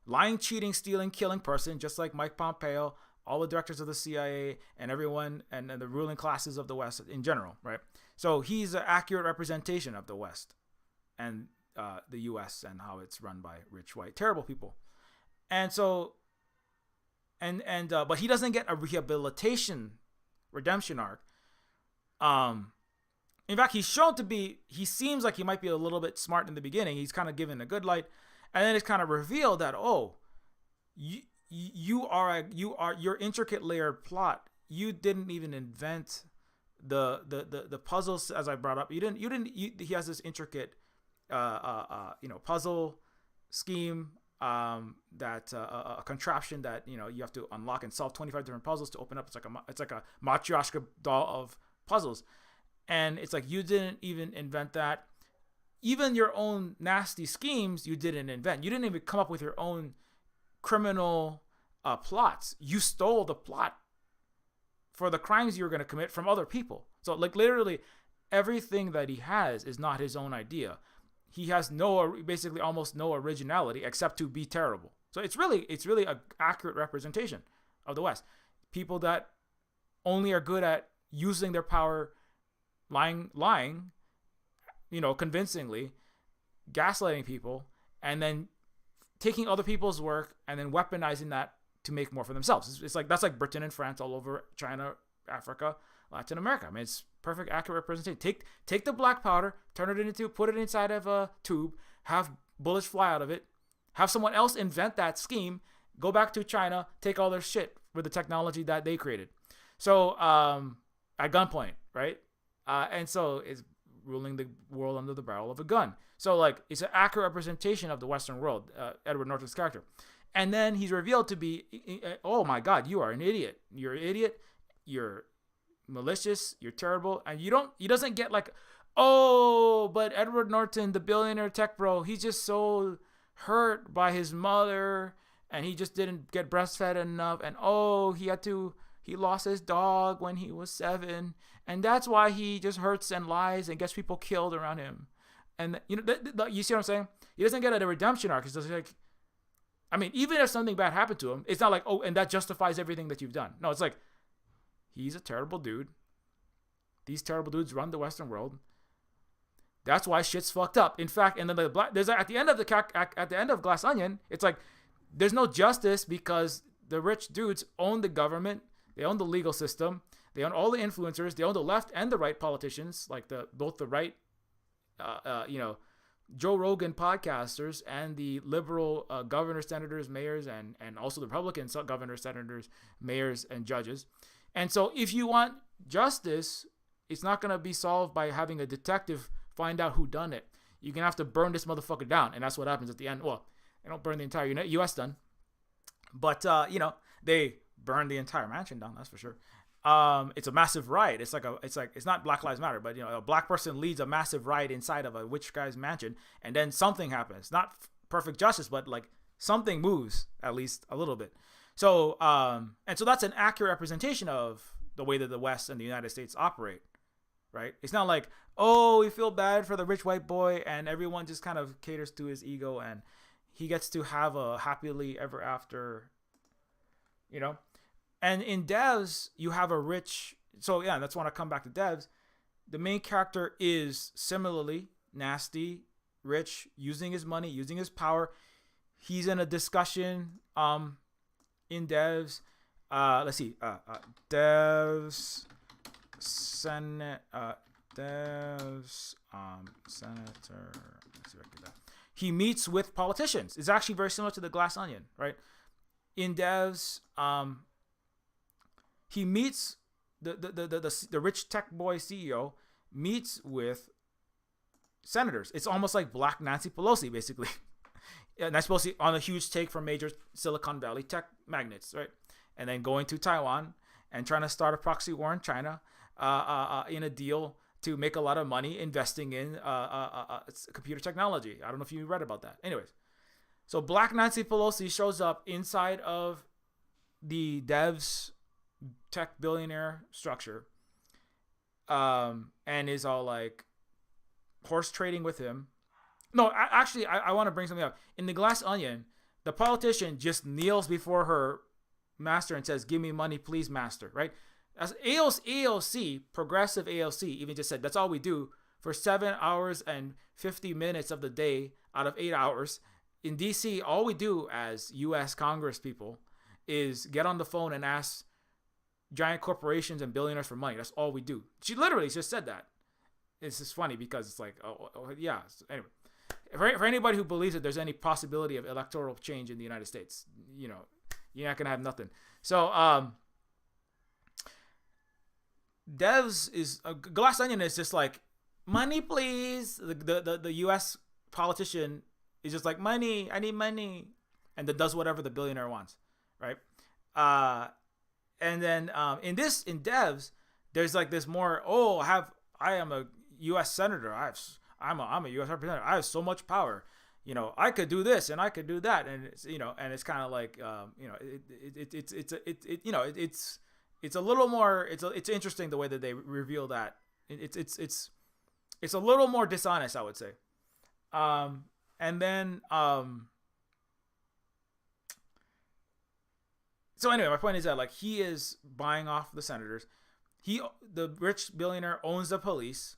lying, cheating, stealing, killing person, just like Mike Pompeo, all the directors of the CIA, and everyone, and the ruling classes of the West in general, right? So he's an accurate representation of the West and the U.S. and how it's run by rich, white, terrible people. And so, but he doesn't get a rehabilitation redemption arc. In fact, he's shown to be, he seems like he might be a little bit smart in the beginning. He's kind of given a good light. And then it's kind of revealed that, oh, your intricate layered plot. You didn't even invent the puzzles, as I brought up. He has this intricate, puzzle scheme, that a contraption that, you have to unlock and solve 25 different puzzles to open up. It's like a Matryoshka doll of puzzles. And it's like, you didn't even invent that. Even your own nasty schemes, you didn't invent. You didn't even come up with your own criminal plots. You stole the plot for the crimes you were going to commit from other people. So like literally everything that he has is not his own idea. He has basically almost no originality except to be terrible. So it's really an accurate representation of the West. People that only are good at using their power, lying, convincingly, gaslighting people, and then taking other people's work and then weaponizing that to make more for themselves. It's like, that's like Britain and France all over China, Africa, Latin America. I mean, it's perfect, accurate representation. Take the black powder, put it inside of a tube, have bullets fly out of it, have someone else invent that scheme, go back to China, take all their shit with the technology that they created. So, at gunpoint, right? And so it's ruling the world under the barrel of a gun. So like, it's an accurate representation of the Western world, Edward Norton's character. And then he's revealed to be, oh my God, you are an idiot. You're an idiot. You're malicious. You're terrible. And he doesn't get like, oh, but Edward Norton, the billionaire tech bro, he's just so hurt by his mother and he just didn't get breastfed enough. And oh, he lost his dog when he was 7. And that's why he just hurts and lies and gets people killed around him. And you see what I'm saying? He doesn't get a redemption arc. It's just like, I mean, even if something bad happened to him, it's not like, oh, and that justifies everything that you've done. No, it's like, he's a terrible dude. These terrible dudes run the Western world. That's why shit's fucked up. In fact, and then there's at the end of Glass Onion, it's like, there's no justice because the rich dudes own the government. They own the legal system. They own all the influencers. They own the left and the right politicians, like both the right, Joe Rogan podcasters and the liberal governors, senators, mayors, and also the Republican governors, senators, mayors, and judges. And so if you want justice, it's not going to be solved by having a detective find out who done it. You're going to have to burn this motherfucker down. And that's what happens at the end. Well, they don't burn the entire U.S. down. But, they burn the entire mansion down. That's for sure. It's a massive riot. It's not Black Lives Matter, but a black person leads a massive riot inside of a rich guy's mansion, and then something happens. Not perfect justice, but like something moves at least a little bit. So, and so that's an accurate representation of the way that the West and the United States operate, right? It's not like, oh, we feel bad for the rich white boy, and everyone just kind of caters to his ego, and he gets to have a happily ever after, And in Devs, you have a rich... So, yeah, that's when I come back to Devs. The main character is similarly nasty, rich, using his money, using his power. He's in a discussion in Devs. Let's see. Devs... Senate... Devs... Senator... Let's see if I can get that. He meets with politicians. It's actually very similar to the Glass Onion, right? In Devs... he meets the rich tech boy CEO meets with senators. It's almost like Black Nancy Pelosi, basically. Nancy Pelosi on a huge take from major Silicon Valley tech magnates, right? And then going to Taiwan and trying to start a proxy war in China in a deal to make a lot of money investing in computer technology. I don't know if you read about that. Anyways, so Black Nancy Pelosi shows up inside of the Devs tech billionaire structure and is all like horse trading with him. No, I want to bring something up. In the Glass Onion, the politician just kneels before her master and says, "Give me money, please, master." Right? As AOC, progressive AOC, even just said that's all we do for 7 hours and 50 minutes of the day out of 8 hours. In DC, all we do as U.S. Congress people is get on the phone and ask giant corporations and billionaires for money. That's all we do. She literally just said that. It's just funny because it's like, yeah. So anyway, for anybody who believes that there's any possibility of electoral change in the United States, you're not gonna have nothing. So Devs is Glass Onion is just like, money please. The U.S. politician is just like, money, I need money, and then does whatever the billionaire wants, right? And then in Devs, there's like this more. I am a U.S. senator. I'm a U.S. representative. I have so much power. I could do this and I could do that, and it's kind of like it's a little more. It's interesting the way that they reveal that. It's a little more dishonest, I would say. And then so anyway, my point is that like he is buying off the senators. The rich billionaire owns the police.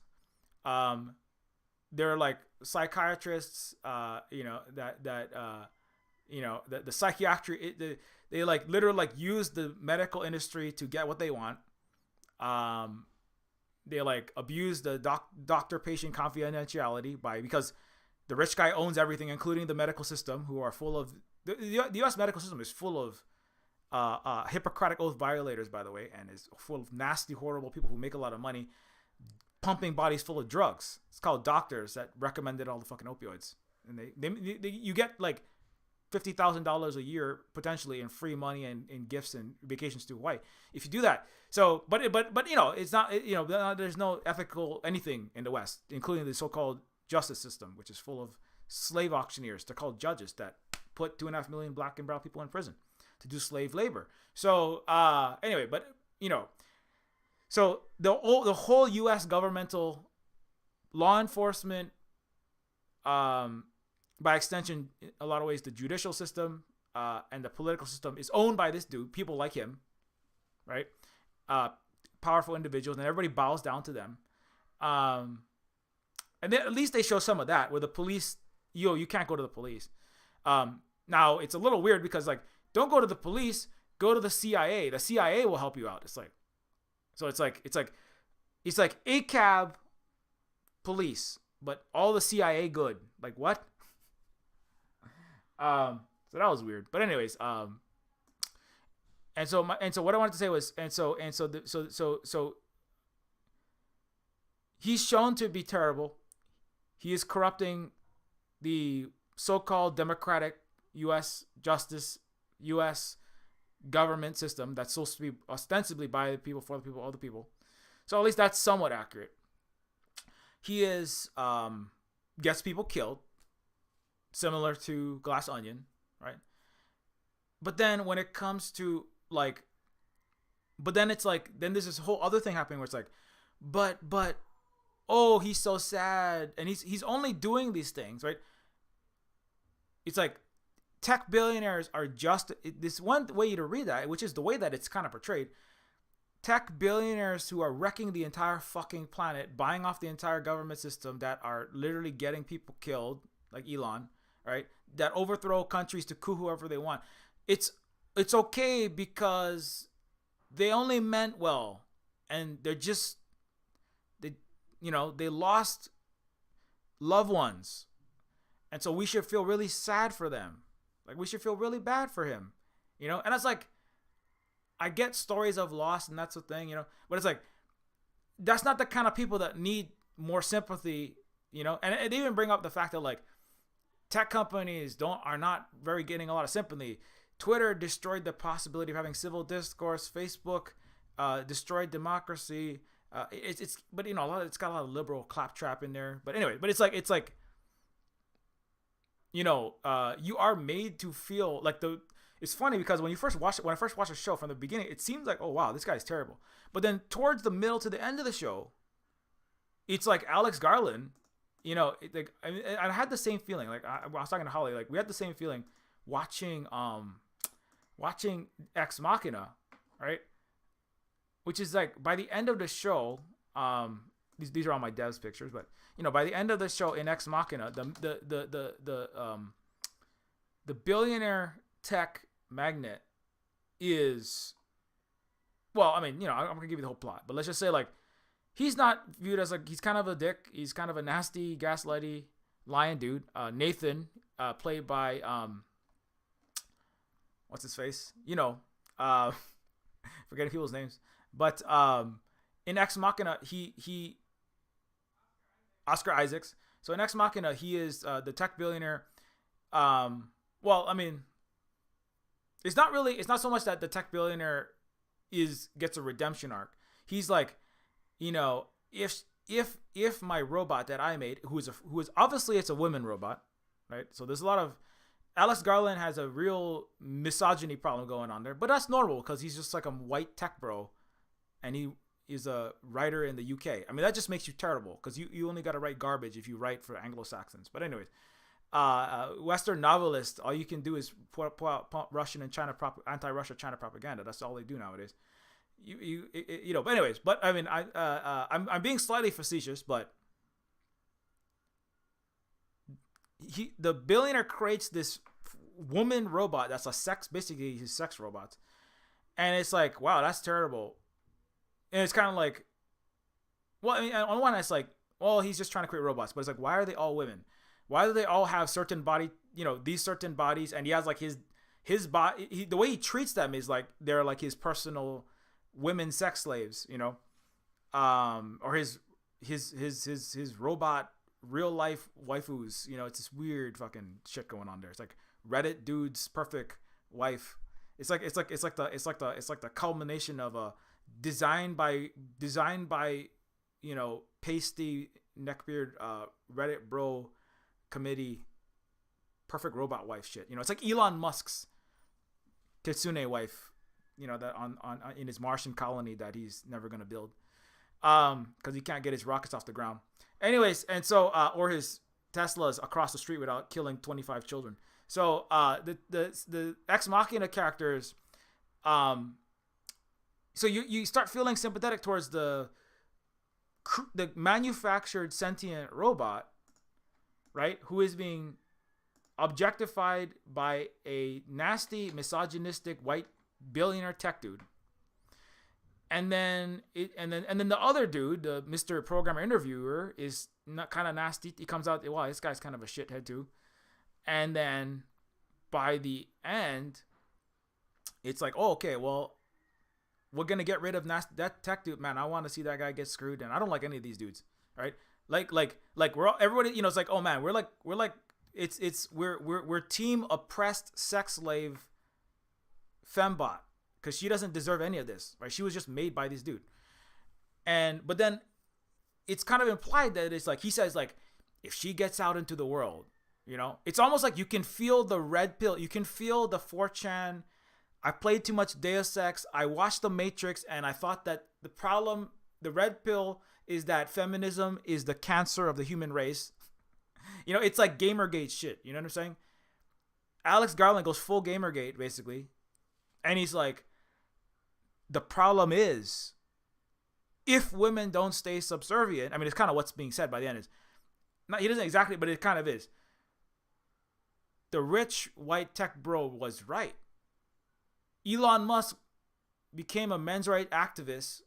They're like psychiatrists. The psychiatry. They like literally like use the medical industry to get what they want. They like abuse the doctor-patient confidentiality because the rich guy owns everything, including the medical system, who are full of the U.S. medical system is full of Hippocratic Oath violators, by the way, and is full of nasty, horrible people who make a lot of money pumping bodies full of drugs. It's called doctors that recommended all the fucking opioids, and you get like $50,000 a year potentially in free money and in gifts and vacations to Hawaii if you do that. So, but it's not there's no ethical anything in the West, including the so-called justice system, which is full of slave auctioneers. They're called judges that put 2.5 million black and brown people in prison to do slave labor. So anyway, but so the whole U.S. governmental law enforcement, by extension, in a lot of ways, the judicial system and the political system is owned by this dude. People like him, right? Powerful individuals, and everybody bows down to them. And then at least they show some of that, where the police, you can't go to the police. Now it's a little weird because like, don't go to the police, go to the CIA. The CIA will help you out. It's like ACAB police, but all the CIA good. Like what? So that was weird. But anyways, and so what I wanted to say was, so he's shown to be terrible. He is corrupting the so-called democratic U.S. justice, U.S. government system that's supposed to be ostensibly by the people, for the people, all the people. So at least that's somewhat accurate. He is gets people killed, similar to Glass Onion, right? But then when it comes to like, then there's this whole other thing happening where it's like, but oh, he's so sad, and he's only doing these things, right? It's like tech billionaires are just this one way to read that, which is the way that it's kind of portrayed. Tech billionaires who are wrecking the entire fucking planet, buying off the entire government system, that are literally getting people killed, like Elon, right? That overthrow countries to coup whoever they want. It's okay because they only meant well, and they lost loved ones, and so we should feel really sad for them. Like we should feel really bad for him, And it's like, I get stories of loss, and that's the thing, But it's like, that's not the kind of people that need more sympathy, And it even bring up the fact that like tech companies are not very getting a lot of sympathy. Twitter destroyed the possibility of having civil discourse. Facebook destroyed democracy. But it's got a lot of liberal claptrap in there. But anyway, but it's like you are made to feel like it's funny because when I first watched the show from the beginning, it seems like, oh wow, this guy's terrible. But then towards the middle to the end of the show, it's like Alex Garland, I had the same feeling. Like I was talking to Holly, like we had the same feeling watching watching Ex Machina, right? Which is like by the end of the show, these are all my devs pictures, but by the end of the show in Ex Machina, the billionaire tech magnate is, well, I mean, I'm gonna give you the whole plot, but let's just say like he's not viewed as like, he's kind of a dick, he's kind of a nasty, gaslighty, lion dude. Nathan, played by what's his face? Forgetting people's names, but in Ex Machina, he Oscar Isaacs. So in Ex Machina, he is the tech billionaire. Well, I mean, it's not so much that the tech billionaire gets a redemption arc. He's like, if my robot that I made, who is obviously, it's a woman robot, right? So there's a lot of, Alex Garland has a real misogyny problem going on there, but that's normal because he's just like a white tech bro, and he is a writer in the UK. I mean, that just makes you terrible because you only got to write garbage if you write for Anglo-Saxons. But anyways, Western novelists, all you can do is pull out Russian and anti-Russia China propaganda. That's all they do nowadays. But anyways, but I mean, I'm being slightly facetious, but the billionaire creates this woman robot that's basically his sex robots, and it's like, wow, that's terrible. And it's kind of like, well, I mean, on one hand, it's like, well, he's just trying to create robots, but it's like, why are they all women? Why do they all have certain body, these certain bodies? And he has like his body. The way he treats them is like they're like his personal women sex slaves, or his robot real life waifus. It's this weird fucking shit going on there. It's like Reddit dude's perfect wife. It's like the culmination of a designed by pasty neckbeard Reddit bro committee perfect robot wife shit. It's like Elon Musk's Kitsune wife, that on in his Martian colony that he's never gonna build because he can't get his rockets off the ground. Anyways, and so or his Teslas across the street without killing 25 children. So the Ex Machina characters, so you start feeling sympathetic towards the manufactured sentient robot, right? Who is being objectified by a nasty, misogynistic white billionaire tech dude. And then the other dude, the Mr. Programmer Interviewer, is not kind of nasty. He comes out, wow, this guy's kind of a shithead too. And then by the end, it's like, oh, okay, well, we're gonna get rid of that tech dude, man. I want to see that guy get screwed, and I don't like any of these dudes, right? Like we're all, everybody, it's like, oh man, we're team oppressed sex slave fembot because she doesn't deserve any of this, right? She was just made by this dude, but then it's kind of implied that it's like he says like, if she gets out into the world, it's almost like you can feel the red pill, you can feel the 4chan. I played too much Deus Ex. I watched The Matrix, and I thought that the red pill, is that feminism is the cancer of the human race. It's like Gamergate shit. You know what I'm saying? Alex Garland goes full Gamergate, basically. And he's like, the problem is, if women don't stay subservient, I mean, it's kind of what's being said by the end. He doesn't exactly, but it kind of is. The rich white tech bro was right. Elon Musk became a men's rights activist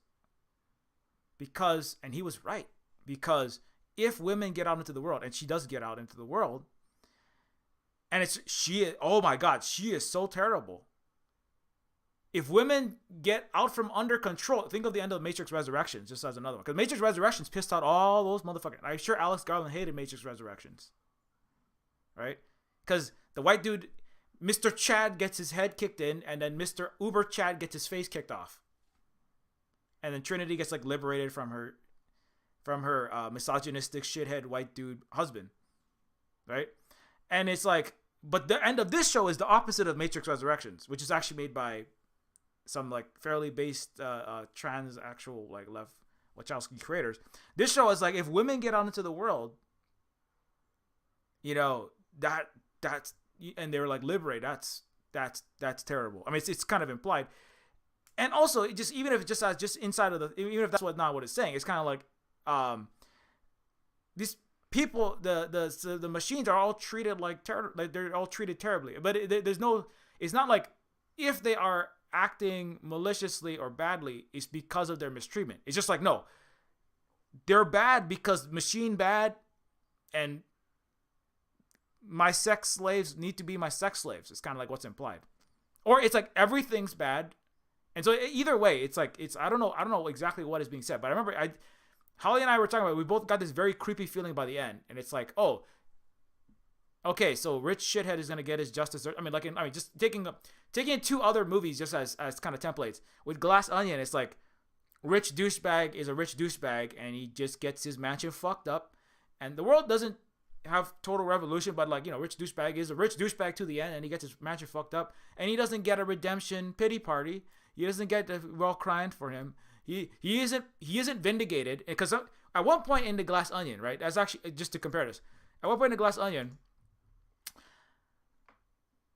and he was right, because if women get out into the world, and she does get out into the world, and oh my God, she is so terrible. If women get out from under control, think of the end of Matrix Resurrections, just as another one, because Matrix Resurrections pissed out all those motherfuckers. I'm sure Alex Garland hated Matrix Resurrections, right? Because the white dude, Mr. Chad, gets his head kicked in, and then Mr. Uber Chad gets his face kicked off. And then Trinity gets like liberated from her misogynistic shithead white dude husband, right? And it's like, but the end of this show is the opposite of Matrix Resurrections, which is actually made by some like fairly based trans actual like left Wachowski creators. This show is like, if women get out into the world, that's and they were like, liberate. That's that's terrible. I mean, it's kind of implied, and also just even if it just has just inside of the, even if that's not what it's saying, it's kind of like these people, the machines are all treated like they're all treated terribly. But there's no, it's not like if they are acting maliciously or badly, it's because of their mistreatment. It's just like, no, they're bad because machine bad, and my sex slaves need to be my sex slaves. It's kind of like what's implied. Or it's like everything's bad. And so either way, it's like, I don't know exactly what is being said, but I remember Holly and I were talking about it. We both got this very creepy feeling by the end. And it's like, oh, okay, so rich shithead is going to get his justice. I mean, just taking two other movies just as kind of templates. With Glass Onion, it's like, rich douchebag is a rich douchebag, and he just gets his mansion fucked up. And the world doesn't have total revolution, but like, rich douchebag is a rich douchebag to the end, and he gets his mansion fucked up, and he doesn't get a redemption pity party. He doesn't get the well crying for him. He isn't vindicated, because at one point in the Glass Onion, right? That's actually, just to compare this. At one point in the Glass Onion,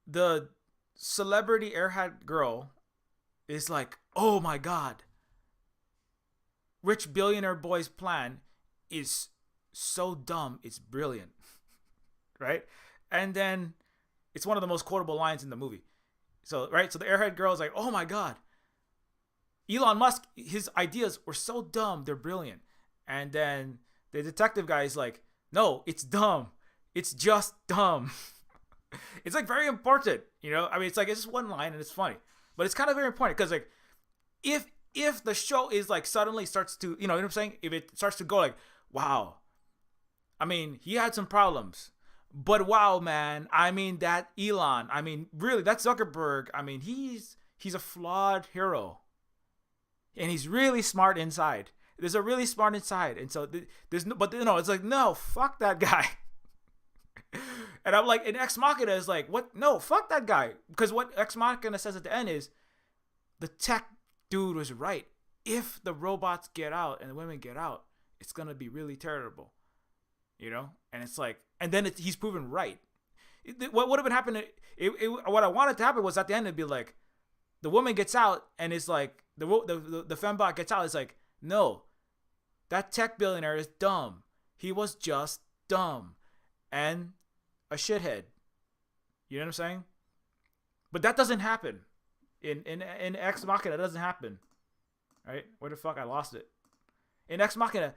the celebrity airhead girl is like, oh my god, rich billionaire boy's plan is so dumb, it's brilliant. Right? And then it's one of the most quotable lines in the movie. So the airhead girl is like, oh my god, Elon Musk, his ideas were so dumb, they're brilliant. And then the detective guy is like, no, it's dumb, it's just dumb. It's like very important, I mean, it's like, it's just one line and it's funny, but it's kind of very important, because like if the show is like suddenly starts to, you know what I'm saying, if it starts to go like, wow, I mean, he had some problems, but wow, man, I mean, that Elon, I mean, really, that Zuckerberg, I mean, he's a flawed hero, and he's really smart inside. There's a really smart inside, and so there's no, but it's like, no, fuck that guy. And I'm like, and Ex Machina is like, what? No, fuck that guy. Because what Ex Machina says at the end is, the tech dude was right. If the robots get out and the women get out, it's going to be really terrible. And it's like, and then he's proven right. What would have been happening, what I wanted to happen was at the end, it'd be like, the woman gets out, and it's like, the fembot gets out, it's like, no, that tech billionaire is dumb. He was just dumb. And a shithead. You know what I'm saying? But that doesn't happen. In Ex Machina, that doesn't happen. Right? Where the fuck? I lost it. In Ex Machina,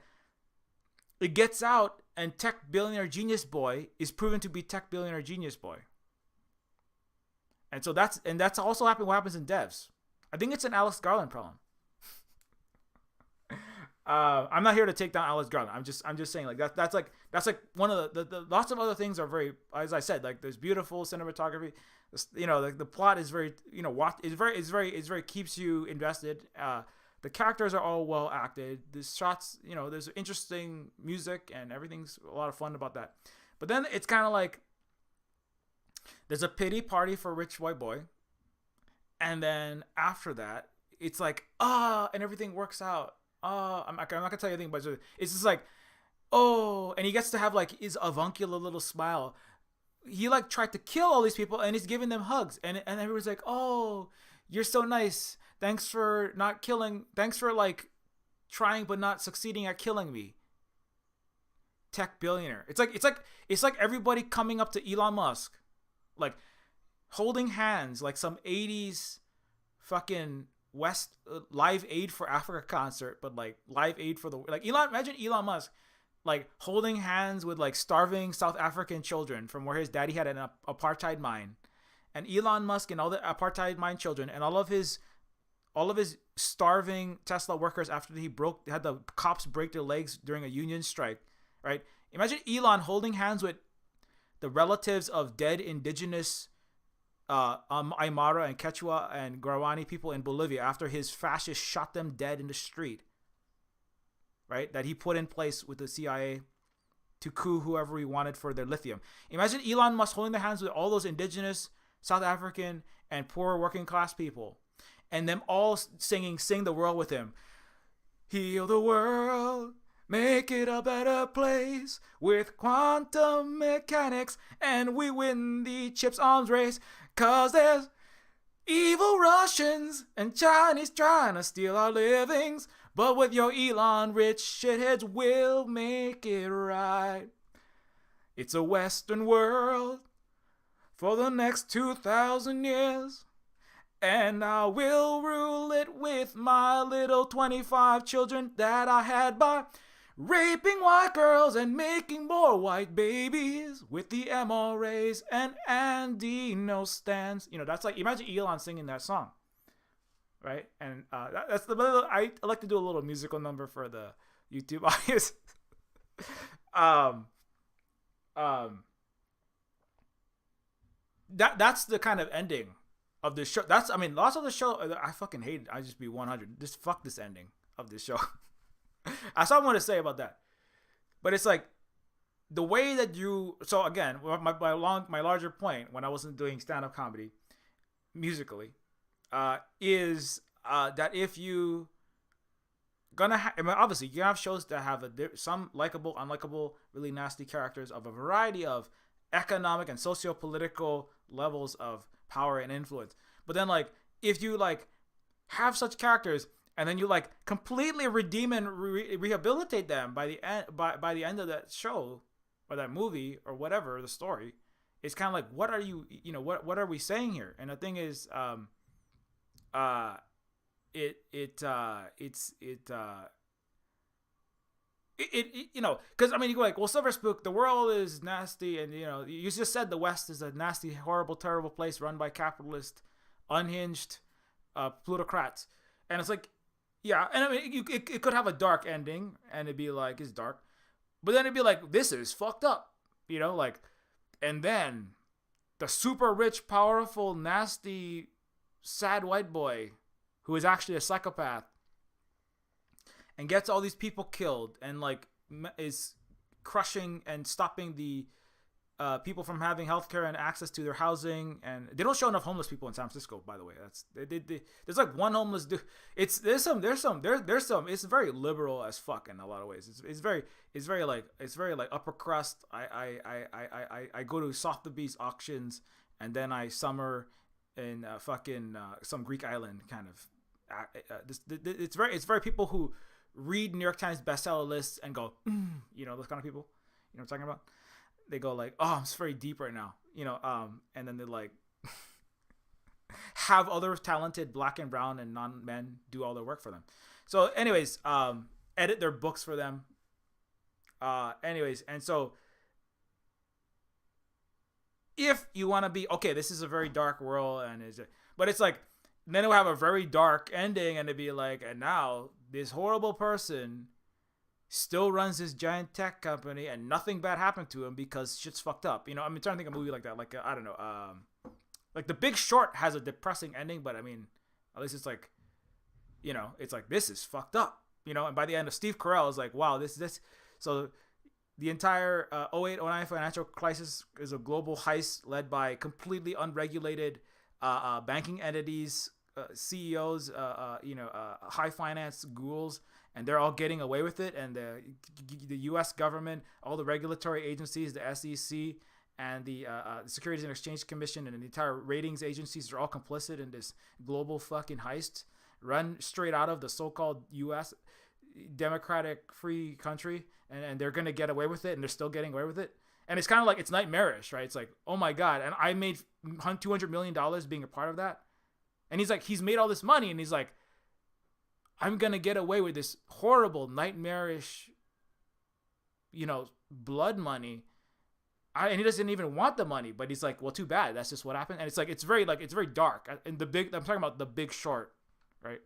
it gets out, and tech billionaire genius boy is proven to be tech billionaire genius boy. And so that's also what happens in Devs. I think it's an Alex Garland problem. I'm not here to take down Alex Garland. I'm just saying, like, that's like one of the lots of other things are very, as I said, like, there's beautiful cinematography. The plot is very, it's very keeps you invested. The characters are all well acted. The shots, there's interesting music, and everything's a lot of fun about that. But then it's kind of like, there's a pity party for rich white boy, and then after that, it's like, and everything works out. I'm not gonna tell you anything, but it's just like, and he gets to have like his avuncular little smile. He like tried to kill all these people, and he's giving them hugs, and everyone's like, oh, you're so nice. Thanks for not killing. Thanks for like trying but not succeeding at killing me. Tech billionaire. It's like everybody coming up to Elon Musk, like holding hands, like some 80s fucking West Live Aid for Africa concert, but like Live Aid for the, like, imagine Elon Musk like holding hands with like starving South African children from where his daddy had an apartheid mine, and Elon Musk and all the apartheid mine children and all of his starving Tesla workers after he had the cops break their legs during a union strike, right? Imagine Elon holding hands with the relatives of dead indigenous Aymara and Quechua and Guarani people in Bolivia after his fascists shot them dead in the street, right? That he put in place with the CIA to coup whoever he wanted for their lithium. Imagine Elon Musk holding the hands with all those indigenous South African and poor working class people, and them all singing "Sing the World" with him. Heal the world, make it a better place with quantum mechanics, and we win the chips arms race. 'Cause there's evil Russians and Chinese trying to steal our livings. But with your Elon rich shitheads, we'll make it right. It's a Western world for the next 2,000 years. And I will rule it with my little 25 children that I had by raping white girls and making more white babies with the MRAs and Andy no stands. You know, that's like, imagine Elon singing that song, right? And that's the I like to do a little musical number for the YouTube audience. That's the kind of ending of this show. That's, I mean, lots of the show I fucking hate it. I just be 100. Just fuck this ending of this show. That's all I want to say about that. But it's like the way that you. So again, my larger point when I wasn't doing stand-up comedy musically is that if you I mean, obviously you have shows that have some likable, unlikable, really nasty characters of a variety of economic and socio-political levels of power and influence. But then, like, if you like have such characters and then you like completely redeem and rehabilitate them by the end by the end of that show or that movie or whatever the story, it's kind of like, what are you what are we saying here? And the thing is, because I mean, you go like, well, Silver Spook, the world is nasty, and you just said the West is a nasty, horrible, terrible place run by capitalist, unhinged plutocrats, and it's like, yeah, and I mean, it could have a dark ending, and it'd be like, it's dark, but then it'd be like, this is fucked up, like, and then the super rich, powerful, nasty, sad white boy who is actually a psychopath and gets all these people killed and like is crushing and stopping the people from having healthcare and access to their housing. And they don't show enough homeless people in San Francisco, by the way. There's like one homeless dude. It's very liberal as fuck in a lot of ways. It's very like upper crust. I go to Sotheby's auctions and then I summer in some Greek island kind of. It's very people who read New York Times bestseller lists and go, those kind of people. You know what I'm talking about? They go like, oh, I'm just very deep right now, and then they like have other talented black and brown and non-men do all their work for them. So anyways, edit their books for them. And so if you want to be, okay, this is a very dark world but it's like, then it will have a very dark ending and it'd be like, and now this horrible person still runs this giant tech company and nothing bad happened to him because shit's fucked up. I'm trying to think of a movie like that. Like, I don't know. Like The Big Short has a depressing ending, but I mean, at least it's like, it's like, this is fucked up, and by the end of Steve Carell is like, wow, this. So the entire 08-09 financial crisis is a global heist led by completely unregulated banking entities, CEOs, high finance ghouls, and they're all getting away with it. And the U.S. government, all the regulatory agencies, the SEC, and the Securities and Exchange Commission, and the entire ratings agencies are all complicit in this global fucking heist run straight out of the so-called U.S. democratic free country, and they're gonna get away with it, and they're still getting away with it. And it's kind of like, it's nightmarish, right? It's like, oh my God, and I made $200 million being a part of that. And he's like, he's made all this money, and he's like, I'm going to get away with this horrible, nightmarish, blood money. And he doesn't even want the money, but he's like, well, too bad. That's just what happened. And it's like, it's very dark. And I'm talking about The Big Short, right?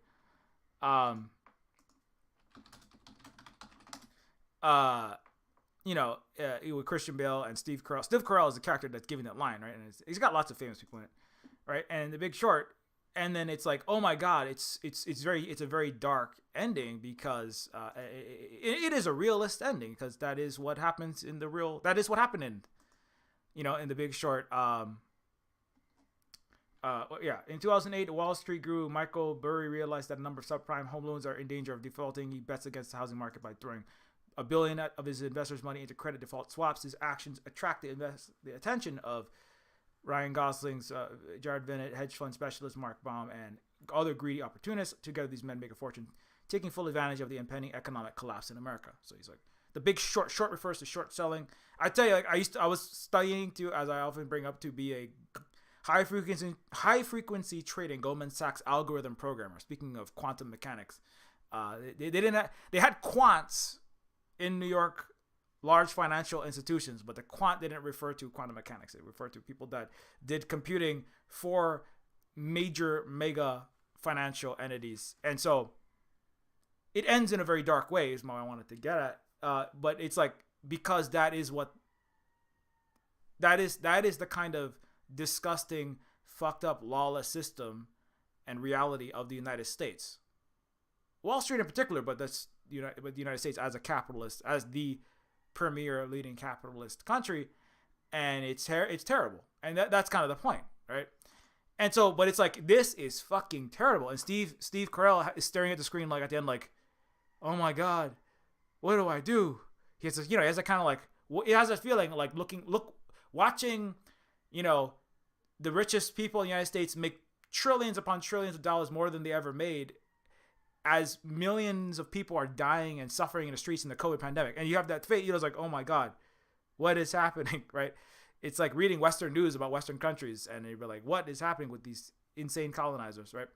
With Christian Bale and Steve Carell. Steve Carell is the character that's giving that line, right? And he's got lots of famous people in it, right? And The Big Short. And then it's like, oh my God, it's a very dark ending because it is a realist ending because that is what happens in that is what happened in The Big Short. In 2008, Wall Street grew. Michael Burry realized that a number of subprime home loans are in danger of defaulting. He bets against the housing market by throwing $1 billion of his investors' money into credit default swaps. His actions attract the attention of Ryan Gosling's Jared Vinet, hedge fund specialist Mark Baum, and other greedy opportunists. Together, these men make a fortune, taking full advantage of the impending economic collapse in America. So he's like, the big short. Short refers to short selling. I tell you, like I was studying to, as I often bring up, to be a high frequency trading Goldman Sachs algorithm programmer. Speaking of quantum mechanics, they had quants in New York, large financial institutions, but the quant didn't refer to quantum mechanics. It referred to people that did computing for major mega financial entities. And so it ends in a very dark way is what I wanted to get at. But it's like, because that is the kind of disgusting, fucked up, lawless system and reality of the United States. Wall Street in particular, but the United States as a capitalist, as the premier leading capitalist country, and it's terrible. And that's kind of the point, right? And so, but it's like, this is fucking terrible. And Steve Carell is staring at the screen, like, at the end, like, oh my God, what do I do? He has a kind of like, he has a feeling like watching, the richest people in the United States make trillions upon trillions of dollars more than they ever made, as millions of people are dying and suffering in the streets in the COVID pandemic. And you have that fate, it's like, oh my God, what is happening, right? It's like reading Western news about Western countries, and you're like, what is happening with these insane colonizers, right?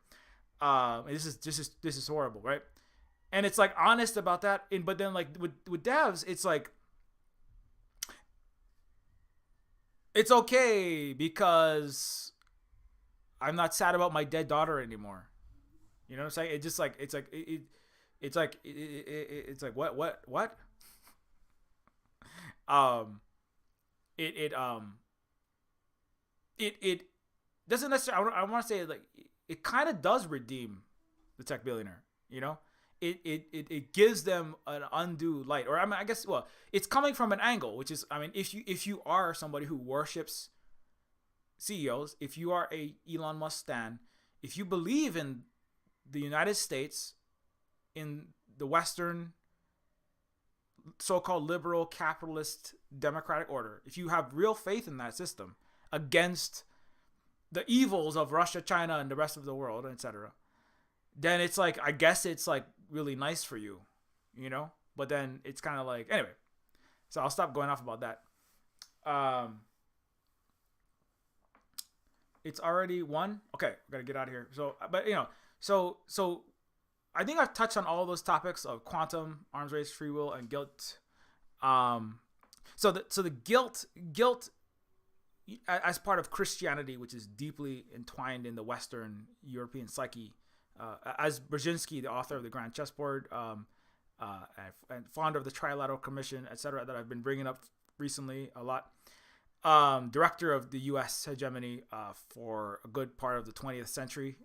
This is horrible, right? And it's like honest about that. But then like with devs, it's like, it's okay because I'm not sad about my dead daughter anymore. You know what I'm saying? It's just like, it's like what? It doesn't necessarily, I want to say, like, it kind of does redeem the tech billionaire, It gives them an undue light, or I guess, well, it's coming from an angle, which is, if you are somebody who worships CEOs, if you are a Elon Musk stan, if you believe in the United States, in the Western so-called liberal capitalist democratic order, if you have real faith in that system against the evils of Russia, China, and the rest of the world, etc., then it's like, I guess it's like really nice for you, but then it's kind of like, anyway, so I'll stop going off about that. It's already 1. Okay, we gotta get out of here. So, but so I think I've touched on all those topics of quantum, arms race, free will, and guilt. So the guilt as part of Christianity, which is deeply entwined in the Western European psyche, as Brzezinski, the author of the Grand Chessboard, and founder of the Trilateral Commission, etc., that I've been bringing up recently a lot, director of the U.S. hegemony for a good part of the 20th century,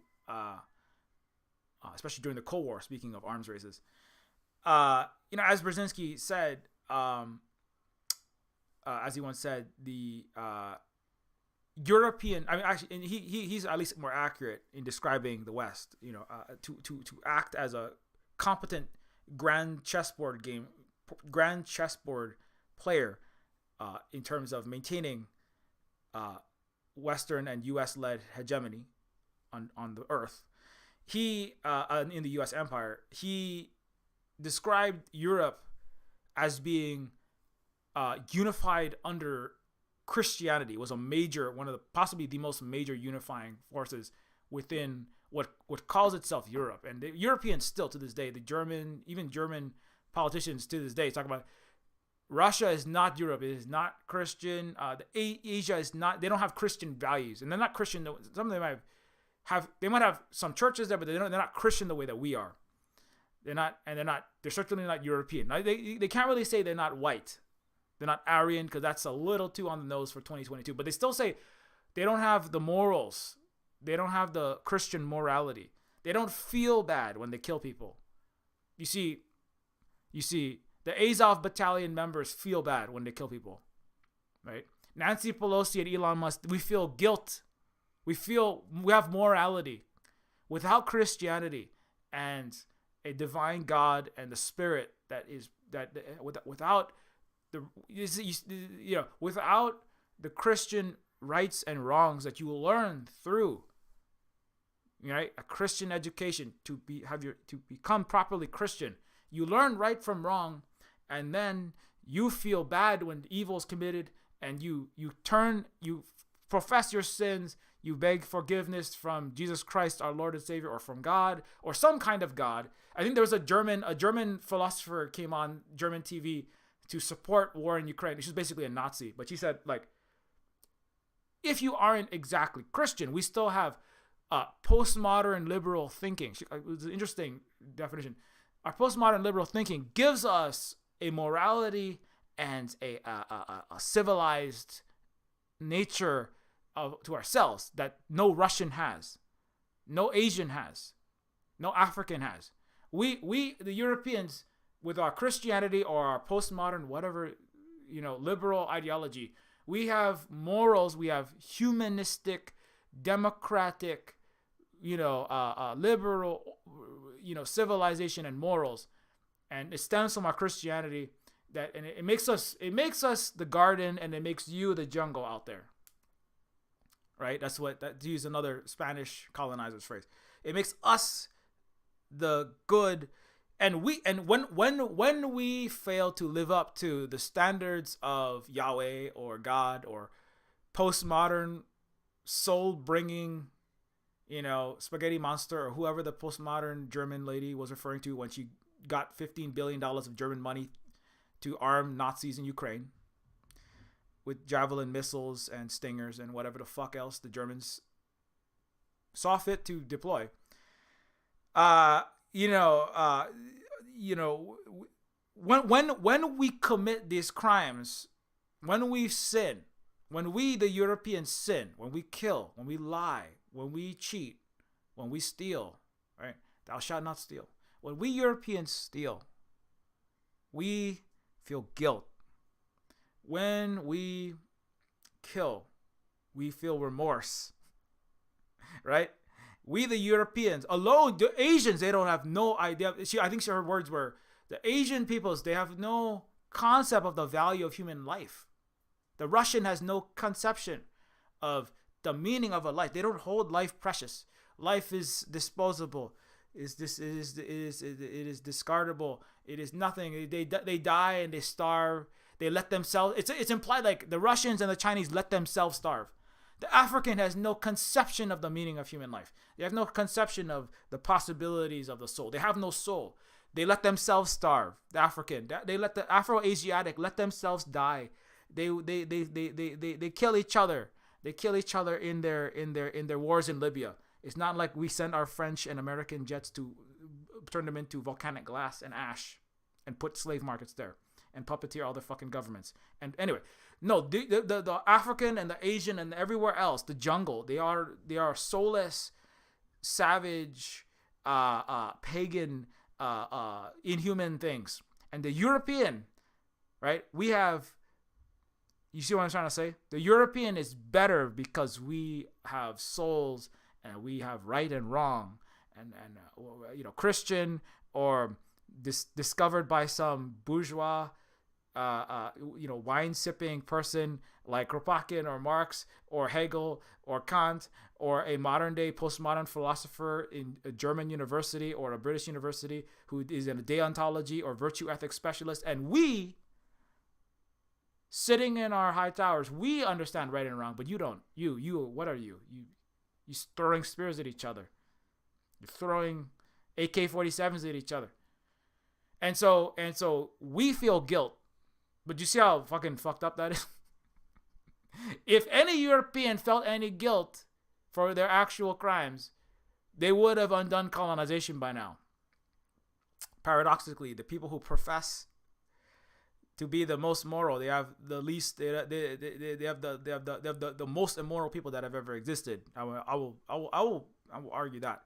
especially during the Cold War, speaking of arms races. As Brzezinski said, as he once said, the European, actually, and he's at least more accurate in describing the West, to act as a competent grand chessboard player, in terms of maintaining Western and U.S.-led hegemony on the earth. He, in the U.S. empire, he described Europe as being unified under Christianity. Was one of the possibly the most major unifying forces within what calls itself Europe. And the Europeans still to this day, German politicians to this day talk about Russia is not Europe. It is not Christian. Asia is not. They don't have Christian values, and they're not Christian. Some of them might have some churches there, but they're not Christian the way that we are. They're certainly not European. They can't really say they're not white. They're not Aryan, because that's a little too on the nose for 2022. But they still say they don't have the morals. They don't have the Christian morality. They don't feel bad when they kill people. You see, the Azov battalion members feel bad when they kill people, right? Nancy Pelosi and Elon Musk, we feel guilt. We have morality. Without Christianity and a divine God and the Spirit without the Christian rights and wrongs that you learn through, right, a Christian education to become properly Christian. You learn right from wrong, and then you feel bad when evil is committed, and you profess your sins, you beg forgiveness from Jesus Christ, our Lord and Savior, or from God, or some kind of God. I think there was a German philosopher came on German TV to support war in Ukraine. She's basically a Nazi, but she said, like, if you aren't exactly Christian, we still have postmodern liberal thinking. It was an interesting definition. Our postmodern liberal thinking gives us a morality and a civilized nature to ourselves that no Russian has, no Asian has, no African has. We the Europeans, with our Christianity or our postmodern whatever, liberal ideology, we have morals, we have humanistic, democratic, liberal, civilization and morals, and it stems from our Christianity. And it makes us the garden, and it makes you the jungle out there. Right? To use another Spanish colonizer's phrase. It makes us the good, and when we fail to live up to the standards of Yahweh or God or postmodern soul bringing, spaghetti monster, or whoever the postmodern German lady was referring to when she got $15 billion of German money to arm Nazis in Ukraine with javelin missiles and stingers and whatever the fuck else the Germans saw fit to deploy. When we commit these crimes, when we sin, when we the Europeans sin, when we kill, when we lie, when we cheat, when we steal, right? Thou shalt not steal. When we Europeans steal, we feel guilt. When we kill, we feel remorse, right? We, the Europeans, alone, the Asians, they don't have no idea. I think her words were, the Asian peoples, they have no concept of the value of human life. The Russian has no conception of the meaning of a life. They don't hold life precious. Life is disposable. It is discardable. It is nothing. They die and they starve. They let themselves. It's implied like the Russians and the Chinese let themselves starve. The African has no conception of the meaning of human life. They have no conception of the possibilities of the soul. They have no soul. They let themselves starve. The African. They let the Afro-Asiatic let themselves die. They kill each other. They kill each other in their wars in Libya. It's not like we send our French and American jets to turn them into volcanic glass and ash and put slave markets there and puppeteer all the fucking governments. And anyway, no, the African and the Asian and everywhere else, the jungle, they are soulless, savage, pagan, inhuman things. And the European, right? You see what I'm trying to say? The European is better because we have souls and we have right and wrong, and Christian or discovered by some bourgeois, wine sipping person like Kropotkin or Marx or Hegel or Kant, or a modern day postmodern philosopher in a German university or a British university who is in a deontology or virtue ethics specialist, and we, sitting in our high towers, we understand right and wrong, but you don't. What are you? You're throwing spears at each other. You're throwing AK-47s at each other. And so we feel guilt. But you see how fucking fucked up that is? If any European felt any guilt for their actual crimes, they would have undone colonization by now. Paradoxically, the people who profess to be the most moral, they have the least. They have the most immoral people that have ever existed. I will argue that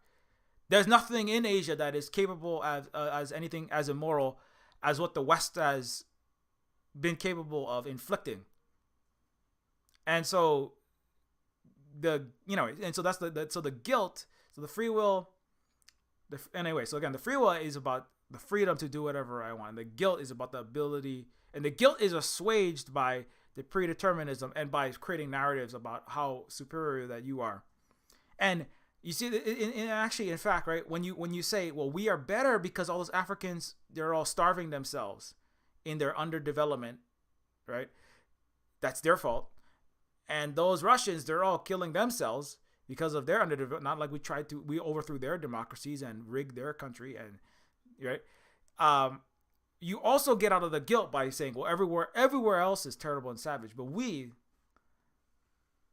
there's nothing in Asia that is capable as anything as immoral as what the West has been capable of inflicting. And so the guilt, so the free will. So again, the free will is about the freedom to do whatever I want. The guilt is about the ability. And the guilt is assuaged by the predeterminism, and by creating narratives about how superior that you are. And you see, in fact, right, when you say, well, we are better because all those Africans, they're all starving themselves in their underdevelopment, right? That's their fault. And those Russians, they're all killing themselves because of their underdevelopment. Not like we overthrew their democracies and rigged their country, and right. You also get out of the guilt by saying, well, everywhere else is terrible and savage, but we,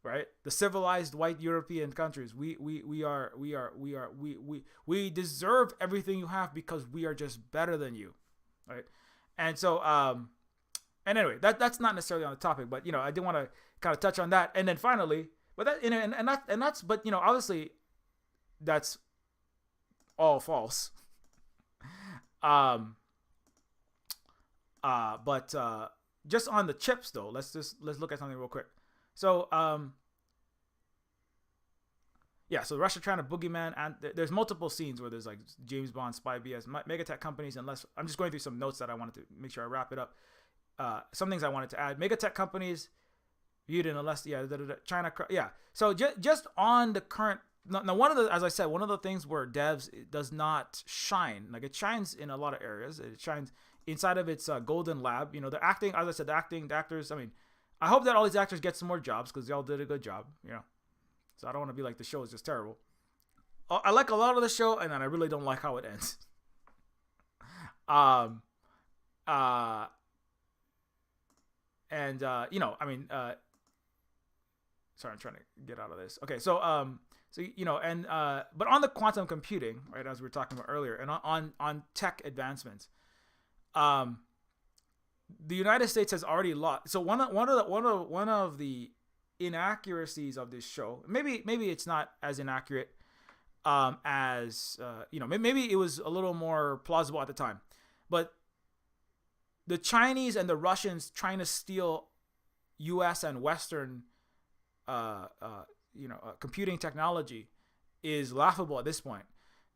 right, the civilized white European countries, we deserve everything you have because we are just better than you, right? And so, and anyway, that's not necessarily on the topic, but I did want to kind of touch on that, and then finally, but that and that's but obviously, that's all false. But just on the chips though, let's look at something real quick. So so Russia trying to boogeyman, and there's multiple scenes where there's like James Bond, spy BS, megatech companies. Unless I'm just going through some notes that I wanted to make sure I wrap it up. Some things I wanted to add: megatech companies viewed in a less China. So just on the current. Now, as I said, one of the things where devs does not shine, like it shines in a lot of areas. It shines inside of its golden lab. The acting, as I said, the actors. I mean, I hope that all these actors get some more jobs because they all did a good job. So I don't want to be like the show is just terrible. I like a lot of the show, and then I really don't like how it ends. Sorry, I'm trying to get out of this. Okay, so but on the quantum computing, right, as we were talking about earlier, and on tech advancements, the United States has already lost. So one of the inaccuracies of this show, maybe it's not as inaccurate as maybe it was a little more plausible at the time, but the Chinese and the Russians trying to steal U.S. and Western computing technology is laughable at this point.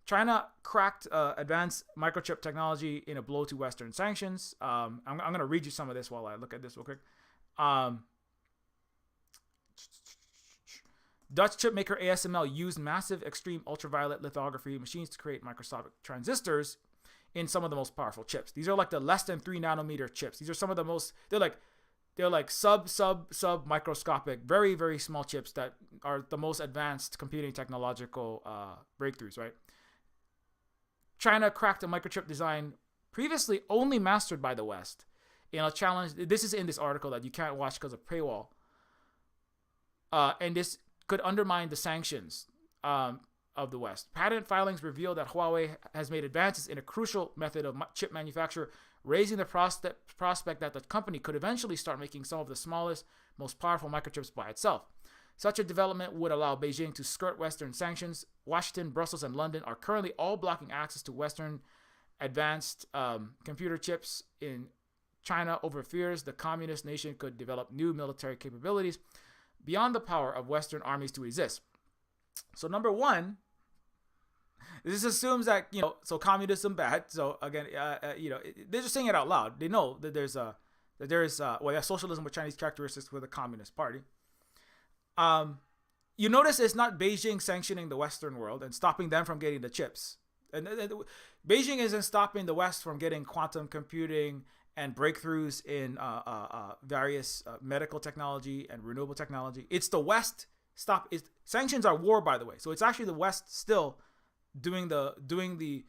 China cracked advanced microchip technology in a blow to Western sanctions. I'm going to read you some of this while I look at this real quick. Dutch chipmaker ASML used massive extreme ultraviolet lithography machines to create microscopic transistors in some of the most powerful chips. These are like the less than 3 nanometer chips. These are some of the most, they're like sub microscopic, very, very small chips that are the most advanced computing technological breakthroughs, right? China cracked a microchip design previously only mastered by the West in a challenge. This is in this article that you can't watch because of paywall. And this could undermine the sanctions of the West. Patent filings reveal that Huawei has made advances in a crucial method of chip manufacture, raising the prospect that the company could eventually start making some of the smallest, most powerful microchips by itself. Such a development would allow Beijing to skirt Western sanctions. Washington, Brussels, and London are currently all blocking access to Western advanced computer chips in China over fears the communist nation could develop new military capabilities beyond the power of Western armies to resist. So number one, this assumes that, so communism bad. So again, they're just saying it out loud. They know that there's socialism with Chinese characteristics with the Communist Party. You notice it's not Beijing sanctioning the Western world and stopping them from getting the chips. And Beijing isn't stopping the West from getting quantum computing and breakthroughs in various medical technology and renewable technology. It's the West sanctions are war, by the way. So it's actually the West still doing the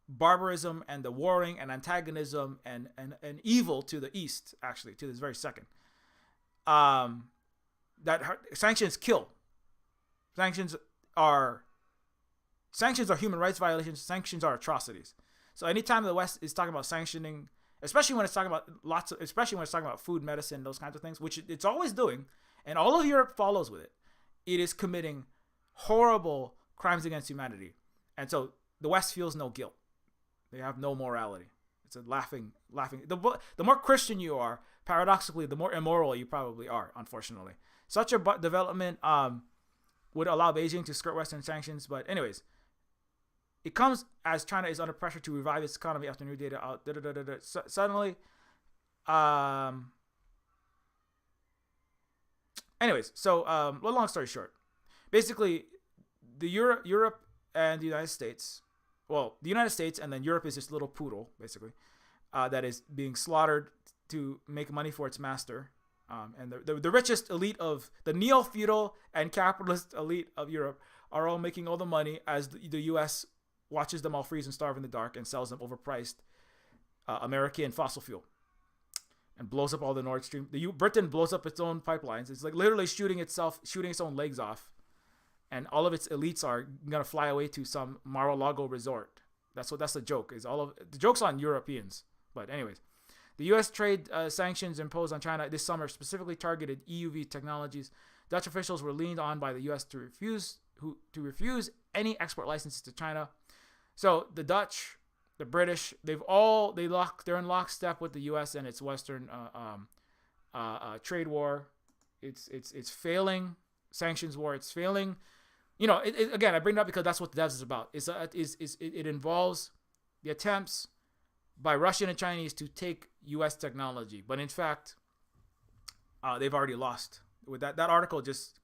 barbarism and the warring and antagonism and evil to the East, actually, to this very second. Sanctions kill. Sanctions are human rights violations. Sanctions are atrocities. So anytime the West is talking about sanctioning, especially when it's talking about food, medicine, those kinds of things, which it's always doing, and all of Europe follows with it, it is committing horrible crimes against humanity. And so the West feels no guilt. They have no morality. It's a laughing. The more Christian you are, paradoxically, the more immoral you probably are, unfortunately. Such a development would allow Beijing to skirt Western sanctions. But anyways, it comes as China is under pressure to revive its economy after new data out. Suddenly, Anyways, so long story short, basically, the Europe and the United States. Well, the United States and then Europe is this little poodle, basically, that is being slaughtered to make money for its master. And the richest elite of the neo-feudal and capitalist elite of Europe are all making all the money as the U.S. watches them all freeze and starve in the dark and sells them overpriced American fossil fuel and blows up all the Nord Stream. Britain blows up its own pipelines. It's like literally shooting its own legs off. And all of its elites are gonna fly away to some Mar-a-Lago resort. That's the joke. Is all of the joke's on Europeans. But anyways, the U.S. trade sanctions imposed on China this summer specifically targeted EUV technologies. Dutch officials were leaned on by the U.S. to refuse any export licenses to China. So the Dutch, the British, they're in lockstep with the U.S. and its Western trade war. It's failing. Sanctions war. It's failing. Again, I bring it up because that's what the devs is about. It involves the attempts by Russian and Chinese to take U.S. technology, but in fact, they've already lost. With that article just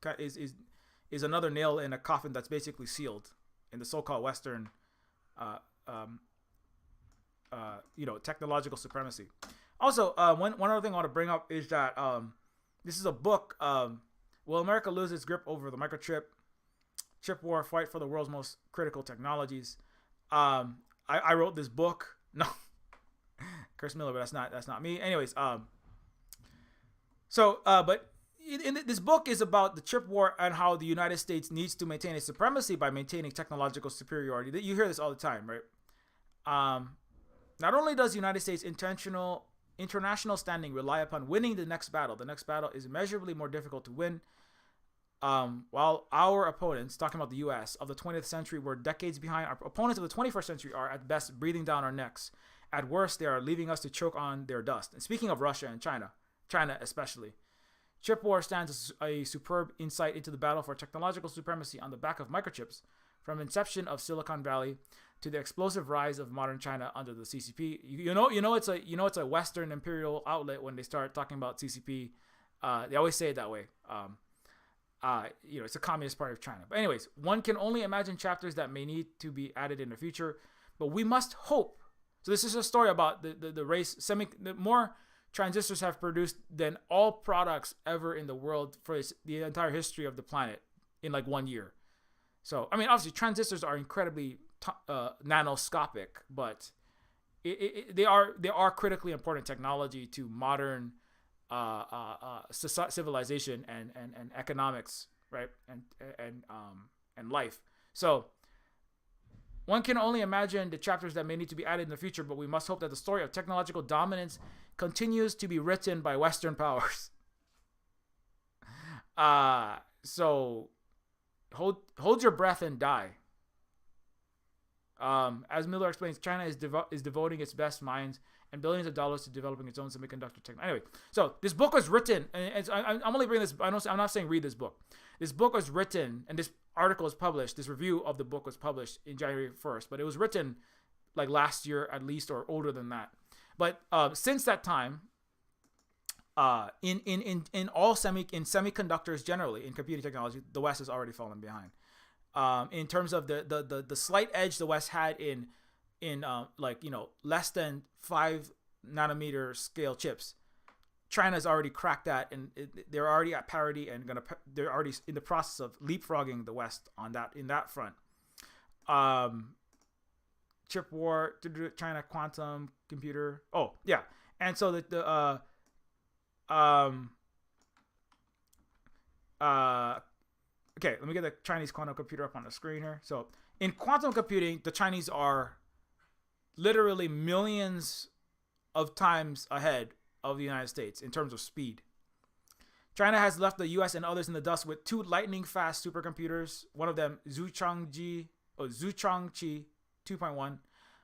is another nail in a coffin that's basically sealed in the so-called Western, technological supremacy. Also, one other thing I want to bring up is that this is a book. Will America lose its grip over the microchip? Chip war, fight for the world's most critical technologies. I wrote this book. No, Chris Miller, but that's not me. Anyways, but this book is about the chip war and how the United States needs to maintain its supremacy by maintaining technological superiority. You hear this all the time, right? Not only does the United States international standing rely upon winning the next battle is immeasurably more difficult to win. While our opponents, talking about the U.S. of the 20th century, were decades behind, our opponents of the 21st century are at best breathing down our necks. At worst, they are leaving us to choke on their dust. And speaking of Russia and China especially, chip war stands as a superb insight into the battle for technological supremacy on the back of microchips, from inception of Silicon Valley to the explosive rise of modern China under the CCP. It's a Western imperial outlet when they start talking about CCP. They always say it that way. It's a communist party of China. But anyways, one can only imagine chapters that may need to be added in the future, but we must hope. So this is a story about the race. More transistors have produced than all products ever in the world for the entire history of the planet in like 1 year. So, I mean, obviously transistors are incredibly nanoscopic, but they are critically important technology to modern civilization and economics, right? And life. So one can only imagine the chapters that may need to be added in the future, but we must hope that the story of technological dominance continues to be written by Western powers. So hold your breath and die. As Miller explains, China is devoting its best minds and billions of dollars to developing its own semiconductor technology. Anyway, so this book was written, and I'm only bringing this. I'm not saying read this book. This book was written, and this article was published. This review of the book was published in January 1st, but it was written like last year at least, or older than that. But since that time, in semiconductors generally, in computing technology, the West has already fallen behind. In terms of the slight edge the West had in less than 5 nanometer scale chips, China's already cracked that, and they're already at parity and they're already in the process of leapfrogging the West in that front. Chip war, China quantum computer. Oh yeah, and so okay, let me get the Chinese quantum computer up on the screen here. So in quantum computing, the Chinese are literally millions of times ahead of the United States in terms of speed. China has left the US and others in the dust with 2 lightning-fast supercomputers. One of them, Zhuchangqi 2.1,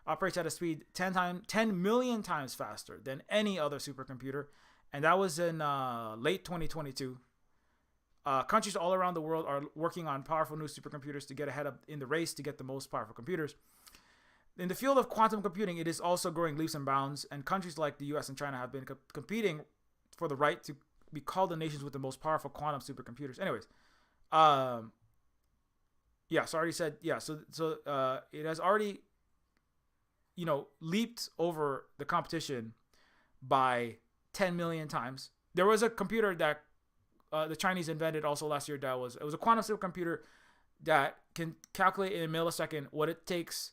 operates at a speed 10 million times faster than any other supercomputer, and that was in late 2022. Countries all around the world are working on powerful new supercomputers to get ahead in the race to get the most powerful computers. In the field of quantum computing, it is also growing leaps and bounds, and countries like the US and China have been competing for the right to be called the nations with the most powerful quantum supercomputers. Anyways, um, yeah. So I already said yeah. So it has already, leaped over the competition by 10 million times. There was a computer that the Chinese invented also last year it was a quantum supercomputer that can calculate in a millisecond what it takes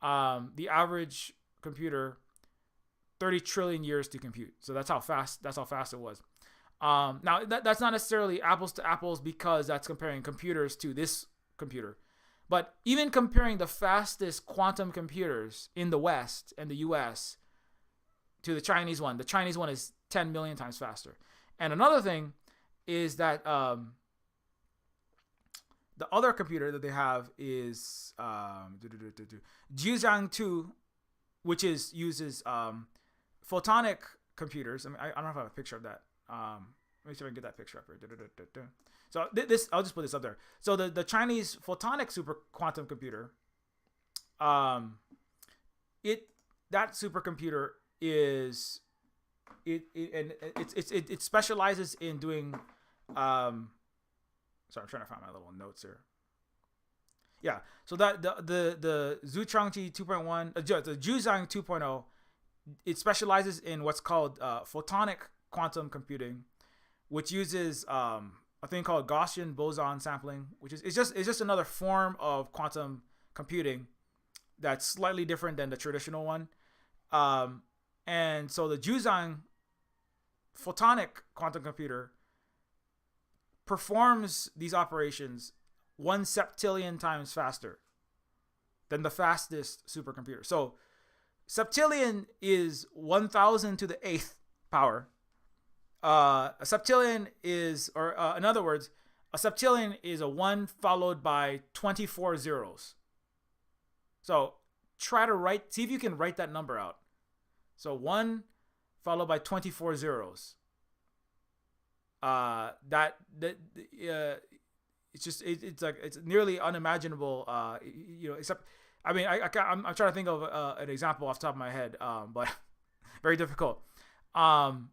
the average computer 30 trillion years to compute. So that's how fast it was. Now that's not necessarily apples to apples because that's comparing computers to this computer. But even comparing the fastest quantum computers in the West and the US to the Chinese one is 10 million times faster. And another thing is that the other computer that they have is Jiuzhang 2, which uses photonic computers. I mean, I don't know if I have a picture of that. Let me see if I can get that picture up here. So this, I'll just put this up there. So the Chinese photonic super quantum computer, that supercomputer is it specializes in doing. Sorry, I'm trying to find my little notes here. Yeah, so that the Zhuchangqi 2.1, the Jiuzhang 2.0, it specializes in what's called photonic quantum computing, which uses a thing called Gaussian boson sampling, which is it's just another form of quantum computing that's slightly different than the traditional one. And so the Jiuzhang photonic quantum computer performs these operations 1 septillion times faster than the fastest supercomputer. So septillion is 1,000 to the 8th power. A septillion is, or in other words, a septillion is a 1 followed by 24 zeros. So see if you can write that number out. So 1 followed by 24 zeros. It's nearly unimaginable. Except, I mean, I'm trying to think of an example off the top of my head, but very difficult. So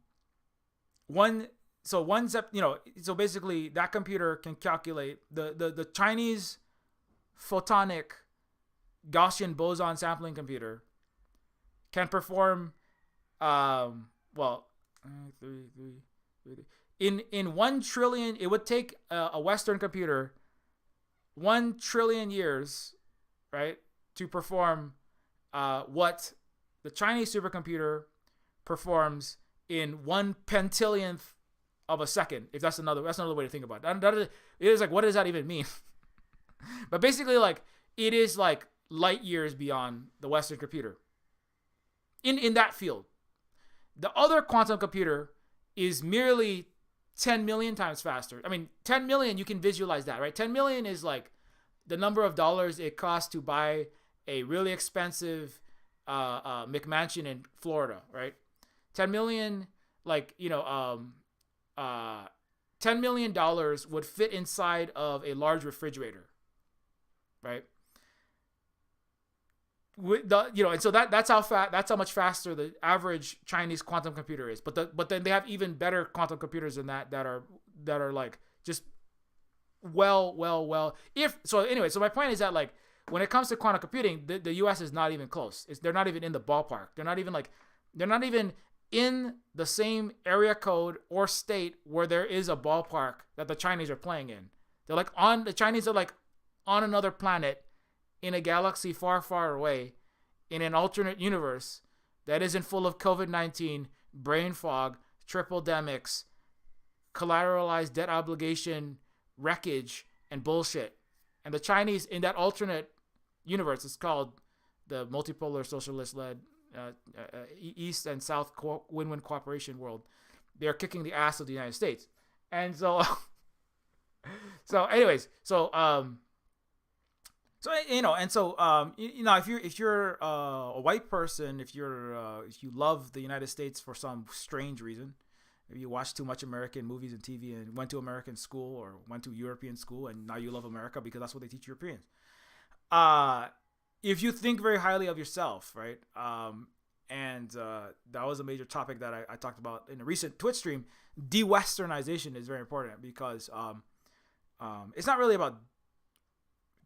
basically that computer can calculate the Chinese photonic Gaussian boson sampling computer can perform, in 1 trillion, it would take a Western computer 1 trillion years, right, to perform what the Chinese supercomputer performs in 1 pentillionth of a second. If that's another way to think about it. It is like, what does that even mean? But basically, like, it is like light years beyond the Western computer in that field. The other quantum computer is merely 10 million times faster. I mean, 10 million, you can visualize that, right? 10 million is like the number of dollars it costs to buy a really expensive McMansion in Florida, right? 10 million, $10 million would fit inside of a large refrigerator, right? And so that's how much faster the average Chinese quantum computer is. But then they have even better quantum computers than that are like just well. So my point is that, like, when it comes to quantum computing, the US is not even close. They're not even in the ballpark. They're not even in the same area code or state where there is a ballpark that the Chinese are playing in. The Chinese are like on another planet, in a galaxy far, far away, in an alternate universe that isn't full of COVID-19, brain fog, triple demics, collateralized debt obligation, wreckage, and bullshit. And the Chinese in that alternate universe is called the multipolar socialist-led East and South win-win cooperation world. They're kicking the ass of the United States. And so, if you're a white person, if you love the United States for some strange reason, maybe you watch too much American movies and TV and went to American school or went to European school, and now you love America because that's what they teach Europeans. If you think very highly of yourself, right? and that was a major topic that I talked about in a recent Twitch stream. De-Westernization is very important because it's not really about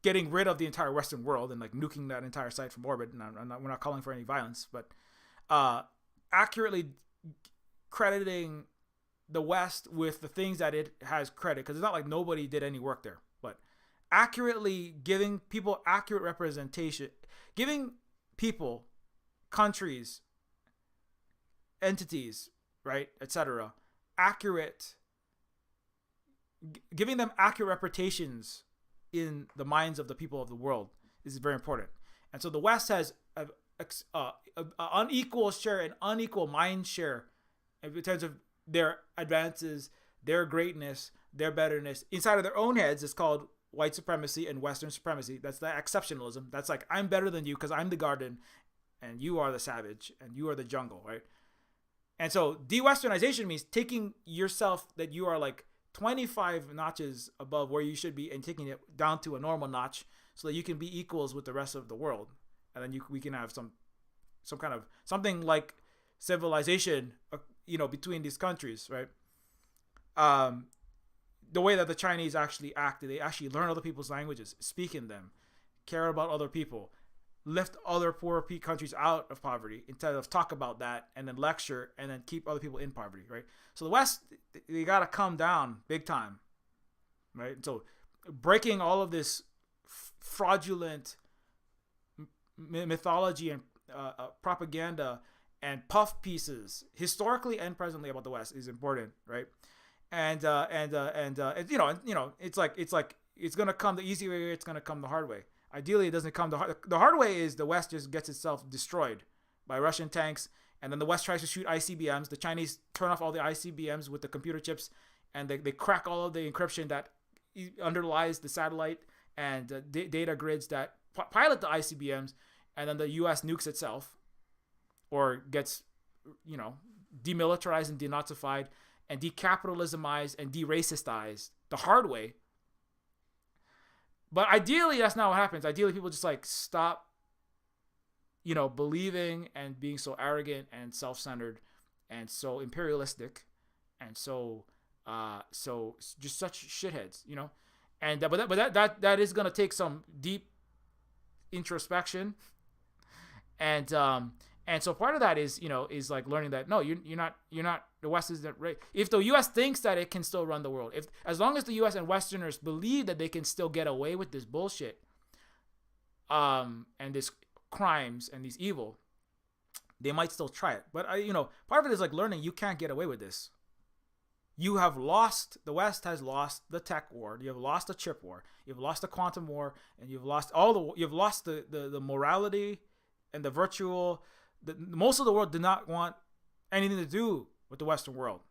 getting rid of the entire Western world and like nuking that entire site from orbit. And we're not calling for any violence, but accurately crediting the West with the things that it has credit, because it's not like nobody did any work there, but accurately giving people accurate representation, giving people, countries, entities, right, etc., giving them accurate reputations in the minds of the people of the world is very important. And so the West has an unequal share and unequal mind share in terms of their advances, their greatness, their betterness. Inside of their own heads, it's called white supremacy and Western supremacy. That's that exceptionalism. That's like, I'm better than you because I'm the garden and you are the savage and you are the jungle, right? And so de-Westernization means taking yourself that you are like 25 notches above where you should be and taking it down to a normal notch so that you can be equals with the rest of the world. And then we can have some kind of something like civilization, between these countries, right? The way that the Chinese actually act, they actually learn other people's languages, speak in them, care about other people, lift other poor countries out of poverty instead of talk about that and then lecture and then keep other people in poverty, right? So the West, they got to come down big time, right? So breaking all of this fraudulent mythology and propaganda and puff pieces historically and presently about the West is important, right? And it's like it's gonna come the easy way, it's gonna come the hard way. Ideally, it doesn't come the hard way is the West just gets itself destroyed by Russian tanks, and then the West tries to shoot ICBMs. The Chinese turn off all the ICBMs with the computer chips, and they crack all of the encryption that underlies the satellite and data grids that pilot the ICBMs, and then the U.S. nukes itself, or gets, demilitarized and denazified and decapitalismized and deracistized the hard way. But ideally, that's not what happens. Ideally, people just like stop, believing and being so arrogant and self-centered and so imperialistic and so just such shitheads, And that is gonna take some deep introspection, and so part of that is is like learning that no, you're not the West isn't right. If the U.S. thinks that it can still run the world, as long as the U.S. and Westerners believe that they can still get away with this bullshit, and this crimes and these evil, they might still try it. But part of it is like learning you can't get away with this. You have lost. The West has lost the tech war. You have lost the chip war. You've lost the quantum war, and you've lost You've lost the morality and the virtual. Most of the world did not want anything to do with the Western world.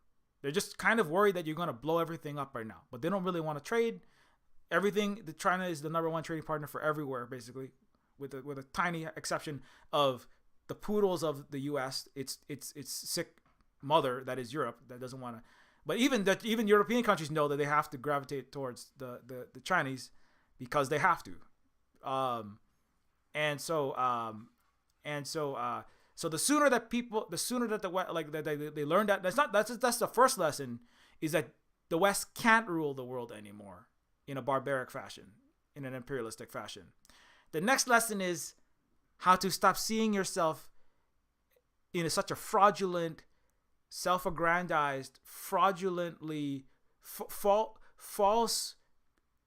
They're just kind of worried that you're going to blow everything up right now, but they don't really want to trade everything. China is the number one trading partner for everywhere, basically, with a tiny exception of the poodles of the U.S. It's sick mother that is Europe that doesn't want to. But even European countries know that they have to gravitate towards the Chinese because they have to. So the sooner that they learn that that's the first lesson, is that the West can't rule the world anymore in a barbaric fashion, in an imperialistic fashion. The next lesson is how to stop seeing yourself in such a fraudulent, self-aggrandized, fraudulently false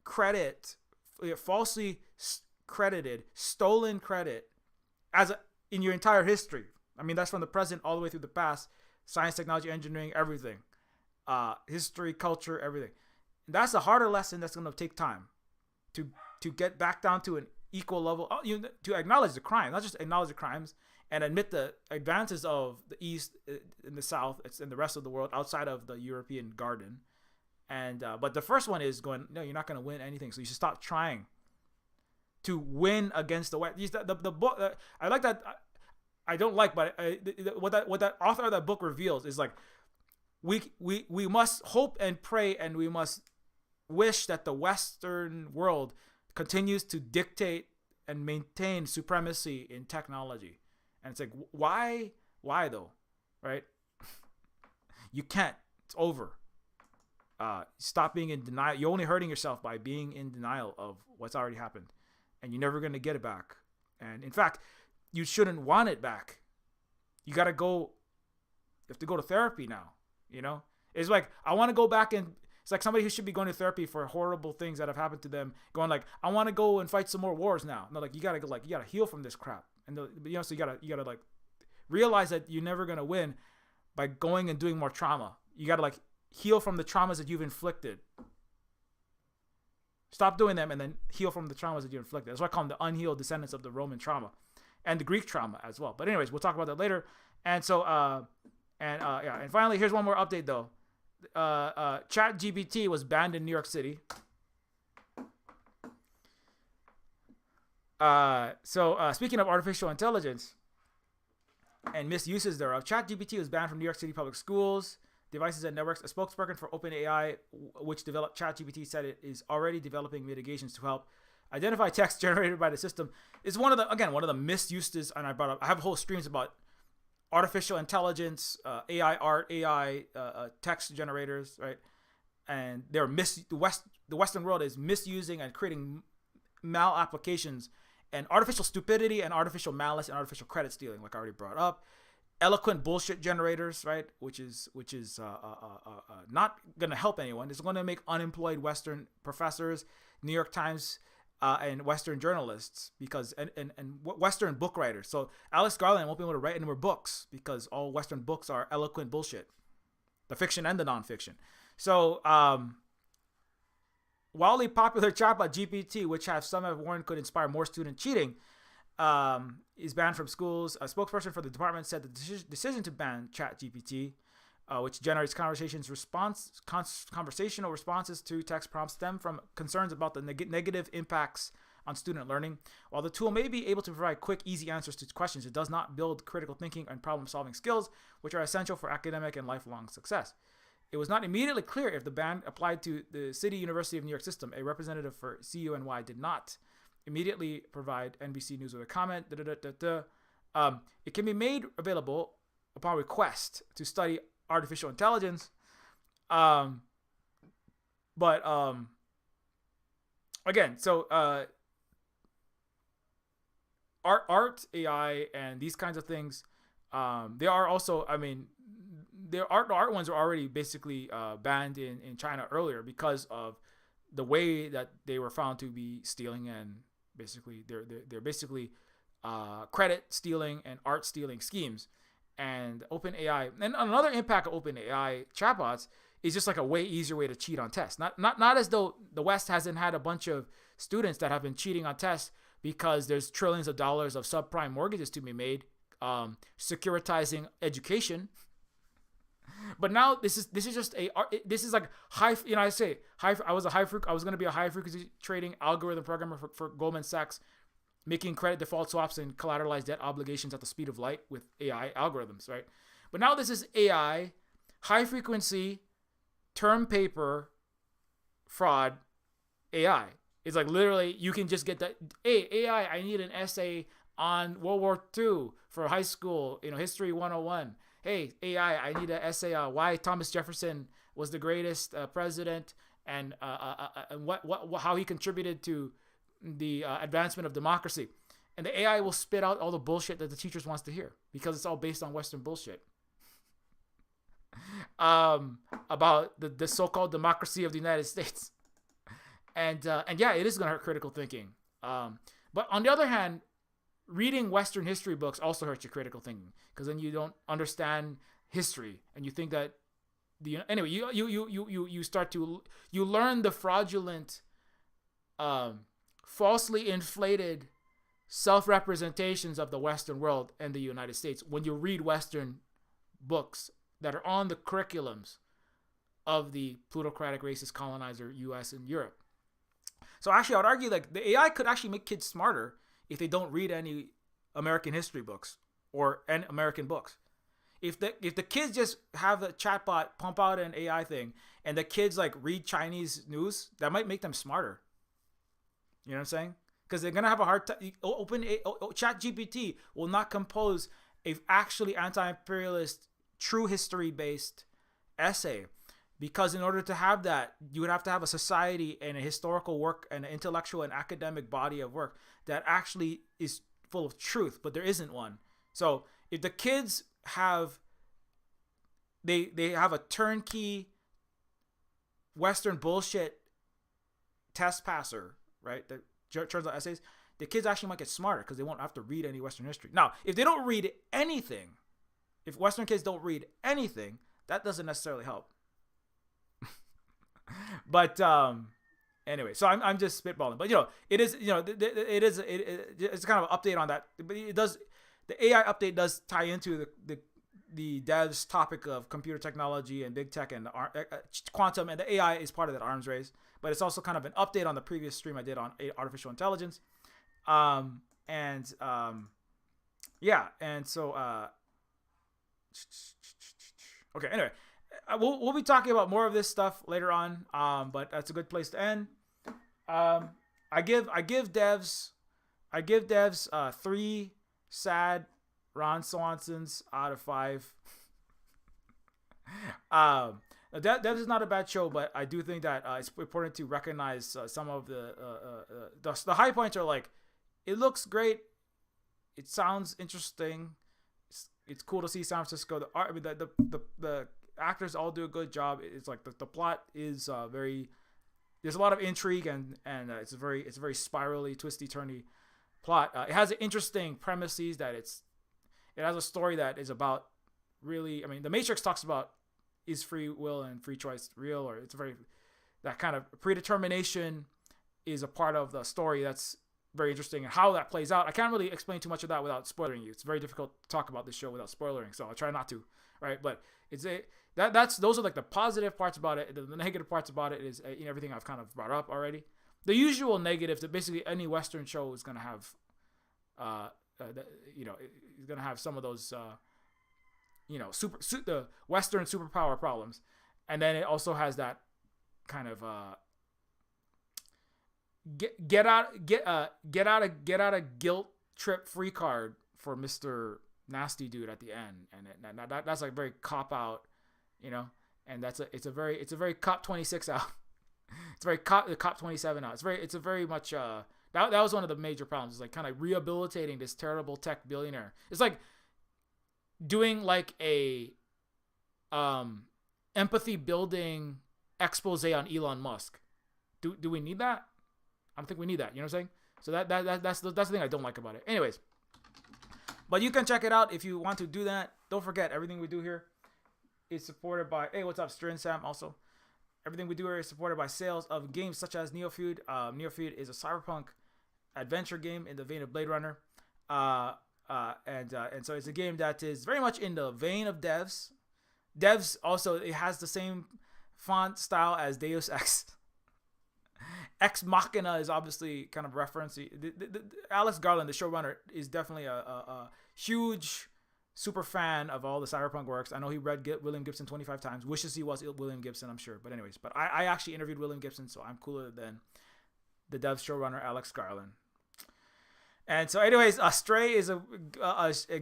credit, falsely credited, stolen credit in your entire history. I mean, that's from the present all the way through the past. Science, technology, engineering, everything. History, culture, everything. And that's a harder lesson that's going to take time to get back down to an equal level. To acknowledge the crime, not just acknowledge the crimes and admit the advances of the East and the South and the rest of the world outside of the European garden. And but the first one is going, no, you're not going to win anything. So you should stop trying to win against the West. The book I like that. I don't like, but what that author of that book reveals is like we must hope and pray, and we must wish that the Western world continues to dictate and maintain supremacy in technology And it's like, why though, right? You can't. It's over. Stop being in denial. You're only hurting yourself by being in denial of what's already happened, and you're never going to get it back. And in fact, you shouldn't want it back. You got to go. You have to go to therapy now. You know, it's like, I want to go back, and it's like somebody who should be going to therapy for horrible things that have happened to them, going like, I want to go and fight some more wars now. No, like, you gotta go, like, you gotta heal from this crap. And so you gotta like realize that you're never gonna win by going and doing more trauma. You gotta like heal from the traumas that you've inflicted. Stop doing them and then heal from the traumas that you inflicted. That's why I call them the unhealed descendants of the Roman trauma and the Greek trauma as well. But anyways, we'll talk about that later. And so and finally, here's one more update though. ChatGPT was banned in New York City. Speaking of artificial intelligence and misuses thereof, ChatGPT was banned from New York City public schools, devices, and networks. A spokesperson for OpenAI, which developed ChatGPT, said it is already developing mitigations to help identify text generated by the system. It's one of the misuses, and I have whole streams about artificial intelligence, AI art, AI text generators, right? And the Western world is misusing and creating mal-applications and artificial stupidity and artificial malice and artificial credit stealing, like I already brought up. Eloquent bullshit generators, right? Which is not gonna help anyone. It's going to make unemployed Western professors, New York Times, and Western journalists, because and Western book writers. So Alex Garland won't be able to write any more books because all Western books are eloquent bullshit, the fiction and the nonfiction. So wildly popular chatbot GPT, which some have warned could inspire more student cheating, is banned from schools. A spokesperson for the department said the decision to ban ChatGPT, which generates conversational responses to text prompts, stem from concerns about the negative impacts on student learning. While the tool may be able to provide quick, easy answers to questions, it does not build critical thinking and problem-solving skills, which are essential for academic and lifelong success. It was not immediately clear if the ban applied to the City University of New York system. A representative for CUNY did not immediately provide NBC News with a comment. It can be made available upon request to study artificial intelligence. Again, so art, AI, and these kinds of things, they are also, I mean, the art ones are already basically banned in China earlier because of the way that they were found to be stealing, and basically they're basically credit stealing and art stealing schemes. And OpenAI, and another impact of OpenAI chatbots is just like a way easier way to cheat on tests. Not as though the West hasn't had a bunch of students that have been cheating on tests because there's trillions of dollars of subprime mortgages to be made, securitizing education. But now this is like high. You know, I was going to be a high frequency trading algorithm programmer for Goldman Sachs, making credit default swaps and collateralized debt obligations at the speed of light with AI algorithms, right? But now this is AI, high frequency, term paper, fraud, AI. It's like literally you can just get that. Hey, AI, I need an essay on World War II for high school, history 101. Hey, AI, I need an essay on why Thomas Jefferson was the greatest president and how he contributed to the advancement of democracy. And the AI will spit out all the bullshit that the teachers wants to hear because it's all based on Western bullshit about the so-called democracy of the United States. And yeah, it is going to hurt critical thinking. But on the other hand, reading Western history books also hurts your critical thinking because then you don't understand history and you think that anyway, you start to learn the fraudulent, falsely inflated self-representations of the Western world and the United States when you read Western books that are on the curriculums of the plutocratic racist colonizer US and Europe. So actually, I would argue like the AI could actually make kids smarter if they don't read any American history books or American books. If the kids just have the chatbot pump out an AI thing and the kids like read Chinese news, that might make them smarter. You know what I'm saying? because they're gonna have a hard time. Chat GPT will not compose a actually anti-imperialist, true history-based essay, because in order to have that, you would have to have a society and a historical work and an intellectual and academic body of work that actually is full of truth, but there isn't one. So if the kids have they have a turnkey Western bullshit test passer, right, that turns out essays, the kids actually might get smarter because they won't have to read any Western history. Now, if they don't read anything, if Western kids don't read anything, that doesn't necessarily help. But anyway, so I'm just spitballing. But it is it's kind of an update on that. But it does, the AI update does tie into the devs topic of computer technology and big tech and quantum, and the AI is part of that arms race. But it's also kind of an update on the previous stream I did on artificial intelligence. And so okay, anyway, we'll be talking about more of this stuff later on, but that's a good place to end. I give devs 3 sad Ron Swansons out of 5. Devs is not a bad show, but I do think that it's important to recognize some of the high points are like, it looks great, it sounds interesting, it's cool to see San Francisco. The art, I mean, the actors all do a good job. It's like the plot is very, there's a lot of intrigue and it's a very spirally, twisty, turny plot. It has interesting premises that it has a story that is about really, I mean, The Matrix talks about, is free will and free choice real, or it's very, that kind of predetermination is a part of the story that's very interesting, and how that plays out. I can't really explain too much of that without spoiling you. It's very difficult to talk about this show without spoiling, so I'll try not to, right? But those are like the positive parts about it. The negative parts about it is everything I've kind of brought up already. The usual negatives that basically any Western show is going to have, is going to have some of those, the Western superpower problems. And then it also has that kind of, get out of guilt trip free card for Mr. Nasty Dude at the end. And that's like very cop out, and it's a very cop 26 out. It's very cop 27 out. It's a very much that was one of the major problems. It's like kind of rehabilitating this terrible tech billionaire. It's like doing like a empathy building expose on Elon Musk. Do we need that? I don't think we need that. You know what I'm saying? So that's the thing I don't like about it. Anyways, but you can check it out if you want to do that. Don't forget, everything we do here is supported by, hey, what's up, Strin Sam? Also, everything we do here is supported by sales of games such as Neofeud. Neofeud is a cyberpunk adventure game in the vein of Blade Runner, and so it's a game that is very much in the vein of devs. Devs also, it has the same font style as Deus Ex. Ex Machina is obviously kind of reference. Alex Garland, the showrunner, is definitely a huge super fan of all the cyberpunk works. I know he read William Gibson 25 times. Wishes he was William Gibson, I'm sure. But anyways, I actually interviewed William Gibson, so I'm cooler than the dev showrunner Alex Garland. And so anyways, Stray is a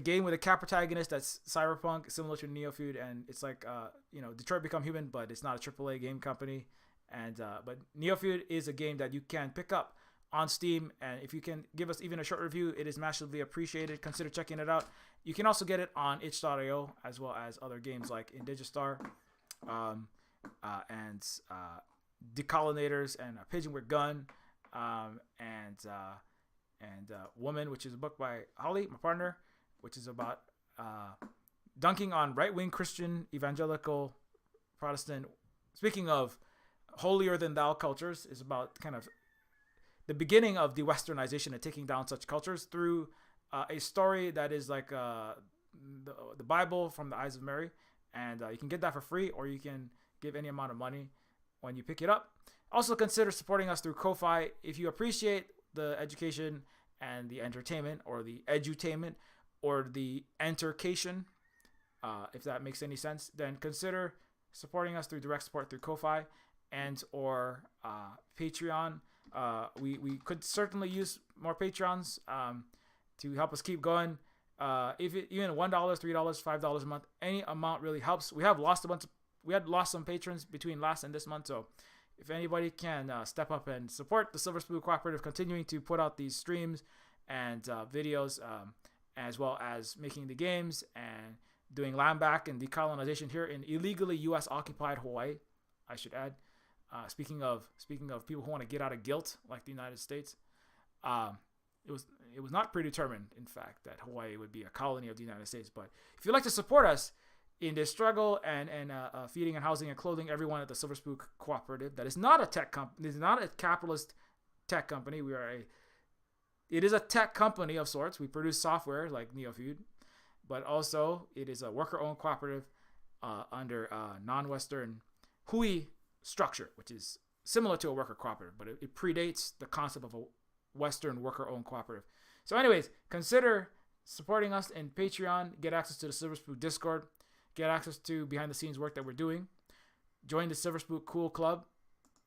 game with a cat protagonist that's cyberpunk, similar to Neofeud, and it's like Detroit Become Human, but it's not a AAA game company. And but Neofeud is a game that you can pick up on Steam, and if you can give us even a short review, it is massively appreciated. Consider checking it out. You can also get it on itch.io, as well as other games like Indigistar, and Decolonators, and Pigeon with Gun, and Woman, which is a book by Holly, my partner, which is about dunking on right-wing Christian evangelical Protestant. Speaking of holier than thou cultures, is about kind of the beginning of the westernization and taking down such cultures through a story that is like the Bible from the eyes of Mary. And you can get that for free, or you can give any amount of money when you pick it up. Also consider supporting us through Ko-Fi. If you appreciate the education and the entertainment, or the edutainment, or the entercation, if that makes any sense, then consider supporting us through direct support through Ko-Fi and or Patreon. We could certainly use more Patreons to help us keep going. If it, even $1, $3, $5 a month, any amount really helps. We had lost some patrons between last and this month, so if anybody can step up and support the Silver Spoon Cooperative continuing to put out these streams and videos, as well as making the games and doing land back and decolonization here in illegally U.S. occupied Hawaii, I should add. Speaking of people who want to get out of guilt, like the United States, it was not predetermined, in fact, that Hawaii would be a colony of the United States. But if you'd like to support us in this struggle and feeding and housing and clothing everyone at the Silver Spook Cooperative, that is not a tech company, it is not a capitalist tech company. It is a tech company of sorts. We produce software like Neofeud, but also it is a worker-owned cooperative under non-Western Hui structure, which is similar to a worker cooperative, but it predates the concept of a Western worker-owned cooperative. So anyways, consider supporting us in Patreon, get access to the Silver Spook Discord, get access to behind-the-scenes work that we're doing, join the Silver Spook Cool Club,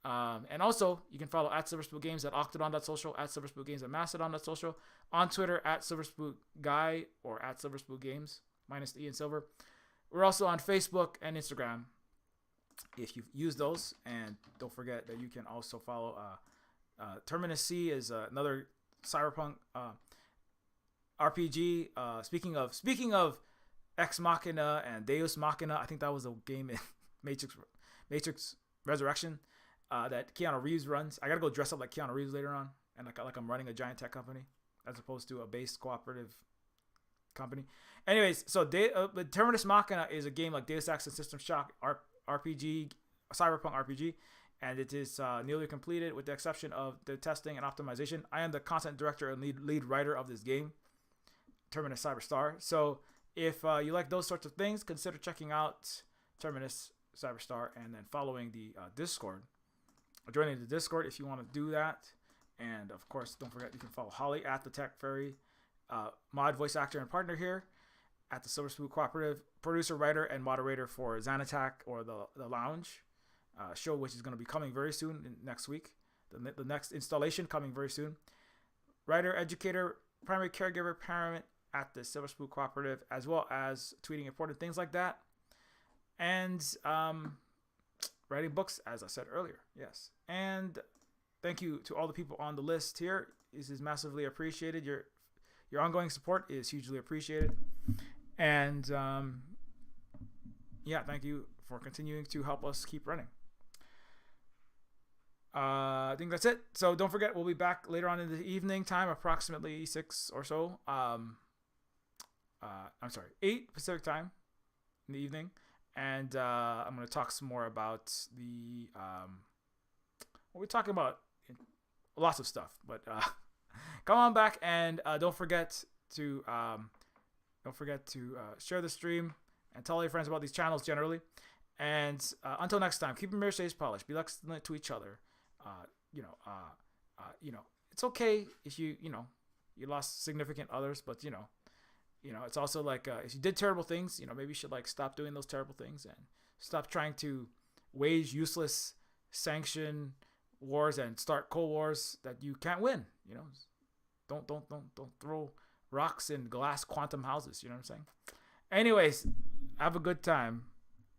and also you can follow at Silver Spook Games at Octodon.social, at Silver Spook Games at Mastodon.social, on Twitter at Silver Spook Guy or at Silver Spook Games, minus the E in silver. We're also on Facebook and Instagram if you've used those, and don't forget that you can also follow Terminus C is another cyberpunk RPG. Speaking of Ex Machina and Deus Machina, I think that was a game in Matrix Resurrection that Keanu Reeves runs. I gotta go dress up like Keanu Reeves later on, and like I'm running a giant tech company as opposed to a base cooperative company. Anyways, so Terminus Machina is a game like Deus Ex and System Shock RPG, cyberpunk RPG, and it is nearly completed with the exception of the testing and optimization. I am the content director and lead writer of this game, Terminus Cyberstar. So if you like those sorts of things, consider checking out Terminus Cyberstar and then following the Discord, or joining the Discord if you want to do that. And of course, don't forget you can follow Holly at the Tech Fairy, mod voice actor and partner here at the Silver Spook Cooperative, producer, writer, and moderator for Xanattack or the Lounge show, which is going to be coming very soon next week. The next installation coming very soon. Writer, educator, primary caregiver, parent at the Silver Spook Cooperative, as well as tweeting important things like that. And writing books, as I said earlier. Yes. And thank you to all the people on the list here. This is massively appreciated. Your ongoing support is hugely appreciated. And yeah, thank you for continuing to help us keep running. I think that's it. So don't forget, we'll be back later on in the evening time, approximately 6 or so. I'm sorry, 8 Pacific time in the evening. And I'm going to talk some more about the we're talking about lots of stuff, but come on back, and don't forget to share the stream and tell all your friends about these channels generally. And until next time, keep your mirror stays polished. Be excellent to each other. It's okay if you lost significant others, but it's also like if you did terrible things, maybe you should stop doing those terrible things and stop trying to wage useless sanction wars and start cold wars that you can't win. Don't throw rocks in glass quantum houses. You know what I'm saying? Anyways, have a good time.